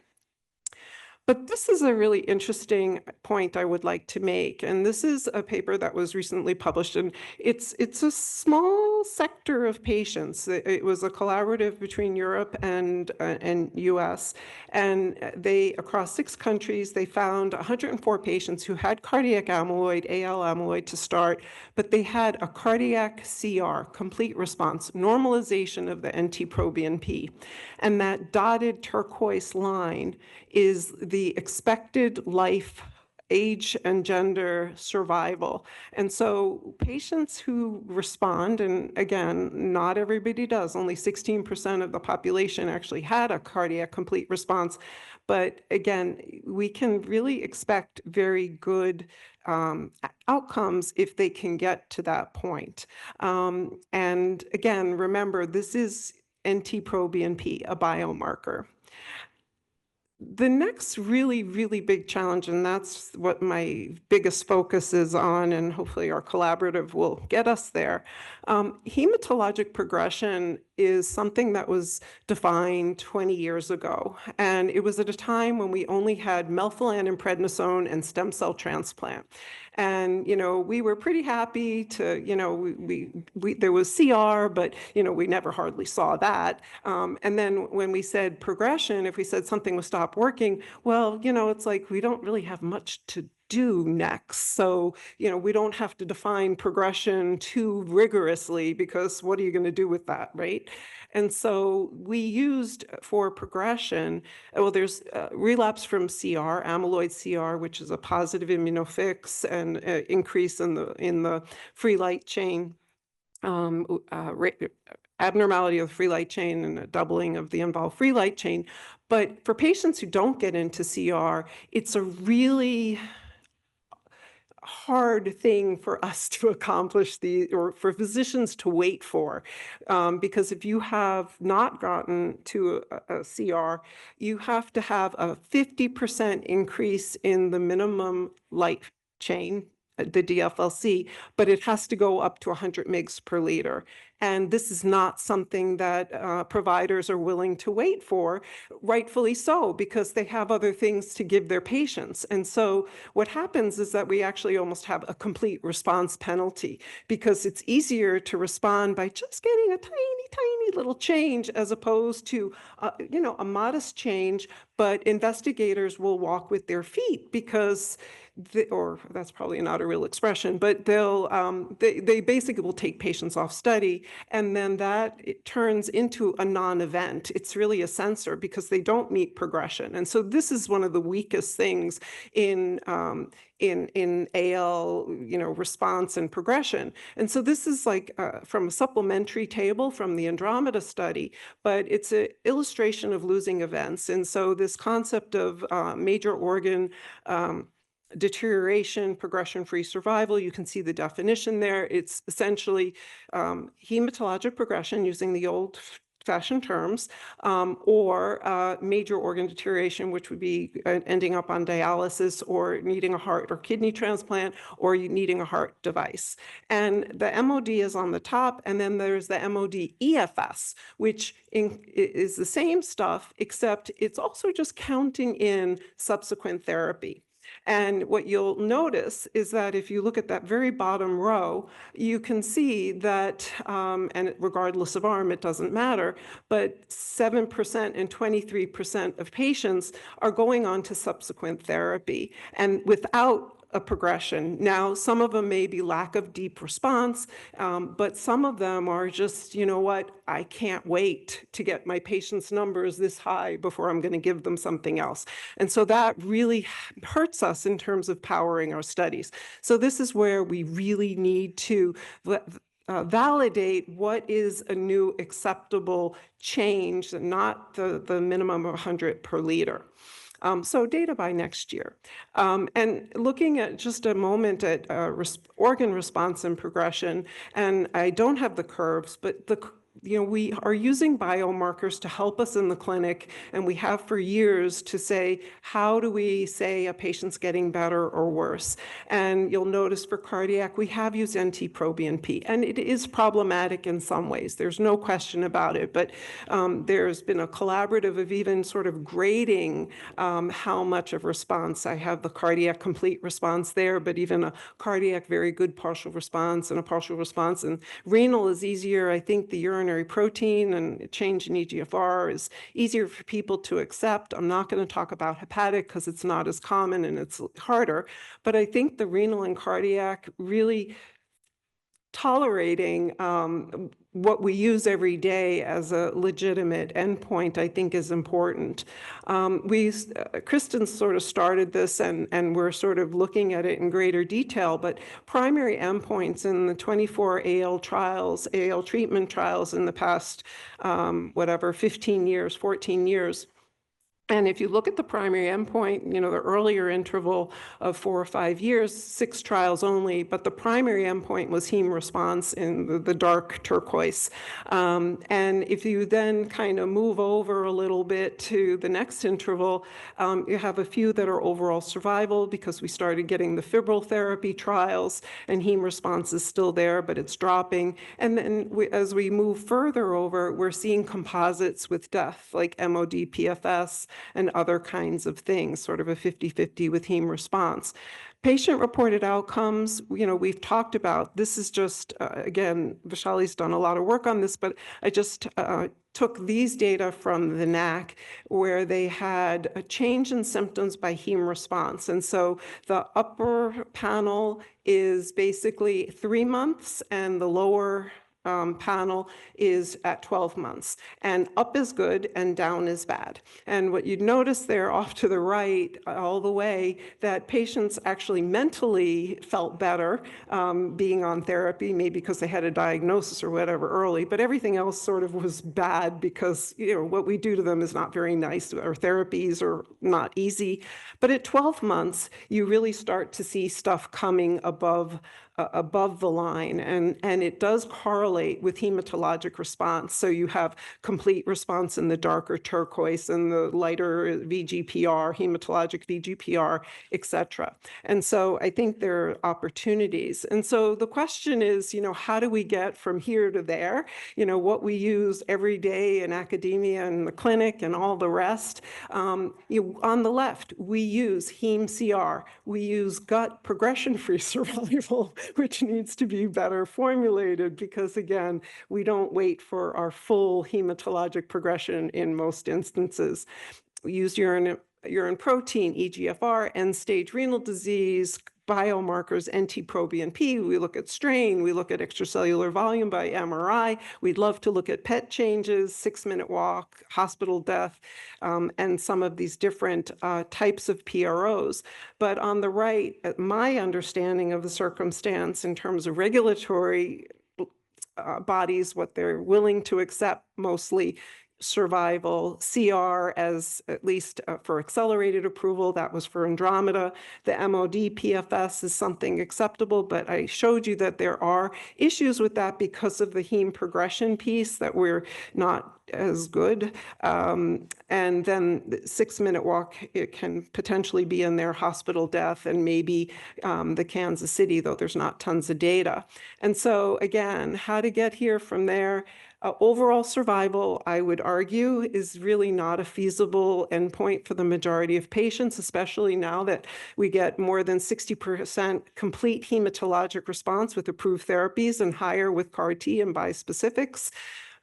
But this is a really interesting point I would like to make, and this is a paper that was recently published, and it's a small sector of patients. It was a collaborative between Europe and US, and they, across 6 countries, they found 104 patients who had cardiac amyloid, AL amyloid to start, but they had a cardiac CR, complete response, normalization of the NT-proBNP. And that dotted turquoise line is the expected life, age and gender survival. And so patients who respond, and again, not everybody does, only 16% of the population actually had a cardiac complete response. But again, we can really expect very good outcomes if they can get to that point. And again, remember, this is NT-proBNP, a biomarker. The next really, really big challenge, and that's what my biggest focus is on, and hopefully our collaborative will get us there. Hematologic progression is something that was defined 20 years ago. And it was at a time when we only had melphalan and prednisone and stem cell transplant. And, you know, we were pretty happy to, you know, there was CR, but, you know, we never hardly saw that. And then when we said progression, if we said something was stopped working, well, you know, it's like we don't really have much to do next. So, you know, we don't have to define progression too rigorously because what are you going to do with that, right? And so we used for progression, well, there's relapse from CR, amyloid CR, which is a positive immunofix and increase in the free light chain, abnormality of the free light chain and a doubling of the involved free light chain. But for patients who don't get into CR, it's a really hard thing for us to accomplish or for physicians to wait for. Because if you have not gotten to a CR, you have to have a 50% increase in the minimum light chain, the dFLC, but it has to go up to 100 mg per liter. And this is not something that providers are willing to wait for, rightfully so, because they have other things to give their patients. And so what happens is that we actually almost have a complete response penalty, because it's easier to respond by just getting a tiny, tiny little change as opposed to, you know, a modest change, but investigators will walk with their feet because or that's probably not a real expression, but they basically will take patients off study, and then it turns into a non-event. It's really a sensor because they don't meet progression. And so this is one of the weakest things in AL, response and progression. And so this is like from a supplementary table from the Andromeda study, but it's an illustration of losing events. And so this concept of major organ deterioration, progression-free survival, you can see the definition there. It's essentially hematologic progression using the old-fashioned terms, or major organ deterioration, which would be ending up on dialysis or needing a heart or kidney transplant or needing a heart device. And the MOD is on the top, and then there's the MOD EFS, which is the same stuff, except it's also just counting in subsequent therapy. And what you'll notice is that if you look at that very bottom row, you can see that, and regardless of arm, it doesn't matter, but 7% and 23% of patients are going on to subsequent therapy and without a progression. Now, some of them may be lack of deep response, but some of them are just, you know what, I can't wait to get my patients' numbers this high before I'm going to give them something else. And so that really hurts us in terms of powering our studies. So this is where we really need to validate what is a new acceptable change, not the minimum of 100 per liter. So data by next year. And looking at just a moment at organ response and progression, and I don't have the curves, but we are using biomarkers to help us in the clinic, and we have for years to say, how do we say a patient's getting better or worse? And you'll notice for cardiac, we have used NT-proBNP, and it is problematic in some ways. There's no question about it, but there's been a collaborative of even sort of grading how much of response. I have the cardiac complete response there, but even a cardiac very good partial response and a partial response. And renal is easier. I think the urinary protein and change in eGFR is easier for people to accept. I'm not going to talk about hepatic because it's not as common and it's harder. But I think the renal and cardiac really tolerating what we use every day as a legitimate endpoint, I think, is important. Kristen sort of started this, and we're sort of looking at it in greater detail, but primary endpoints in the 24 AL trials, AL treatment trials in the past, 15 years, 14 years. And if you look at the primary endpoint, the earlier interval of 4 or 5 years, 6 trials only, but the primary endpoint was heme response in the dark turquoise. And if you then kind of move over a little bit to the next interval, you have a few that are overall survival because we started getting the fibral therapy trials, and heme response is still there, but it's dropping. And then as we move further over, we're seeing composites with death, like MOD PFS, and other kinds of things, sort of a 50-50 with heme response. Patient-reported outcomes, we've talked about. This is just, again, Vishali's done a lot of work on this, but I just took these data from the NAC where they had a change in symptoms by heme response. And so the upper panel is basically 3 months, and the lower panel is at 12 months. And up is good and down is bad. And what you'd notice there off to the right all the way, that patients actually mentally felt better being on therapy, maybe because they had a diagnosis or whatever early, but everything else sort of was bad because what we do to them is not very nice. Our therapies are not easy. But at 12 months, you really start to see stuff coming above the line, and it does correlate with hematologic response. So you have complete response in the darker turquoise and the lighter VGPR, hematologic VGPR, et cetera. And so I think there are opportunities. And so the question is, how do we get from here to there? What we use every day in academia and the clinic and all the rest. On the left, we use heme CR. We use gut progression-free survival, which needs to be better formulated because, again, we don't wait for our full hematologic progression in most instances. We use urine protein, eGFR, end-stage renal disease, biomarkers, NT-proBNP. We look at strain. We look at extracellular volume by MRI. We'd love to look at PET changes, 6-minute walk, hospital death, and some of these different types of PROs. But on the right, my understanding of the circumstance in terms of regulatory bodies, what they're willing to accept, mostly survival, CR as at least for accelerated approval, that was for Andromeda. The MOD PFS is something acceptable, but I showed you that there are issues with that because of the heme progression piece that we're not as good. And then the 6-minute walk, it can potentially be in their hospital death and maybe the Kansas City, though there's not tons of data. And so again, how to get here from there. Overall survival, I would argue, is really not a feasible endpoint for the majority of patients, especially now that we get more than 60% complete hematologic response with approved therapies and higher with CAR-T and bispecifics.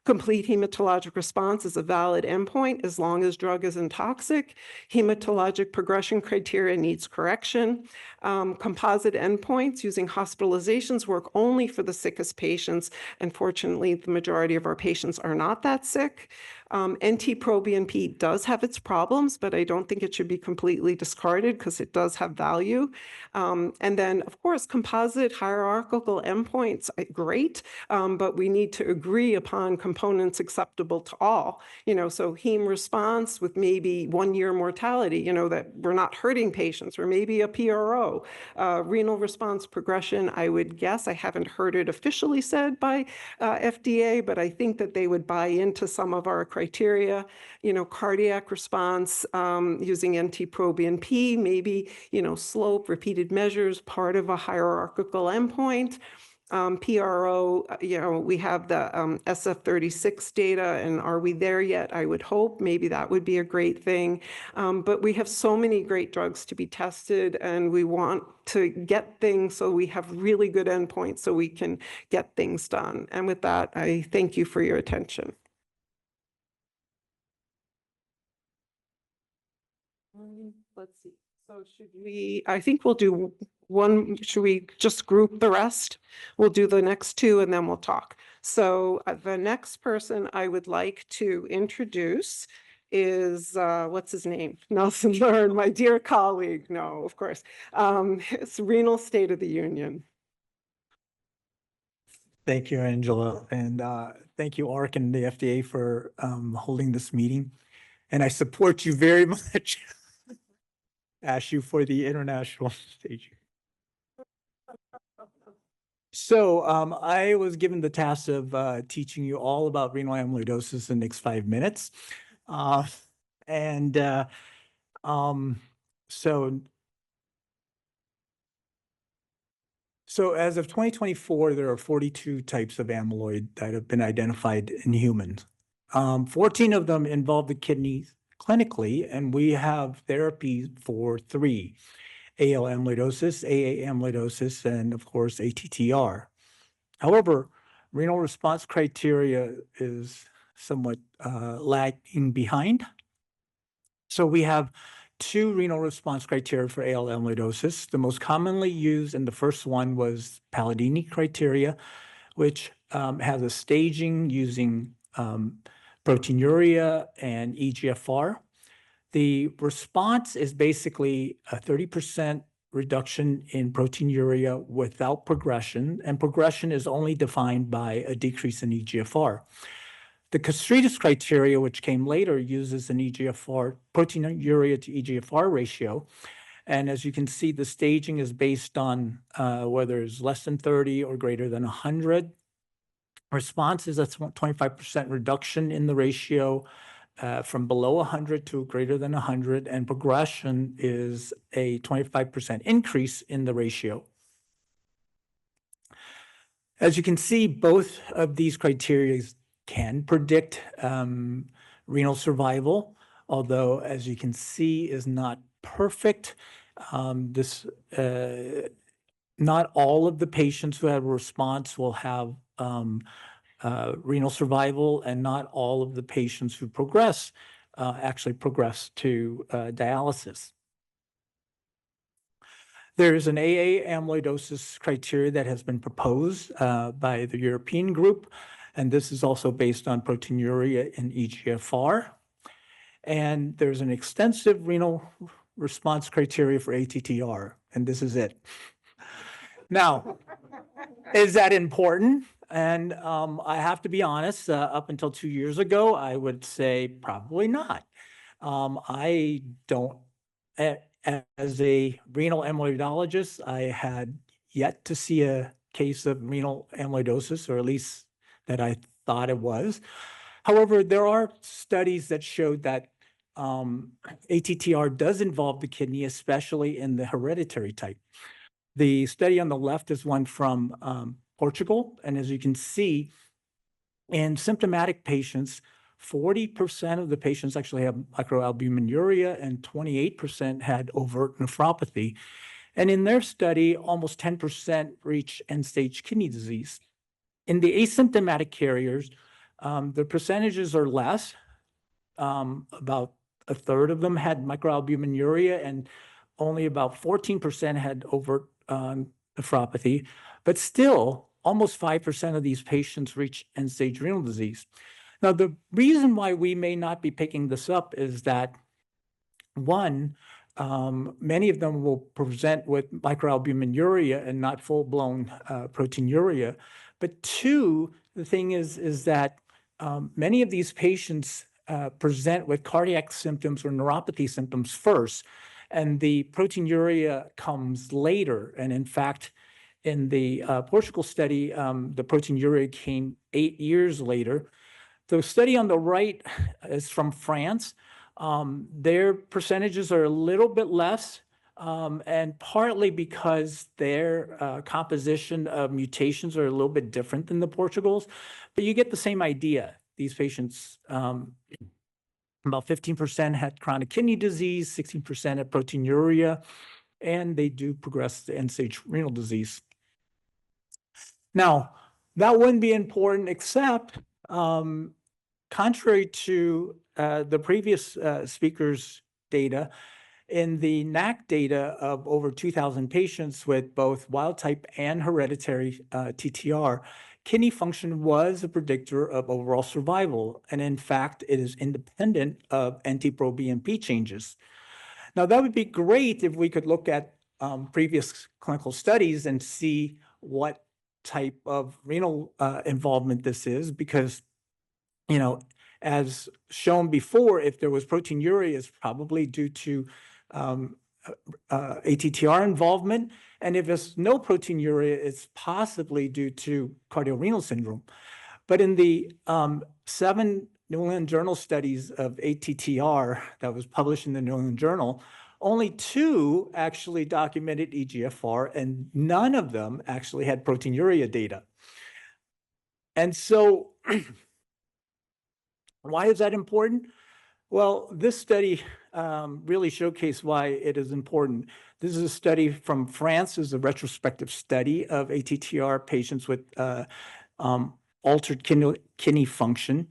Complete hematologic response is a valid endpoint as long as drug isn't toxic. Hematologic progression criteria needs correction. Composite endpoints using hospitalizations work only for the sickest patients. Unfortunately, the majority of our patients are not that sick. NT-proBNP does have its problems, but I don't think it should be completely discarded because it does have value. And then, of course, composite hierarchical endpoints, great, but we need to agree upon components acceptable to all. So heme response with maybe 1-year mortality, that we're not hurting patients, or maybe a PRO. Renal response progression, I would guess, I haven't heard it officially said by FDA, but I think that they would buy into some of our criteria. Cardiac response using NT-proBNP, maybe, slope, repeated measures, part of a hierarchical endpoint. PRO, we have the SF36 data, and are we there yet? I would hope. Maybe that would be a great thing. But we have so many great drugs to be tested, and we want to get things so we have really good endpoints so we can get things done. And with that, I thank you for your attention. Let's see. So I think we'll do one, should we just group the rest? We'll do the next two and then we'll talk. So the next person I would like to introduce is, what's his name? Nelson Learn, my dear colleague. No, of course. It's Renal State of the Union.
Thank you, Angela. And thank you, ARC and the FDA for holding this meeting. And I support you very much. Ask you for the international stage. So I was given the task of teaching you all about renal amyloidosis in the next 5 minutes. So as of 2024, there are 42 types of amyloid that have been identified in humans. 14 of them involve the kidneys clinically, and we have therapy for 3. AL amyloidosis, AA amyloidosis, and of course, ATTR. However, renal response criteria is somewhat lagging behind. So we have 2 renal response criteria for AL amyloidosis. The most commonly used, and the first one was Palladini criteria, which has a staging using proteinuria and eGFR. The response is basically a 30% reduction in proteinuria without progression, and progression is only defined by a decrease in eGFR. The Castridis criteria, which came later, uses an eGFR, proteinuria to eGFR ratio. And as you can see, the staging is based on whether it's less than 30 or greater than 100. Response is a 25% reduction in the ratio from below 100 to greater than 100, and progression is a 25% increase in the ratio. As you can see, both of these criteria can predict renal survival, although, as you can see, is not perfect. Not all of the patients who have a response will have renal survival, and not all of the patients who progress actually progress to dialysis. There's an AA amyloidosis criteria that has been proposed by the European group, and this is also based on proteinuria and eGFR. And there's an extensive renal response criteria for ATTR, and this is it. Now, is that important? And I have to be honest, up until 2 years ago, I would say probably not. I don't, as a renal amyloidologist, I had yet to see a case of renal amyloidosis, or at least that I thought it was. However, there are studies that showed that ATTR does involve the kidney, especially in the hereditary type. The study on the left is one from Portugal, and as you can see, in symptomatic patients, 40% of the patients actually have microalbuminuria and 28% had overt nephropathy. And in their study, almost 10% reached end-stage kidney disease. In the asymptomatic carriers, the percentages are less. About a third of them had microalbuminuria, and only about 14% had overt nephropathy. But still, almost 5% of these patients reach end-stage renal disease. Now, the reason why we may not be picking this up is that, one, many of them will present with microalbuminuria and not full-blown proteinuria. But two, the thing is that many of these patients present with cardiac symptoms or neuropathy symptoms first, and the proteinuria comes later. And in fact, in the Portugal study, the proteinuria came 8 years later. The study on the right is from France. Their percentages are a little bit less, and partly because their composition of mutations are a little bit different than the Portugals, but you get the same idea. These patients, about 15% had chronic kidney disease, 16% had proteinuria, and they do progress to end-stage renal disease. Now, that wouldn't be important except, contrary to the previous speaker's data, in the NAC data of over 2,000 patients with both wild type and hereditary TTR, kidney function was a predictor of overall survival. And in fact, it is independent of NT-proBNP changes. Now, that would be great if we could look at previous clinical studies and see what type of renal involvement this is, because, you know, as shown before, if there was proteinuria, it's probably due to ATTR involvement. And if there's no proteinuria, it's possibly due to cardiorenal syndrome. But in the 7 New England Journal studies of ATTR that was published in the New England Journal, only 2 actually documented eGFR, and none of them actually had proteinuria data. And so why is that important? Well, this study really showcased why it is important. This is a study from France. It's a retrospective study of ATTR patients with altered kidney function.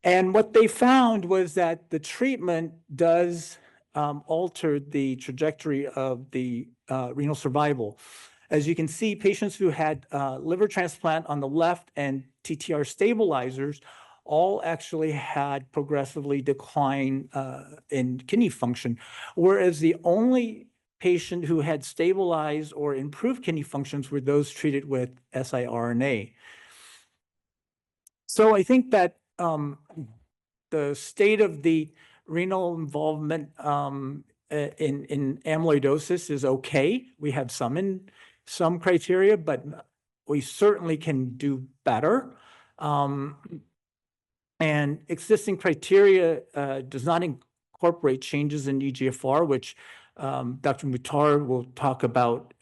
And what they found was that the treatment does alter the trajectory of the renal survival. As you can see, patients who had liver transplant on the left and TTR stabilizers all actually had progressively decline in kidney function, whereas the only patient who had stabilized or improved kidney functions were those treated with siRNA. So I think that the state of the renal involvement in amyloidosis is okay. We have some criteria, but we certainly can do better. And existing criteria does not incorporate changes in eGFR, which Dr. Mutar will talk about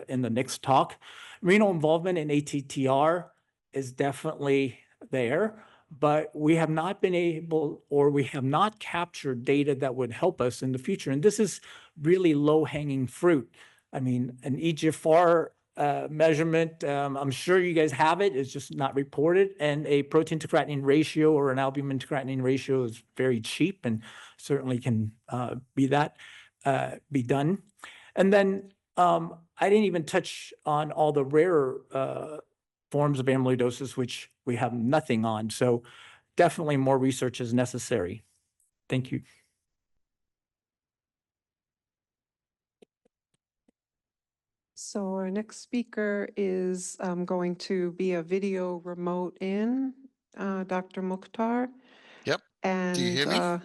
in the next talk. Renal involvement in ATTR is definitely there, but we have not been able, or we have not captured data that would help us in the future. And this is really low-hanging fruit. I mean, an eGFR measurement. I'm sure you guys have it. It's just not reported. And a protein to creatinine ratio or an albumin to creatinine ratio is very cheap and certainly can be done. And then I didn't even touch on all the rarer forms of amyloidosis, which we have nothing on. So definitely more research is necessary. Thank you.
So our next speaker is going to be a video remote in, Dr. Mukhtar.
Yep.
And
Do you hear me?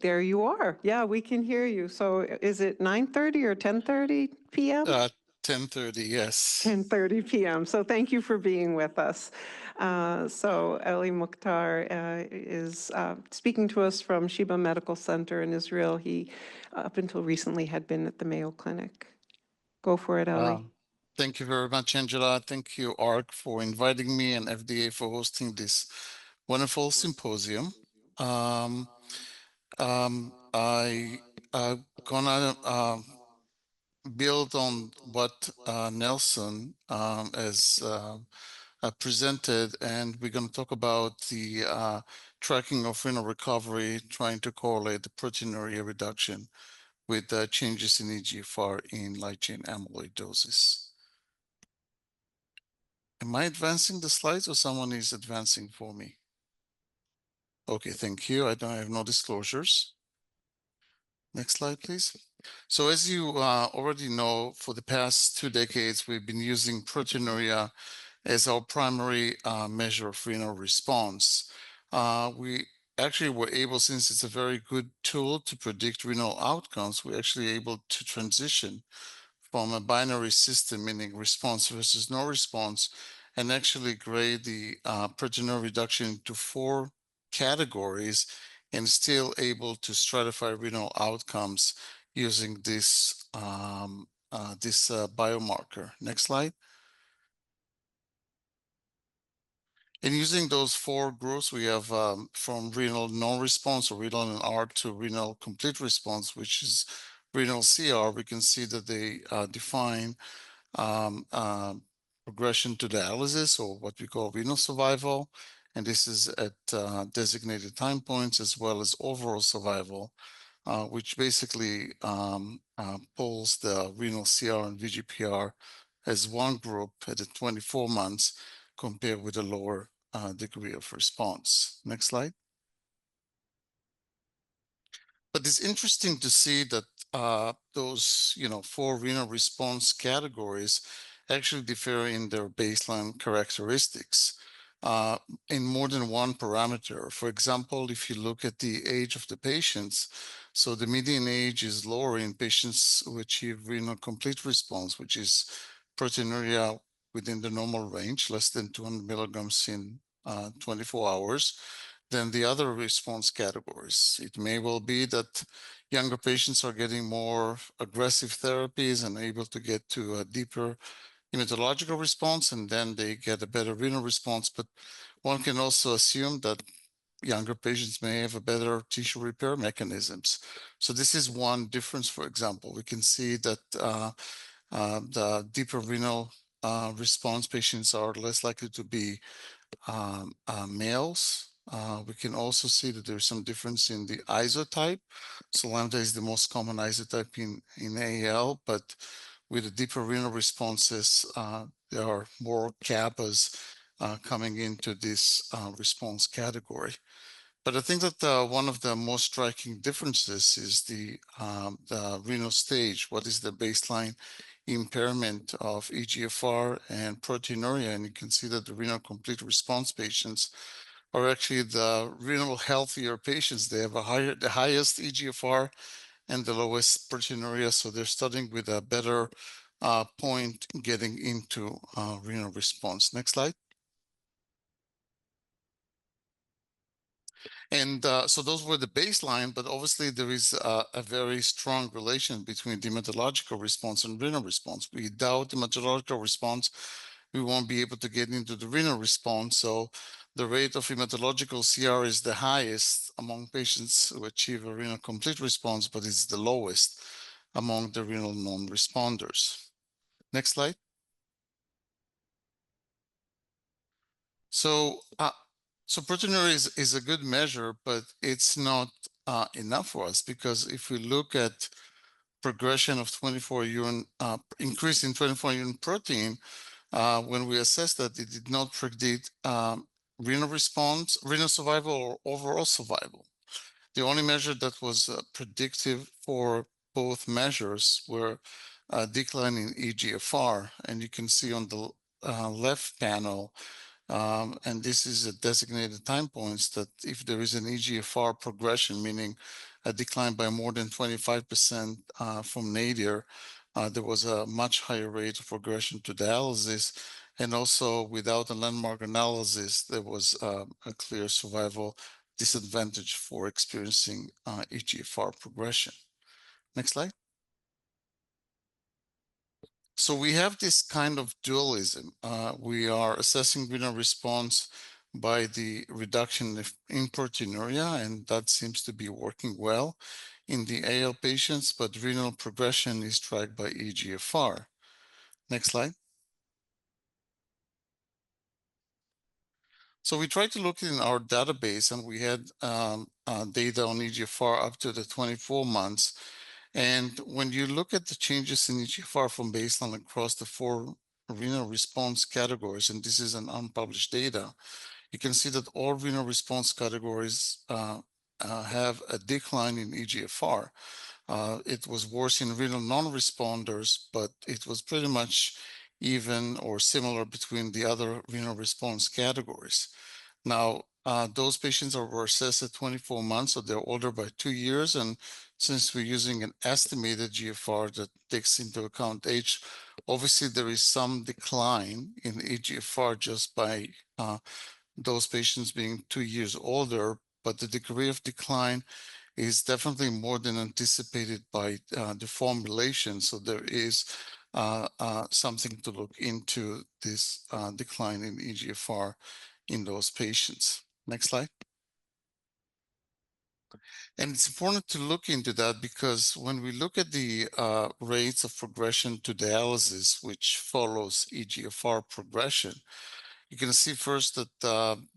there you are. Yeah, we can hear you. So is it 9:30 or 10:30 p.m.?
10:30, yes.
10:30 p.m. So thank you for being with us. So Ali Mukhtar is speaking to us from Sheba Medical Center in Israel. He, up until recently, had been at the Mayo Clinic. Go for it, Ali.
Thank you very much, Angela. Thank you, ARC, for inviting me and FDA for hosting this wonderful symposium. I gonna build on what Nelson has presented, and we're going to talk about the tracking of renal recovery, trying to correlate the proteinuria reduction with changes in eGFR in light chain amyloidosis. Am I advancing the slides or someone is advancing for me? Okay, thank you. I have no disclosures. Next slide, please. So as you already know, for the past 2 decades, we've been using proteinuria as our primary measure of renal response. We actually were able, since it's a very good tool to predict renal outcomes, we're actually able to transition from a binary system, meaning response versus no response, and actually grade the proteinuria reduction into 4 categories and still able to stratify renal outcomes using this biomarker. Next slide. And using those 4 groups, we have from renal non-response or renal NR to renal complete response, which is renal CR. We can see that they define progression to dialysis, or what we call renal survival. And this is at designated time points, as well as overall survival, which basically pulls the renal CR and VGPR as one group at the 24 months compared with a lower degree of response. Next slide. But it's interesting to see that those 4 renal response categories actually differ in their baseline characteristics in more than one parameter. For example, if you look at the age of the patients, so the median age is lower in patients who achieve renal complete response, which is proteinuria within the normal range, less than 200 milligrams in 24 hours, than the other response categories. It may well be that younger patients are getting more aggressive therapies and able to get to a deeper hematological response, and then they get a better renal response. But one can also assume that younger patients may have a better tissue repair mechanisms. So this is one difference. For example, we can see that the deeper renal response patients are less likely to be males. We can also see that there's some difference in the isotype. So lambda is the most common isotype in AL, but with the deeper renal responses, there are more kappas coming into this response category. But I think that one of the most striking differences is the renal stage. What is the baseline impairment of eGFR and proteinuria? And you can see that the renal complete response patients are actually the renal healthier patients. They have the highest eGFR and the lowest proteinuria, so they're starting with a better point getting into renal response. Next slide. And so those were the baseline, but obviously there is a very strong relation between the hematological response and renal response. Without the hematological response, we won't be able to get into the renal response. So the rate of hematological CR is the highest among patients who achieve a renal complete response, but it's the lowest among the renal non-responders. Next slide. So, proteinuria is a good measure, but it's not enough for us, because if we look at progression of 24 urine, increase in 24 urine protein, when we assessed that, it did not predict renal response, renal survival, or overall survival. The only measure that was predictive for both measures were a decline in eGFR, and you can see on the left panel, and this is a designated time points, that if there is an eGFR progression, meaning a decline by more than 25% from nadir, there was a much higher rate of progression to dialysis. And also, without a landmark analysis, there was a clear survival disadvantage for experiencing eGFR progression. Next slide. So we have this kind of dualism. We are assessing renal response by the reduction in proteinuria, and that seems to be working well in the AL patients, but renal progression is tracked by eGFR. Next slide. So we tried to look in our database, and we had data on eGFR up to the 24 months. And when you look at the changes in eGFR from baseline across the 4 renal response categories, and this is an unpublished data, you can see that all renal response categories have a decline in eGFR. It was worse in renal non-responders, but it was pretty much even or similar between the other renal response categories. Now, those patients were assessed at 24 months, so they're older by 2 years. And since we're using an estimated GFR that takes into account age, obviously there is some decline in eGFR just by those patients being 2 years older, but the degree of decline is definitely more than anticipated by the formulation. So there is something to look into this decline in eGFR in those patients. Next slide. And it's important to look into that, because when we look at the rates of progression to dialysis, which follows eGFR progression, you can see first that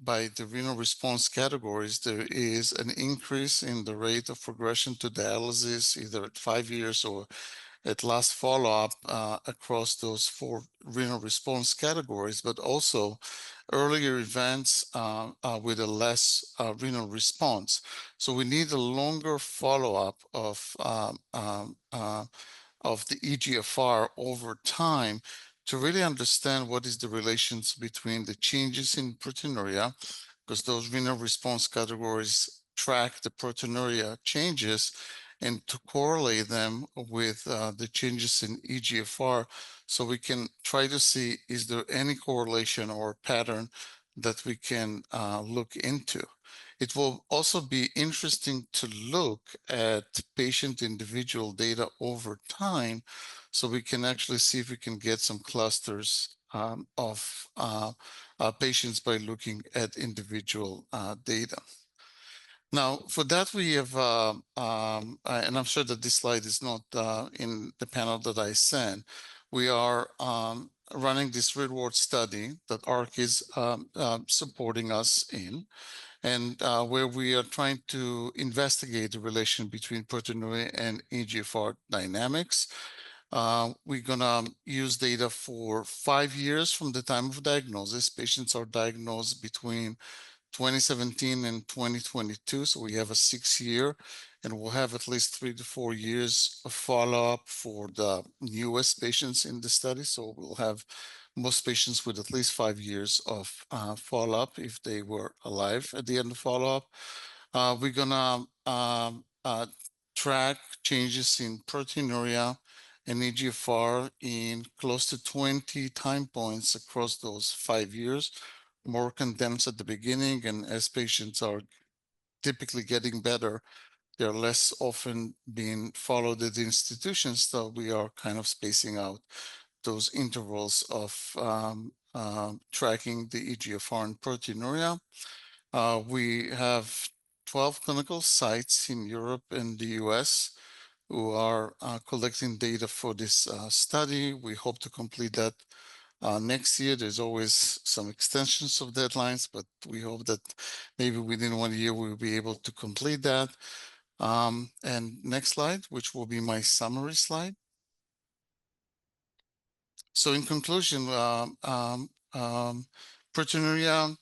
by the renal response categories, there is an increase in the rate of progression to dialysis, either at 5 years or at last follow-up across those 4 renal response categories, but also earlier events with a less renal response. So we need a longer follow-up of the eGFR over time to really understand what is the relations between the changes in proteinuria, because those renal response categories track the proteinuria changes, and to correlate them with the changes in eGFR, so we can try to see, is there any correlation or pattern that we can look into. It will also be interesting to look at patient individual data over time, so we can actually see if we can get some clusters of patients by looking at individual data. Now, for that, we have, and I'm sure that this slide is not in the panel that I sent, we are running this real-world study that ARC is supporting us in, and where we are trying to investigate the relation between proteinuria and eGFR dynamics. We're gonna use data for 5 years from the time of diagnosis. Patients are diagnosed between 2017 and 2022, so we have a 6-year, and we'll have at least 3 to 4 years of follow-up for the newest patients in the study. So we'll have most patients with at least 5 years of follow-up if they were alive at the end of follow-up. We're gonna track changes in proteinuria and eGFR in close to 20 time points across those 5 years, more condensed at the beginning, and as patients are typically getting better, they're less often being followed at the institutions, so we are kind of spacing out those intervals of tracking the eGFR and proteinuria. We have 12 clinical sites in Europe and the US who are collecting data for this study. We hope to complete that Next year, there's always some extensions of deadlines, but we hope that maybe within 1 year, we'll be able to complete that. And next slide, which will be my summary slide. So in conclusion, proteinuria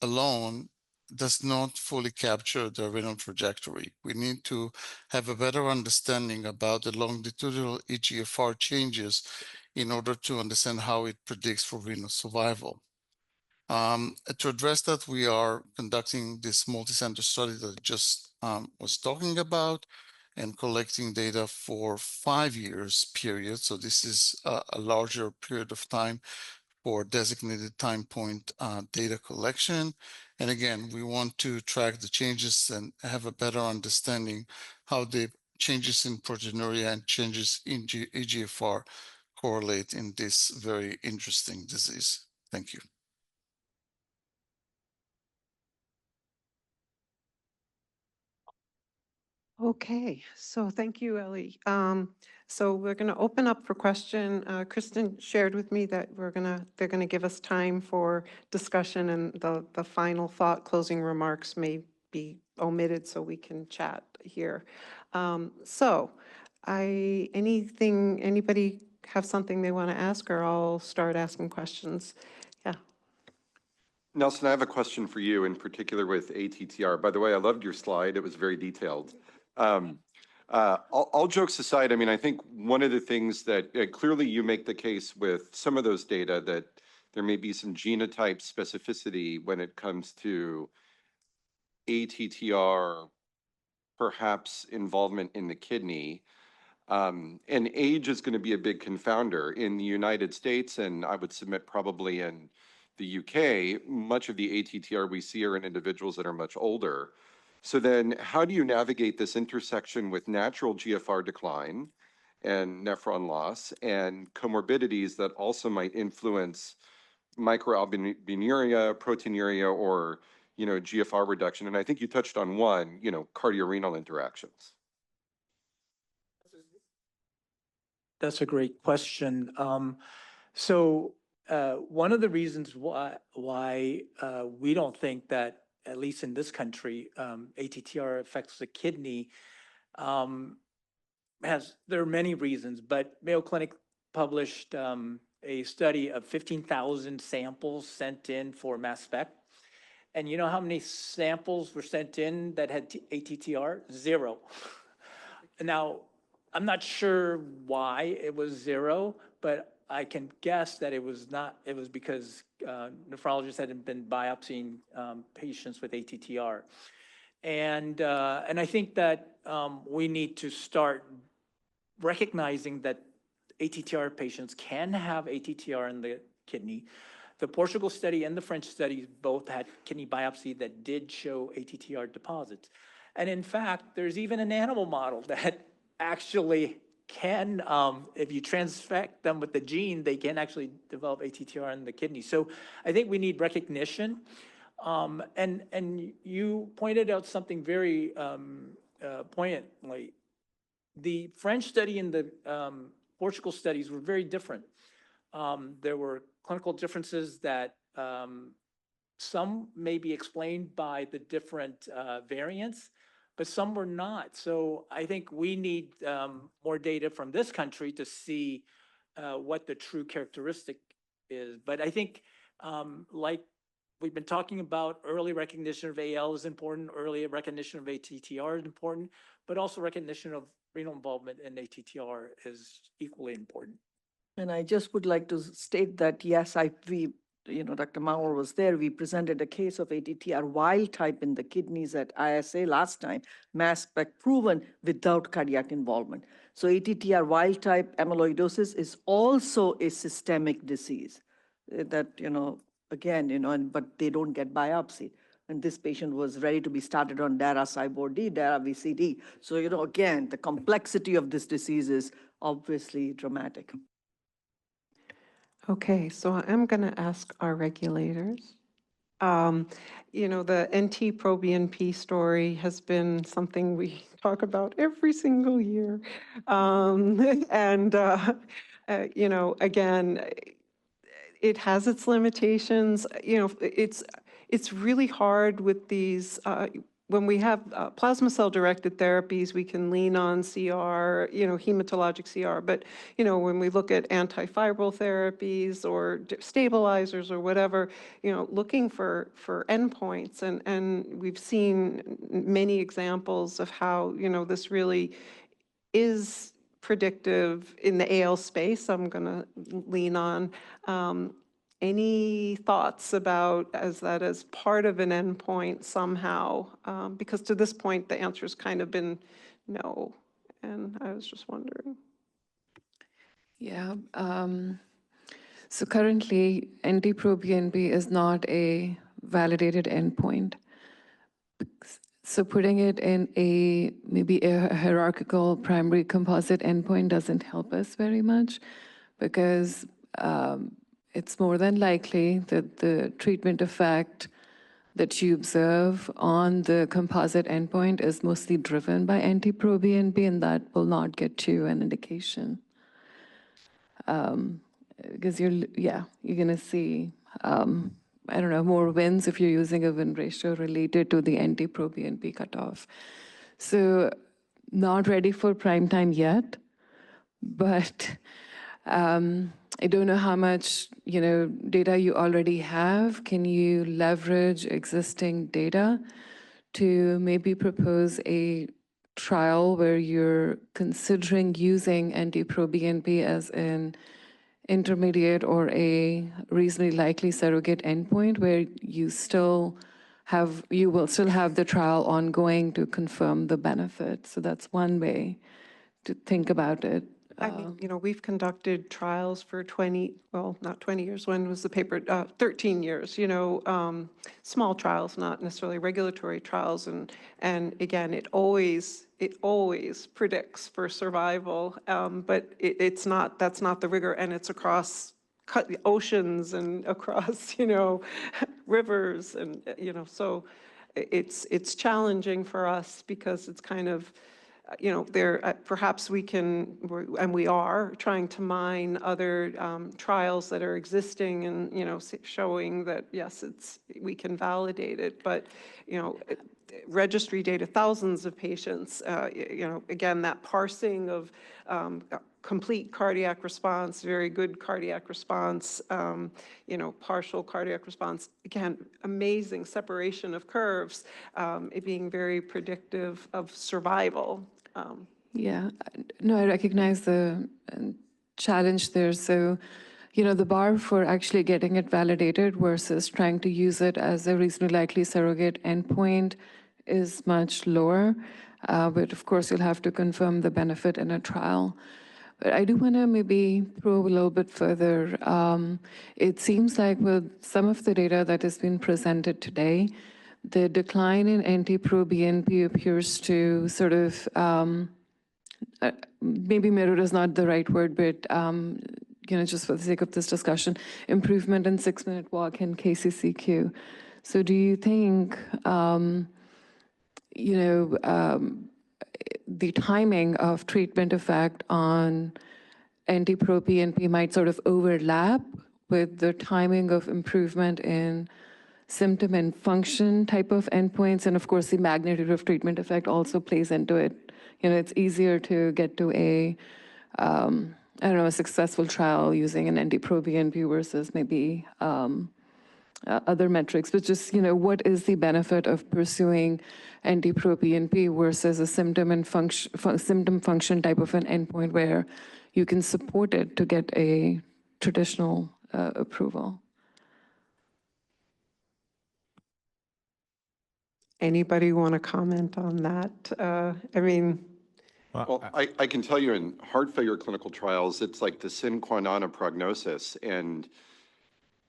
alone does not fully capture the renal trajectory. We need to have a better understanding about the longitudinal eGFR changes in order to understand how it predicts for renal survival. To address that, we are conducting this multi-center study that I just was talking about and collecting data for 5 years period. So this is a larger period of time for designated time point data collection. And again, we want to track the changes and have a better understanding how the changes in proteinuria and changes in eGFR correlate in this very interesting disease. Thank you.
Okay, so thank you, Ellie. So we're going to open up for question. Kristen shared with me that they're gonna give us time for discussion, and the final thought, closing remarks may be omitted so we can chat here. Anybody have something they want to ask, or I'll start asking questions? Yeah.
Nelson, I have a question for you in particular with ATTR. By the way, I loved your slide. It was very detailed. All jokes aside, I mean, I think one of the things that clearly you make the case with some of those data that there may be some genotype specificity when it comes to ATTR, perhaps involvement in the kidney. And age is going to be a big confounder in the United States, and I would submit probably in the UK, much of the ATTR we see are in individuals that are much older. So then how do you navigate this intersection with natural GFR decline and nephron loss and comorbidities that also might influence microalbuminuria, proteinuria, or, GFR reduction? And I think you touched on one, cardiorenal interactions.
That's a great question. One of the reasons why we don't think that, at least in this country, ATTR affects the kidney, there are many reasons, but Mayo Clinic published a study of 15,000 samples sent in for mass spec. And you know how many samples were sent in that had ATTR? 0. Now, I'm not sure why it was 0, but I can guess that it was because nephrologists hadn't been biopsying patients with ATTR. And I think that we need to start recognizing that ATTR patients can have ATTR in the kidney. The Portugal study and the French studies both had kidney biopsy that did show ATTR deposits. And in fact, there's even an animal model that actually can, if you transfect them with the gene, they can actually develop ATTR in the kidney. So I think we need recognition. And you pointed out something very poignantly. The French study and the Portugal studies were very different. There were clinical differences that some may be explained by the different variants, but some were not. So I think we need more data from this country to see what the true characteristic is. But I think, like we've been talking about, early recognition of AL is important, early recognition of ATTR is important, but also recognition of renal involvement in ATTR is equally important.
And I just would like to state that, yes, Dr. Maurer was there. We presented a case of ATTR wild type in the kidneys at ISA last time, mass spec proven without cardiac involvement. So ATTR wild type amyloidosis is also a systemic disease that, but they don't get biopsy. And this patient was ready to be started on dara-CyBorD, dara-VCD. So, again, the complexity of this disease is obviously dramatic.
Okay, so I'm going to ask our regulators. The NT-proBNP story has been something we talk about every single year. Again, it has its limitations. You know, it's really hard with these, when we have plasma cell-directed therapies, we can lean on CR, you know, hematologic CR. But, you know, when we look at antifibril therapies or stabilizers or whatever, you know, looking for endpoints. And we've seen many examples of how, you know, this really is predictive in the AL space. I'm going to lean on. Any thoughts about as part of an endpoint somehow? Because to this point, the answer's kind of been no. And I was just wondering.
Yeah. So currently, NT-proBNP is not a validated endpoint. So putting it in maybe a hierarchical primary composite endpoint doesn't help us very much, because it's more than likely that the treatment effect that you observe on the composite endpoint is mostly driven by NT-proBNP, and that will not get you an indication. Because you're going to see, I don't know, more wins if you're using a win ratio related to the NT-proBNP cutoff. So not ready for prime time yet, but I don't know how much, you know, data you already have. Can you leverage existing data to maybe propose a trial where you're considering using NT-proBNP as an intermediate or a reasonably likely surrogate endpoint, where you will still have the trial ongoing to confirm the benefit? So that's one way to think about it.
I mean, you know, we've conducted trials for 20, well, not 20 years. When was the paper? 13 years, you know, small trials, not necessarily regulatory trials. And again, it always predicts for survival, but that's not the rigor, and it's across oceans and across, you know, rivers, and, you know, so it's challenging for us because it's kind of, you know, perhaps we can, and we are trying to mine other trials that are existing, and, you know, showing that yes, we can validate it. But, you know, registry data, thousands of patients, you know, again, that parsing of complete cardiac response, very good cardiac response, you know, partial cardiac response, again, amazing separation of curves, it being very predictive of survival.
Yeah, no, I recognize the challenge there. So, you know, the bar for actually getting it validated versus trying to use it as a reasonably likely surrogate endpoint is much lower. But of course, you'll have to confirm the benefit in a trial. But I do want to maybe probe a little bit further. It seems like with some of the data that has been presented today, the decline in NT-proBNP appears to sort of, maybe mirror is not the right word, but you know, just for the sake of this discussion, improvement in 6-minute walk in KCCQ. So do you think, you know, the timing of treatment effect on NT-proBNP might sort of overlap with the timing of improvement in symptom and function type of endpoints? And of course, the magnitude of treatment effect also plays into it. You know, it's easier to get to a, I don't know, a successful trial using an NT-proBNP versus maybe other metrics. But just, you know, what is the benefit of pursuing NT-proBNP versus a symptom and symptom function type of an endpoint where you can support it to get a traditional approval?
Anybody want to comment on that? I mean,
well, I can tell you in heart failure clinical trials, it's like the sine qua non of prognosis. And,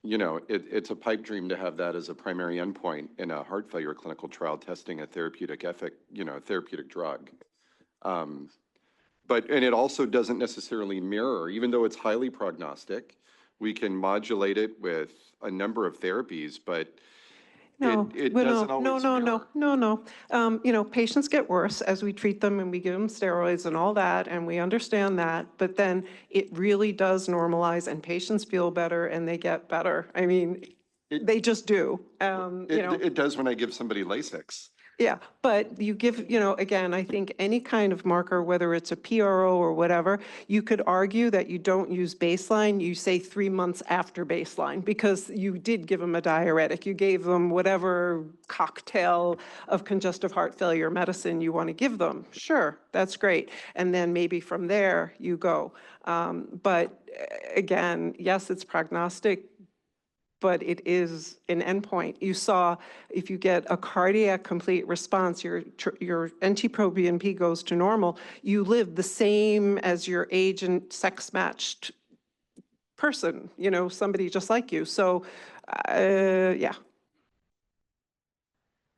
you know, it's a pipe dream to have that as a primary endpoint in a heart failure clinical trial testing a therapeutic therapeutic drug. And it also doesn't necessarily mirror, even though it's highly prognostic, we can modulate it with a number of therapies, but
No,
it
well,
doesn't
no,
always
no,
mirror.
no. You know, patients get worse as we treat them and we give them steroids and all that, and we understand that. But then it really does normalize, and patients feel better and they get better. I mean, they just do. You know.
It does when I give somebody Lasix.
Yeah, but you give, you know, again, I think any kind of marker, whether it's a PRO or whatever, you could argue that you don't use baseline, you say 3 months after baseline, because you did give them a diuretic. You gave them whatever cocktail of congestive heart failure medicine you want to give them. Sure, that's great. And then maybe from there you go. But again, yes, it's prognostic, but it is an endpoint. You saw if you get a cardiac complete response, your NT-proBNP goes to normal, you live the same as your age and sex matched person, you know, somebody just like you. So, yeah.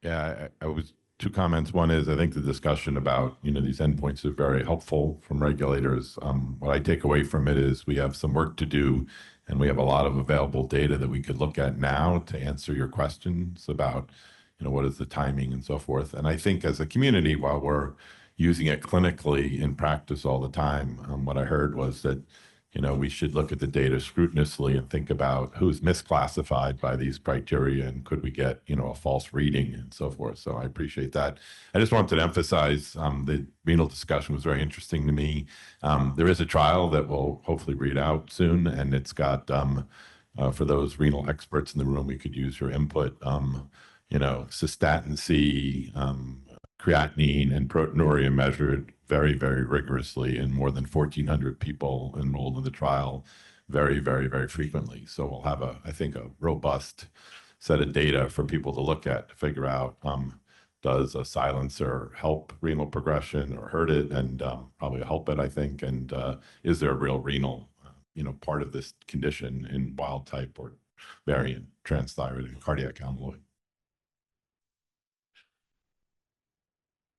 Yeah, I was two comments. One is I think the discussion about, you know, these endpoints is very helpful from regulators. What I take away from it is we have some work to do, and we have a lot of available data that we could look at now to answer your questions about, you know, what is the timing and so forth. And I think as a community, while we're using it clinically in practice all the time, what I heard was that, you know, we should look at the data scrupulously and think about who's misclassified by these criteria and could we get, you know, a false reading and so forth. So I appreciate that. I just wanted to emphasize the renal discussion was very interesting to me. There is a trial that will hopefully read out soon, and it's got, for those renal experts in the room, we could use your input, you know, cystatin C, creatinine and proteinuria measured very, very rigorously in more than 1,400 people enrolled in the trial very, very, very frequently. So we'll have I think, a robust set of data for people to look at to figure out, does a silencer help renal progression or hurt it? And probably help it, I think. And is there a real renal, you know, part of this condition in wild type or variant transthyretin and cardiac amyloid?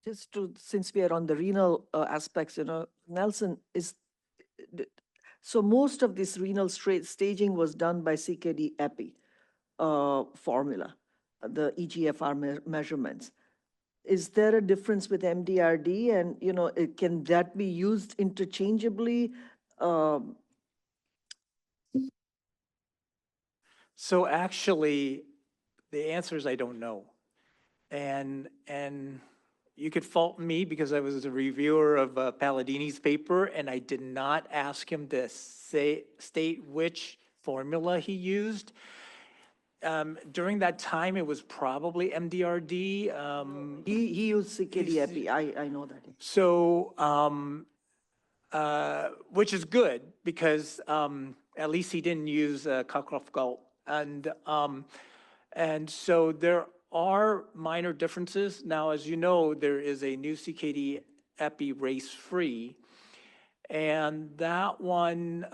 Just to, since we are on the renal aspects, you know, Nelson, so most of this renal staging was done by CKD epi formula, the eGFR measurements. Is there a difference with MDRD, and, you know, can that be used interchangeably?
So actually, the answer is I don't know. And you could fault me because I was a reviewer of Palladini's paper, and I did not ask him to state which formula he used. During that time, it was probably MDRD.
He used CKD epi, I know that.
So, which is good because at least he didn't use Cockcroft-Gault. And so there are minor differences. Now, as you know, there is a new CKD epi race-free, and that one,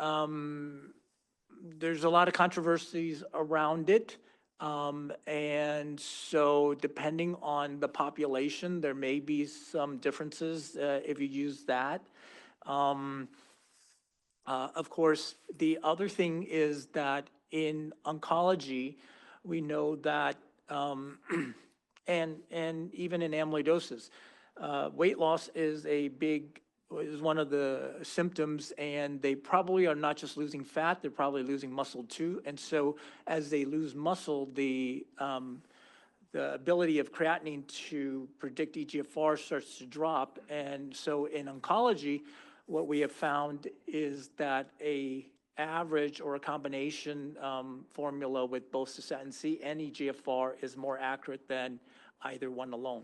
there's a lot of controversies around it. And so depending on the population, there may be some differences if you use that. Of course, the other thing is that in oncology, we know that, and even in amyloidosis, weight loss is one of the symptoms, and they probably are not just losing fat, they're probably losing muscle too. And so as they lose muscle, the ability of creatinine to predict eGFR starts to drop. And so in oncology, what we have found is that a average or a combination formula with both cystatin C and eGFR is more accurate than either one alone.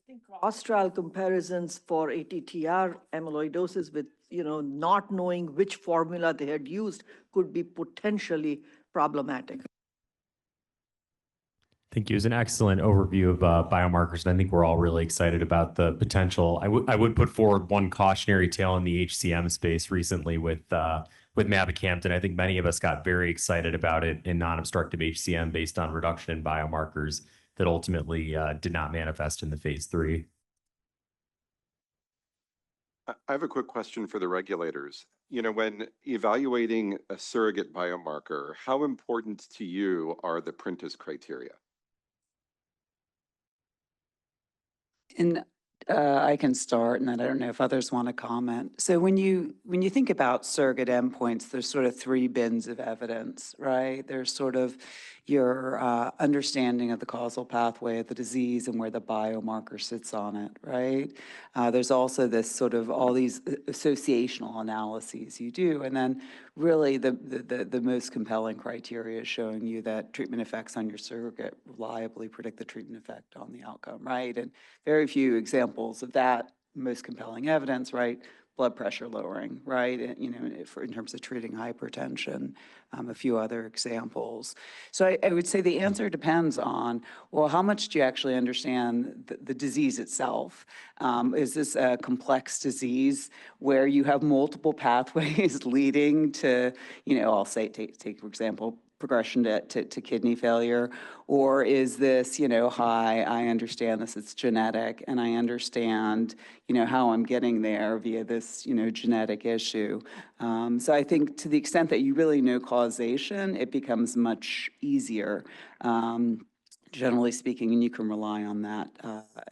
I think cross-trial comparisons for ATTR amyloidosis with, you know, not knowing which formula they had used could be potentially problematic.
Thank you. It was an excellent overview of biomarkers, and I think we're all really excited about the potential. I would put forward one cautionary tale in the HCM space recently with mavacamten. I think many of us got very excited about it in non-obstructive HCM based on reduction in biomarkers that ultimately did not manifest in the phase 3.
I have a quick question for the regulators. You know, when evaluating a surrogate biomarker, how important to you are the Prentice criteria?
And I can start, and then I don't know if others want to comment. So when you think about surrogate endpoints, there's sort of three bins of evidence, right? There's sort of your understanding of the causal pathway of the disease and where the biomarker sits on it, right? There's also this sort of all these associational analyses you do, and then really the most compelling criteria is showing you that treatment effects on your surrogate reliably predict the treatment effect on the outcome, right? And very few examples of that most compelling evidence, right? Blood pressure lowering, right? And, you know, in terms of treating hypertension, a few other examples. So I would say the answer depends on, well, how much do you actually understand the disease itself? Is this a complex disease where you have multiple pathways leading to, you know, I'll say, take for example, progression to kidney failure? Or is this, you know, hi, I understand this, it's genetic, and I understand, you know, how I'm getting there via this, you know, genetic issue. So I think to the extent that you really know causation, it becomes much easier, generally speaking, and you can rely on that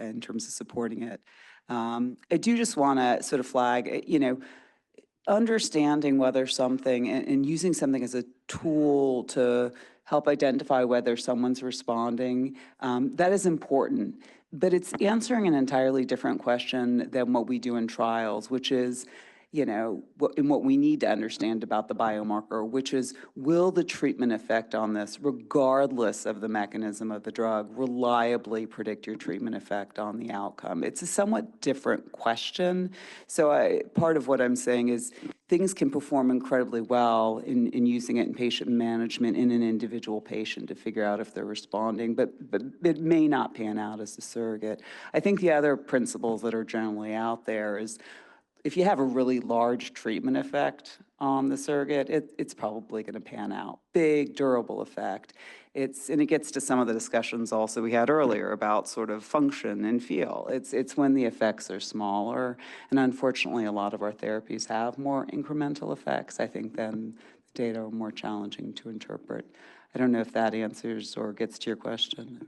in terms of supporting it. I do just want to sort of flag, you know, understanding whether something and using something as a tool to help identify whether someone's responding, that is important. But it's answering an entirely different question than what we do in trials, which is, you know, what we need to understand about the biomarker, which is, will the treatment effect on this, regardless of the mechanism of the drug, reliably predict your treatment effect on the outcome? It's a somewhat different question. So part of what I'm saying is things can perform incredibly well in using it in patient management in an individual patient to figure out if they're responding, but it may not pan out as a surrogate. I think the other principles that are generally out there is, if you have a really large treatment effect on the surrogate, it's probably going to pan out. Big, durable effect. And it gets to some of the discussions also we had earlier about sort of function and feel. It's when the effects are smaller, and unfortunately a lot of our therapies have more incremental effects. I think then the data are more challenging to interpret. I don't know if that answers or gets to your question.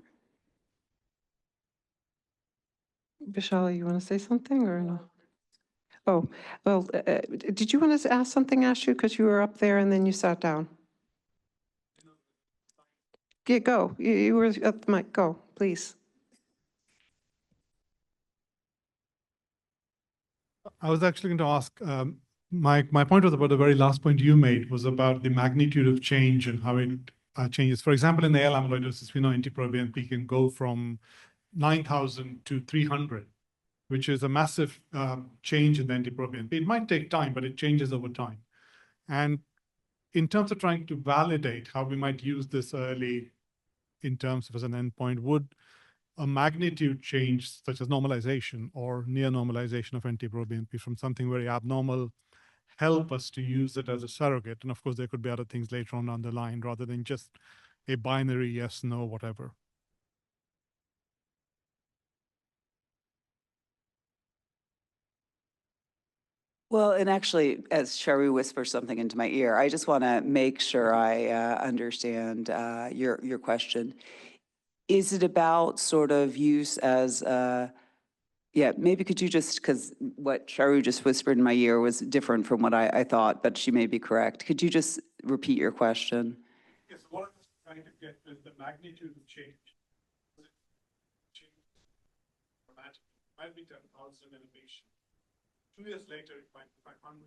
Vishal, you want to say something or no? Oh, well, did you want to ask something, Ashu? Because you were up there and then you sat down. Yeah, go. You were at the mic. Go, please.
I was actually going to ask, my point was about the very last point you made was about the magnitude of change and how it changes. For example, in AL amyloidosis, we know NT-proBNP can go from 9,000 to 300, which is a massive change in the NT-proBNP. It might take time, but it changes over time. And in terms of trying to validate how we might use this early in terms of as an endpoint, would a magnitude change such as normalization or near normalization of NT-proBNP from something very abnormal help us to use it as a surrogate? And of course, there could be other things later on down the line rather than just a binary yes, no, whatever.
Well, and actually, as Sherry whispers something into my ear, I just want to make sure I understand your question. Is it about sort of use as, yeah, maybe could you just, because what Sherry just whispered in my ear was different from what I thought, but she may be correct. Could you just repeat your question?
Yes, what I was trying to get is the magnitude of change. Might be 10,000 in a patient. 2 years later, it might be 500.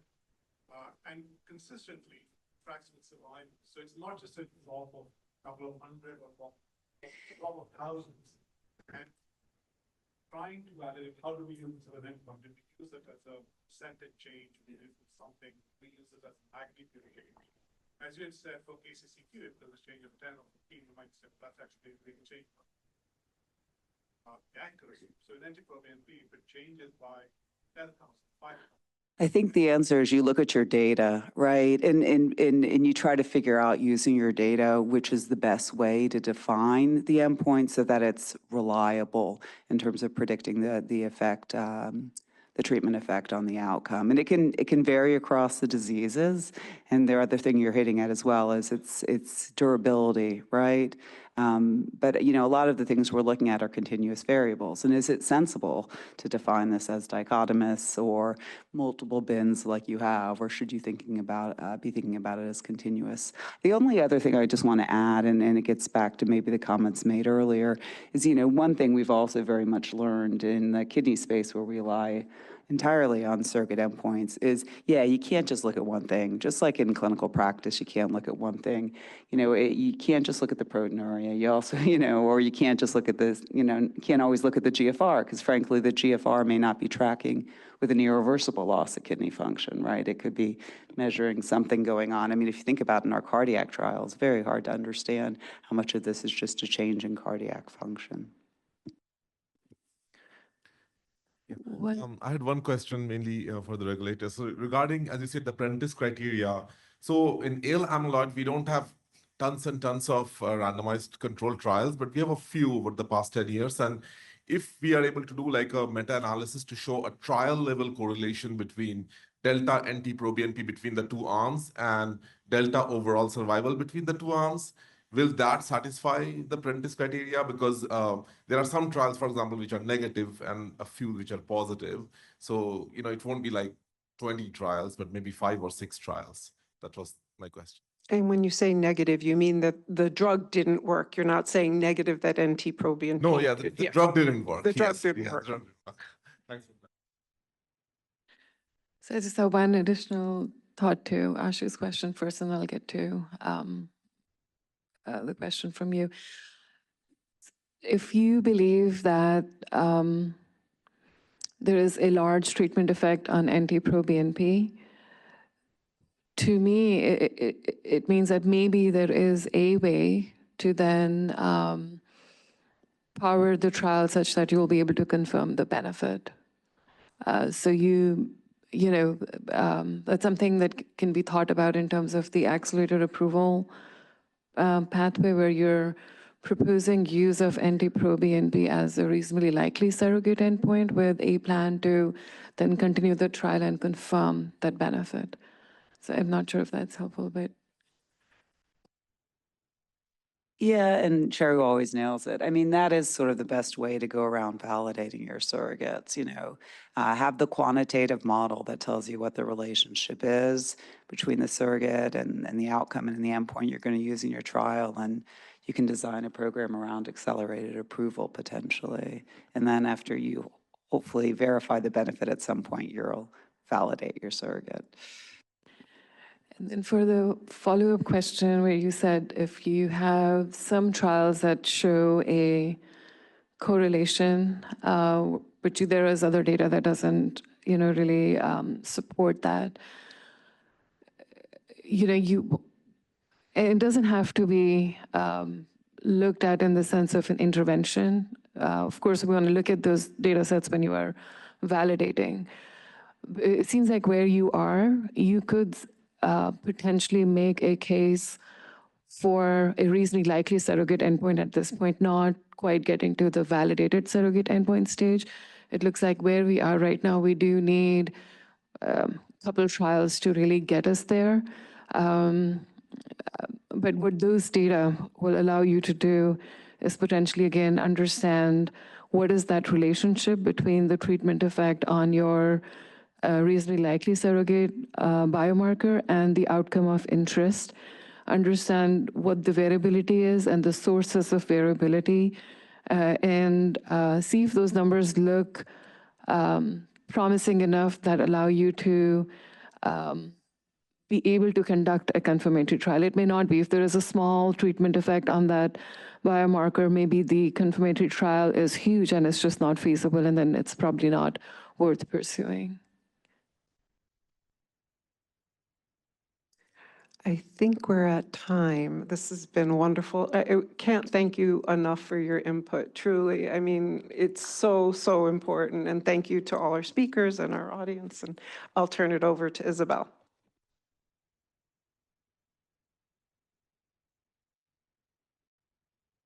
And consistently tracks with survival. So it's not just a drop of a couple of hundred or a drop of thousands. And trying to validate, how do we use this as an endpoint? Do we use it as a percentage change? We use it something. We use it as magnitude change. As you had said, for KCCQ, if there was change of 10 or 15, you might say that's actually a big change. Accuracy. So in NT-proBNP, if it changes by 10,000, 5,000.
I think the answer is you look at your data, right? And you try to figure out using your data, which is the best way to define the endpoint so that it's reliable in terms of predicting the effect, the treatment effect on the outcome. And it can vary across the diseases. And the other thing you're hitting at as well is it's durability, right? But, you know, a lot of the things we're looking at are continuous variables. And is it sensible to define this as dichotomous or multiple bins like you have, or should you be thinking about it as continuous? The only other thing I just want to add, and it gets back to maybe the comments made earlier, is, you know, one thing we've also very much learned in the kidney space where we rely entirely on surrogate endpoints is, yeah, you can't just look at one thing. Just like in clinical practice, you can't look at one thing. You know, you can't just look at the proteinuria. You also, you know, or you can't just look at this, you know, you can't always look at the GFR, because frankly, the GFR may not be tracking with an irreversible loss of kidney function, right? It could be measuring something going on. I mean, if you think about in our cardiac trials, it's very hard to understand how much of this is just a change in cardiac function.
I had one question mainly for the regulators. So regarding, as you said, the Prentice criteria. So in AL amyloid, we don't have tons and tons of randomized controlled trials, but we have a few over the past 10 years. And if we are able to do like a meta-analysis to show a trial level correlation between delta NT-proBNP between the two arms and delta overall survival between the two arms, will that satisfy the Prentice criteria? Because there are some trials, for example, which are negative and a few which are positive. So, you know, it won't be like 20 trials, but maybe 5 or 6 trials. That was my question.
And when you say negative, you mean that the drug didn't work. You're not saying negative that NT-proBNP.
No, yeah, the drug didn't work.
The drug didn't work.
The drug didn't work. Thanks.
So I just have one additional thought to Ashu's question first, and I'll get to the question from you. If you believe that there is a large treatment effect on NT-proBNP, to me, it means that maybe there is a way to then power the trial such that you'll be able to confirm the benefit. So you know, that's something that can be thought about in terms of the accelerated approval pathway, where you're proposing use of NT-proBNP as a reasonably likely surrogate endpoint with a plan to then continue the trial and confirm that benefit. So I'm not sure if that's helpful, but.
Yeah, and Cheryl always nails it. I mean, that is sort of the best way to go around validating your surrogates, you know. Have the quantitative model that tells you what the relationship is between the surrogate and the outcome and the endpoint you're going to use in your trial, and you can design a program around accelerated approval potentially. And then after you hopefully verify the benefit at some point, you'll validate your surrogate.
And then for the follow-up question where you said if you have some trials that show a correlation, but there is other data that doesn't, you know, really support that, you know, it doesn't have to be looked at in the sense of an intervention. Of course, we want to look at those data sets when you are validating. It seems like where you are, you could potentially make a case for a reasonably likely surrogate endpoint at this point, not quite getting to the validated surrogate endpoint stage. It looks like where we are right now, we do need a couple of trials to really get us there. But what those data will allow you to do is potentially, again, understand what is that relationship between the treatment effect on your reasonably likely surrogate biomarker and the outcome of interest, understand what the variability is and the sources of variability, and see if those numbers look promising enough that allow you to be able to conduct a confirmatory trial. It may not be. If there is a small treatment effect on that biomarker, maybe the confirmatory trial is huge and it's just not feasible, and then it's probably not worth pursuing.
I think we're at time. This has been wonderful. I can't thank you enough for your input, truly. I mean, it's so, so important. And thank you to all our speakers and our audience. And I'll turn it over to Isabel.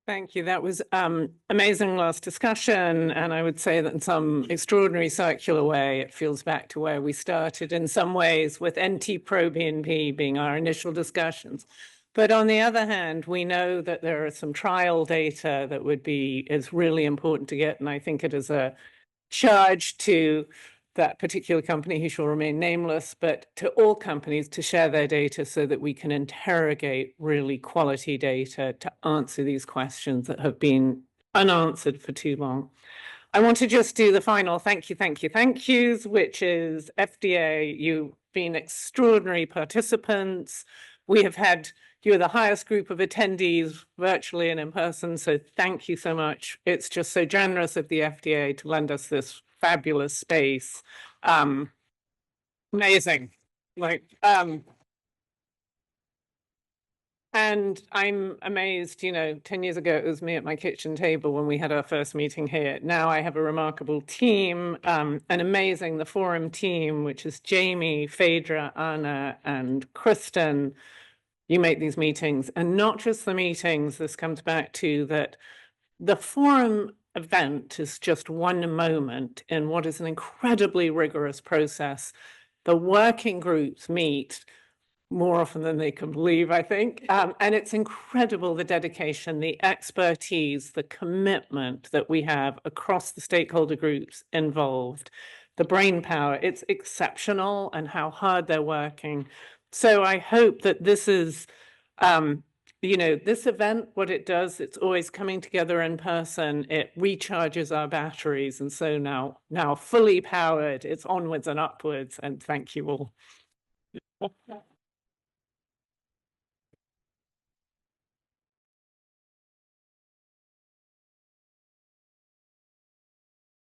Thank you. That was amazing last discussion. And I would say that in some extraordinary circular way, it feels back to where we started in some ways with NT-proBNP being our initial discussions. But on the other hand, we know that there are some trial data that is really important to get. And I think it is a charge to that particular company who shall remain nameless, but to all companies to share their data so that we can interrogate really quality data to answer these questions that have been unanswered for too long. I want to just do the final thank yous, which is FDA. You've been extraordinary participants. You're the highest group of attendees virtually and in person, so thank you so much. It's just so generous of the FDA to lend us this fabulous space. Amazing. And I'm amazed, 10 years ago, it was me at my kitchen table when we had our first meeting here. Now I have a remarkable team, an amazing, the forum team, which is Jamie, Phaedra, Anna, and Kristen. You make these meetings, and not just the meetings. This comes back to that the forum event is just one moment in what is an incredibly rigorous process. The working groups meet more often than they can believe, I think. And it's incredible, the dedication, the expertise, the commitment that we have across the stakeholder groups involved, the brain power. It's exceptional, and how hard they're working. So I hope that this is, this event, what it does, it's always coming together in person. It recharges our batteries. And so now fully powered, it's onwards and upwards. And thank you all.